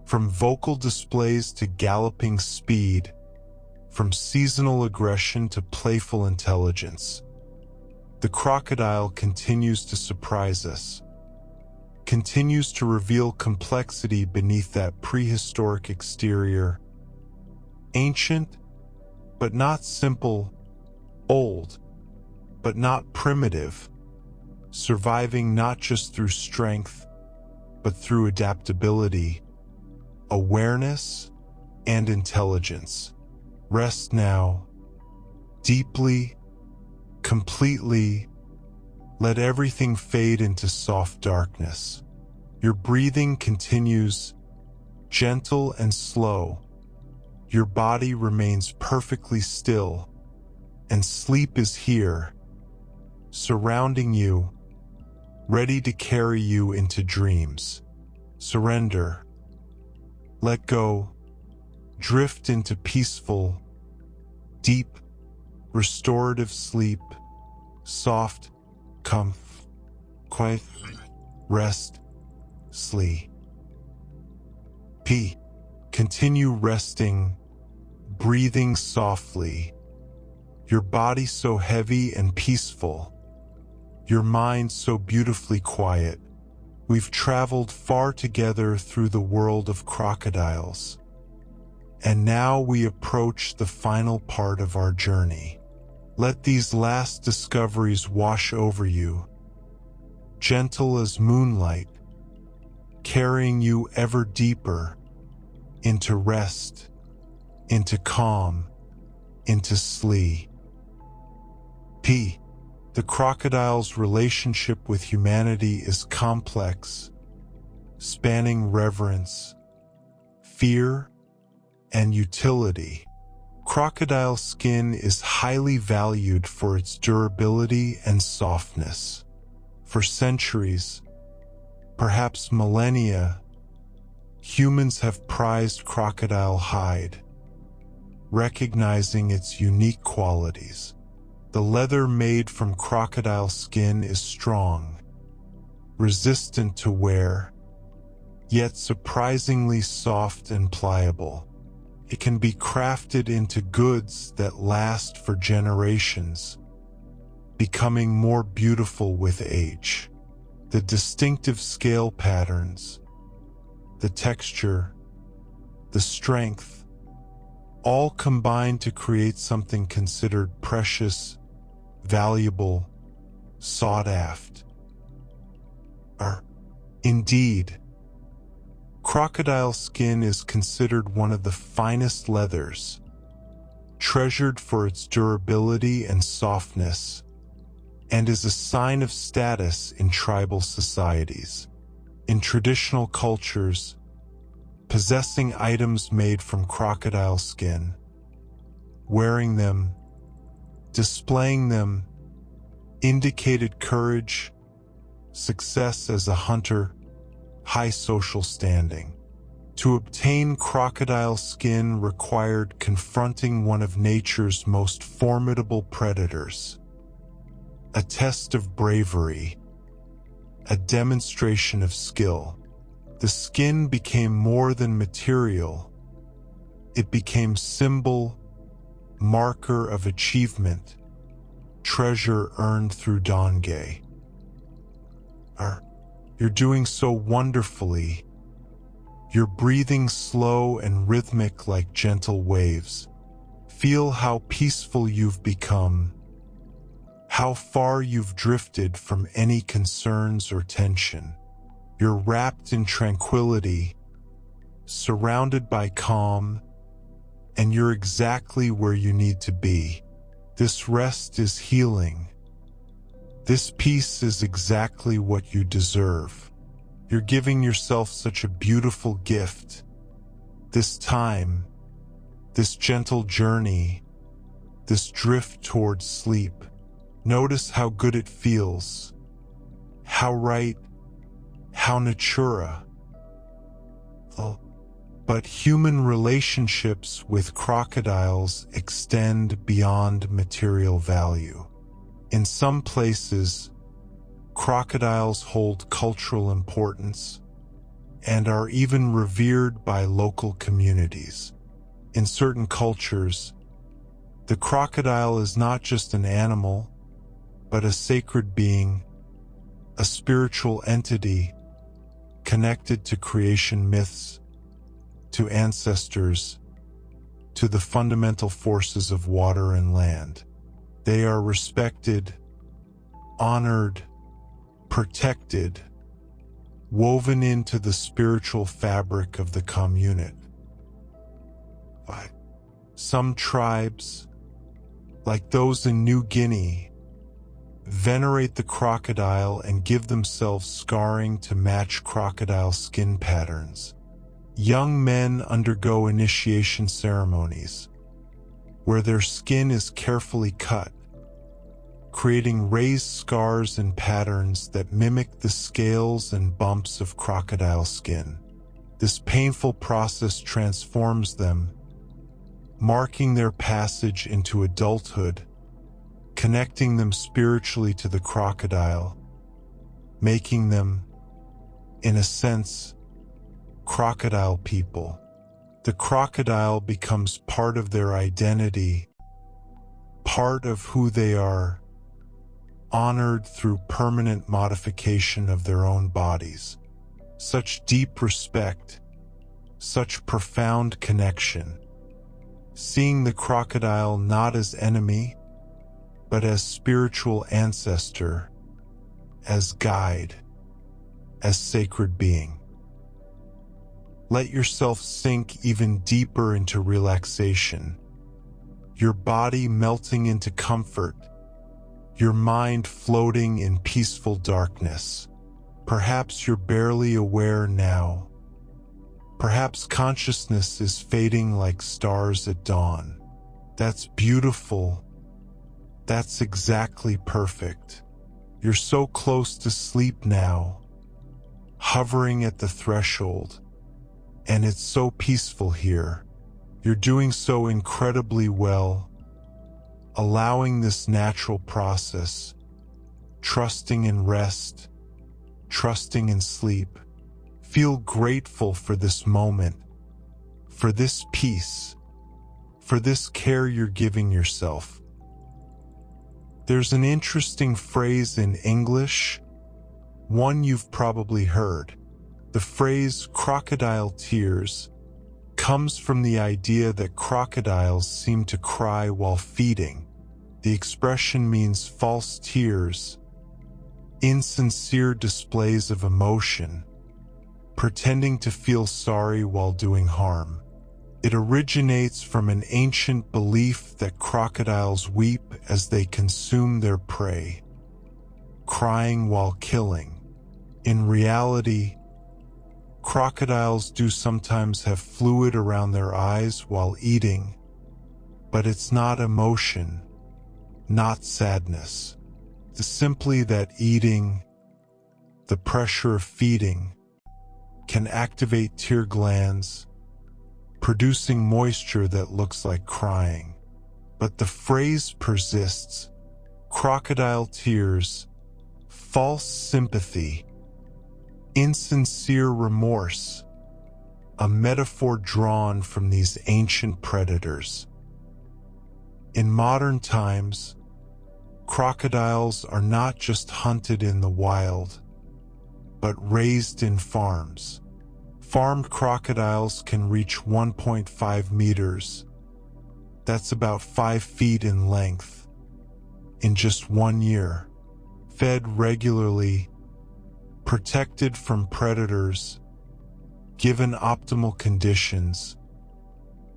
From vocal displays to galloping speed, from seasonal aggression to playful intelligence, the crocodile continues to surprise us, continues to reveal complexity beneath that prehistoric exterior, ancient, but not simple, old, but not primitive, surviving not just through strength, but through adaptability, awareness, and intelligence. Rest now, deeply, completely. Let everything fade into soft darkness. Your breathing continues, gentle and slow. Your body remains perfectly still, and sleep is here, surrounding you, ready to carry you into dreams. Surrender. Let go. Drift into peaceful, deep, restorative sleep. Soft, quiet, rest, sleep. Continue resting, breathing softly. Your body so heavy and peaceful. Your mind so beautifully quiet. We've traveled far together through the world of crocodiles. And now we approach the final part of our journey. Let these last discoveries wash over you, gentle as moonlight, carrying you ever deeper into rest, into calm, into sleep. The crocodile's relationship with humanity is complex, spanning reverence, fear, and utility. Crocodile skin is highly valued for its durability and softness. For centuries, perhaps millennia, humans have prized crocodile hide, recognizing its unique qualities. The leather made from crocodile skin is strong, resistant to wear, yet surprisingly soft and pliable. It can be crafted into goods that last for generations, becoming more beautiful with age. The distinctive scale patterns, the texture, the strength, all combine to create something considered precious, valuable, sought after. Indeed, crocodile skin is considered one of the finest leathers, treasured for its durability and softness, and is a sign of status in tribal societies. In traditional cultures, possessing items made from crocodile skin, wearing them, displaying them, indicated courage, success as a hunter, high social standing. To obtain crocodile skin required confronting one of nature's most formidable predators, a test of bravery, a demonstration of skill. The skin became more than material. It became symbol, marker of achievement, treasure earned through Dongay. You're doing so wonderfully. You're breathing slow and rhythmic like gentle waves. Feel how peaceful you've become, how far you've drifted from any concerns or tension. You're wrapped in tranquility, surrounded by calm, and you're exactly where you need to be. This rest is healing. This peace is exactly what you deserve. You're giving yourself such a beautiful gift. This time, this gentle journey, this drift towards sleep. Notice how good it feels, how right, how natura. But human relationships with crocodiles extend beyond material value. In some places, crocodiles hold cultural importance and are even revered by local communities. In certain cultures, the crocodile is not just an animal, but a sacred being, a spiritual entity connected to creation myths, to ancestors, to the fundamental forces of water and land. They are respected, honored, protected, woven into the spiritual fabric of the community. Some tribes, like those in New Guinea, venerate the crocodile and give themselves scarring to match crocodile skin patterns. Young men undergo initiation ceremonies, where their skin is carefully cut, creating raised scars and patterns that mimic the scales and bumps of crocodile skin. This painful process transforms them, marking their passage into adulthood, connecting them spiritually to the crocodile, making them, in a sense, crocodile people. The crocodile becomes part of their identity, part of who they are, honored through permanent modification of their own bodies. Such deep respect, such profound connection. Seeing the crocodile not as enemy, but as spiritual ancestor, as guide, as sacred being. Let yourself sink even deeper into relaxation, your body melting into comfort, your mind floating in peaceful darkness. Perhaps you're barely aware now. Perhaps consciousness is fading like stars at dawn. That's beautiful. That's exactly perfect. You're so close to sleep now, hovering at the threshold, and it's so peaceful here. You're doing so incredibly well, allowing this natural process, trusting in rest, trusting in sleep. Feel grateful for this moment, for this peace, for this care you're giving yourself. There's an interesting phrase in English, one you've probably heard. The phrase crocodile tears comes from the idea that crocodiles seem to cry while feeding. The expression means false tears, insincere displays of emotion, pretending to feel sorry while doing harm. It originates from an ancient belief that crocodiles weep as they consume their prey, crying while killing. In reality, crocodiles do sometimes have fluid around their eyes while eating, but it's not emotion, not sadness. It's simply that eating, the pressure of feeding, can activate tear glands, producing moisture that looks like crying. But the phrase persists: crocodile tears, false sympathy, insincere remorse, a metaphor drawn from these ancient predators. In modern times, crocodiles are not just hunted in the wild, but raised in farms. Farmed crocodiles can reach 1.5 meters. That's about 5 feet in length. in just 1 year. Fed regularly, protected from predators, given optimal conditions,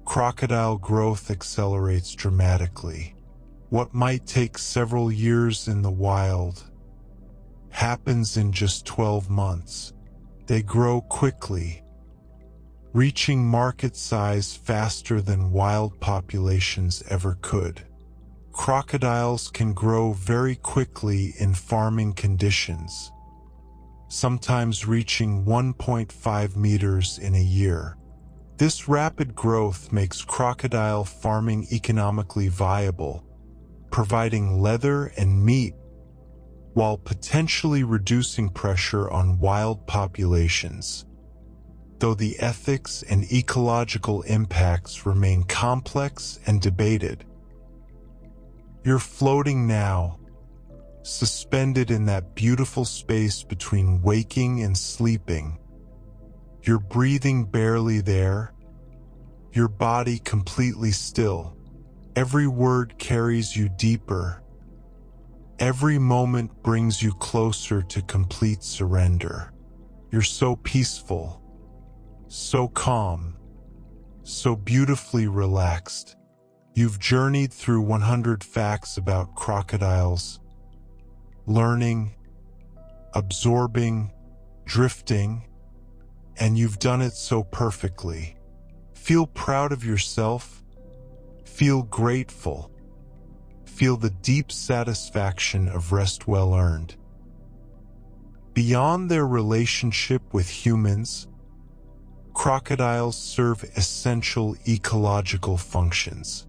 crocodile growth accelerates dramatically. What might take several years in the wild happens in just 12 months. They grow quickly, reaching market size faster than wild populations ever could. Crocodiles can grow very quickly in farming conditions, sometimes reaching 1.5 meters in a year. This rapid growth makes crocodile farming economically viable, providing leather and meat while potentially reducing pressure on wild populations. Though the ethics and ecological impacts remain complex and debated. You're floating now, suspended in that beautiful space between waking and sleeping. Your breathing barely there, your body completely still. Every word carries you deeper. Every moment brings you closer to complete surrender. You're so peaceful, so calm, so beautifully relaxed. You've journeyed through 100 facts about crocodiles, learning, absorbing, drifting, and you've done it so perfectly. Feel proud of yourself. Feel grateful. Feel the deep satisfaction of rest well earned. Beyond their relationship with humans, crocodiles serve essential ecological functions.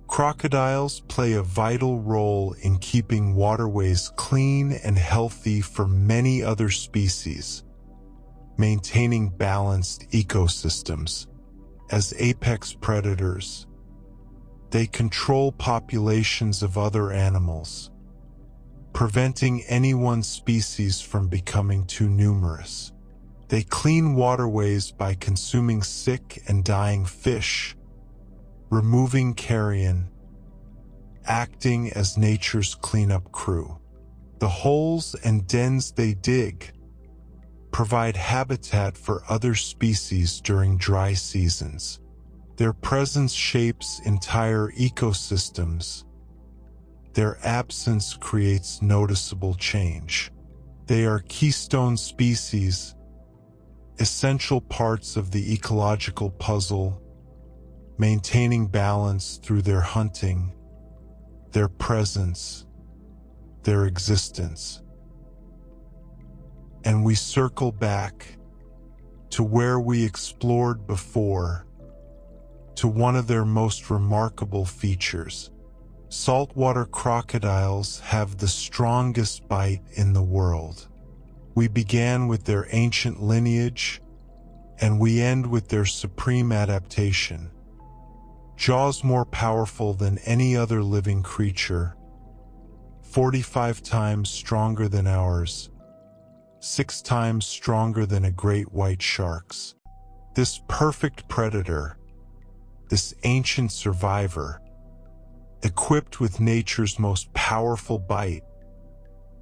Crocodiles play a vital role in keeping waterways clean and healthy for many other species, maintaining balanced ecosystems. As apex predators, they control populations of other animals, preventing any one species from becoming too numerous. They clean waterways by consuming sick and dying fish, removing carrion, acting as nature's cleanup crew. The holes and dens they dig provide habitat for other species during dry seasons. Their presence shapes entire ecosystems. Their absence creates noticeable change. They are keystone species, essential parts of the ecological puzzle, maintaining balance through their hunting, their presence, their existence. And we circle back to where we explored before, to one of their most remarkable features. Saltwater crocodiles have the strongest bite in the world. We began with their ancient lineage, and we end with their supreme adaptation. Jaws more powerful than any other living creature, 45 times stronger than ours, 6 times stronger than a great white shark's. This perfect predator, this ancient survivor, equipped with nature's most powerful bite,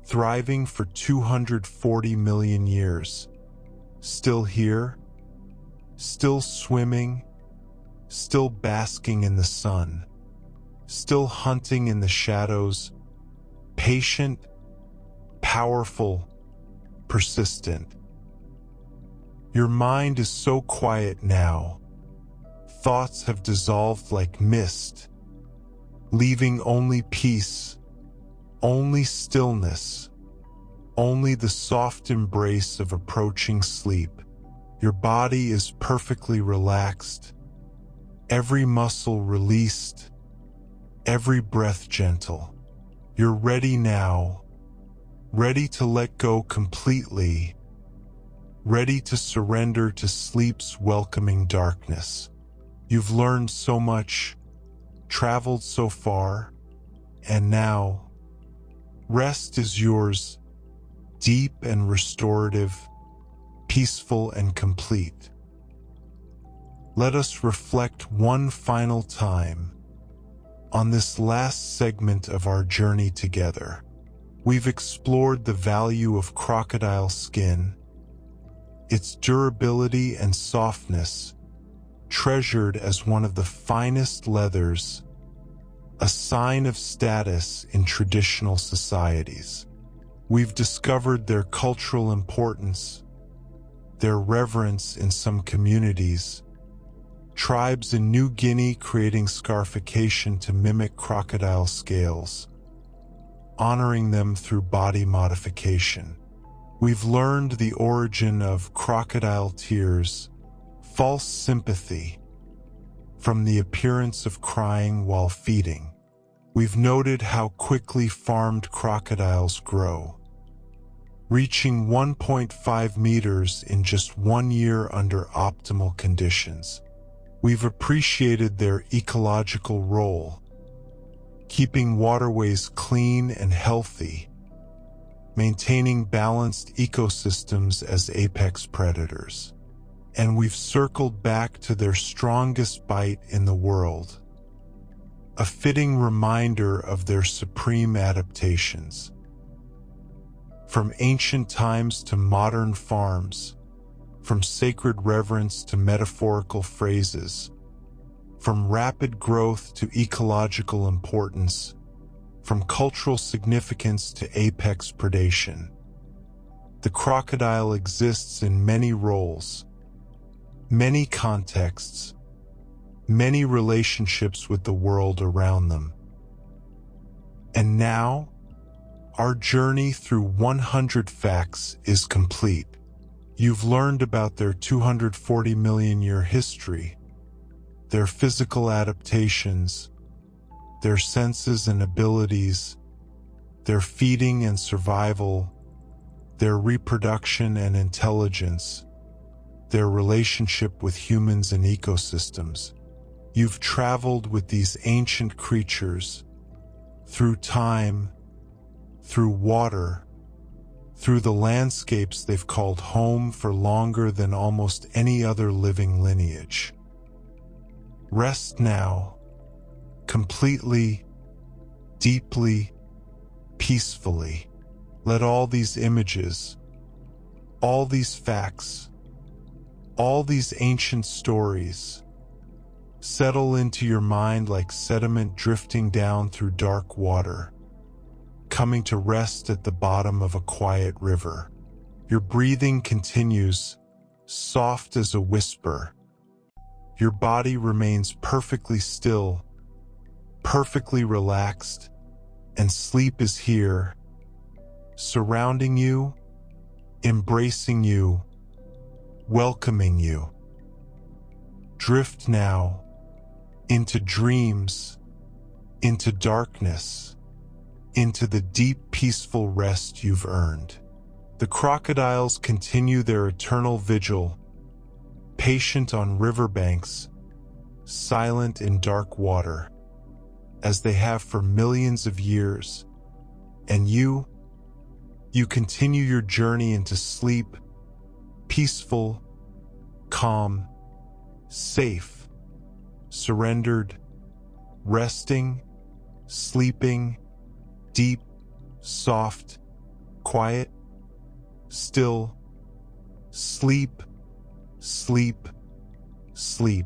thriving for 240 million years, still here, still swimming, still basking in the sun, still hunting in the shadows, patient, powerful, persistent. Your mind is so quiet now. Thoughts have dissolved like mist, leaving only peace, only stillness, only the soft embrace of approaching sleep. Your body is perfectly relaxed, every muscle released, every breath gentle. You're ready now, ready to let go completely, ready to surrender to sleep's welcoming darkness. You've learned so much, traveled so far, and now, rest is yours, deep and restorative, peaceful and complete. Let us reflect one final time. On this last segment of our journey together, we've explored the value of crocodile skin, its durability and softness, treasured as one of the finest leathers, a sign of status in traditional societies. We've discovered their cultural importance, their reverence in some communities, tribes in New Guinea creating scarification to mimic crocodile scales, honoring them through body modification. We've learned the origin of crocodile tears, false sympathy, from the appearance of crying while feeding. We've noted how quickly farmed crocodiles grow, reaching 1.5 meters in just 1 year under optimal conditions. We've appreciated their ecological role, keeping waterways clean and healthy, maintaining balanced ecosystems as apex predators. And we've circled back to their strongest bite in the world, a fitting reminder of their supreme adaptations. From ancient times to modern farms, from sacred reverence to metaphorical phrases, from rapid growth to ecological importance, from cultural significance to apex predation, the crocodile exists in many roles, many contexts, many relationships with the world around them. And now, our journey through 100 facts is complete. You've learned about their 240 million year history, their physical adaptations, their senses and abilities, their feeding and survival, their reproduction and intelligence, their relationship with humans and ecosystems. You've traveled with these ancient creatures through time, through water, through the landscapes they've called home for longer than almost any other living lineage. Rest now, completely, deeply, peacefully. Let all these images, all these facts, all these ancient stories settle into your mind like sediment drifting down through dark water, coming to rest at the bottom of a quiet river. Your breathing continues, soft as a whisper. Your body remains perfectly still, perfectly relaxed, and sleep is here, surrounding you, embracing you, welcoming you. Drift now into dreams, into darkness, into the deep, peaceful rest you've earned. The crocodiles continue their eternal vigil, patient on riverbanks, silent in dark water, as they have for millions of years. And you continue your journey into sleep, peaceful, calm, safe, surrendered, resting, sleeping, deep, soft, quiet, still, sleep, sleep, sleep.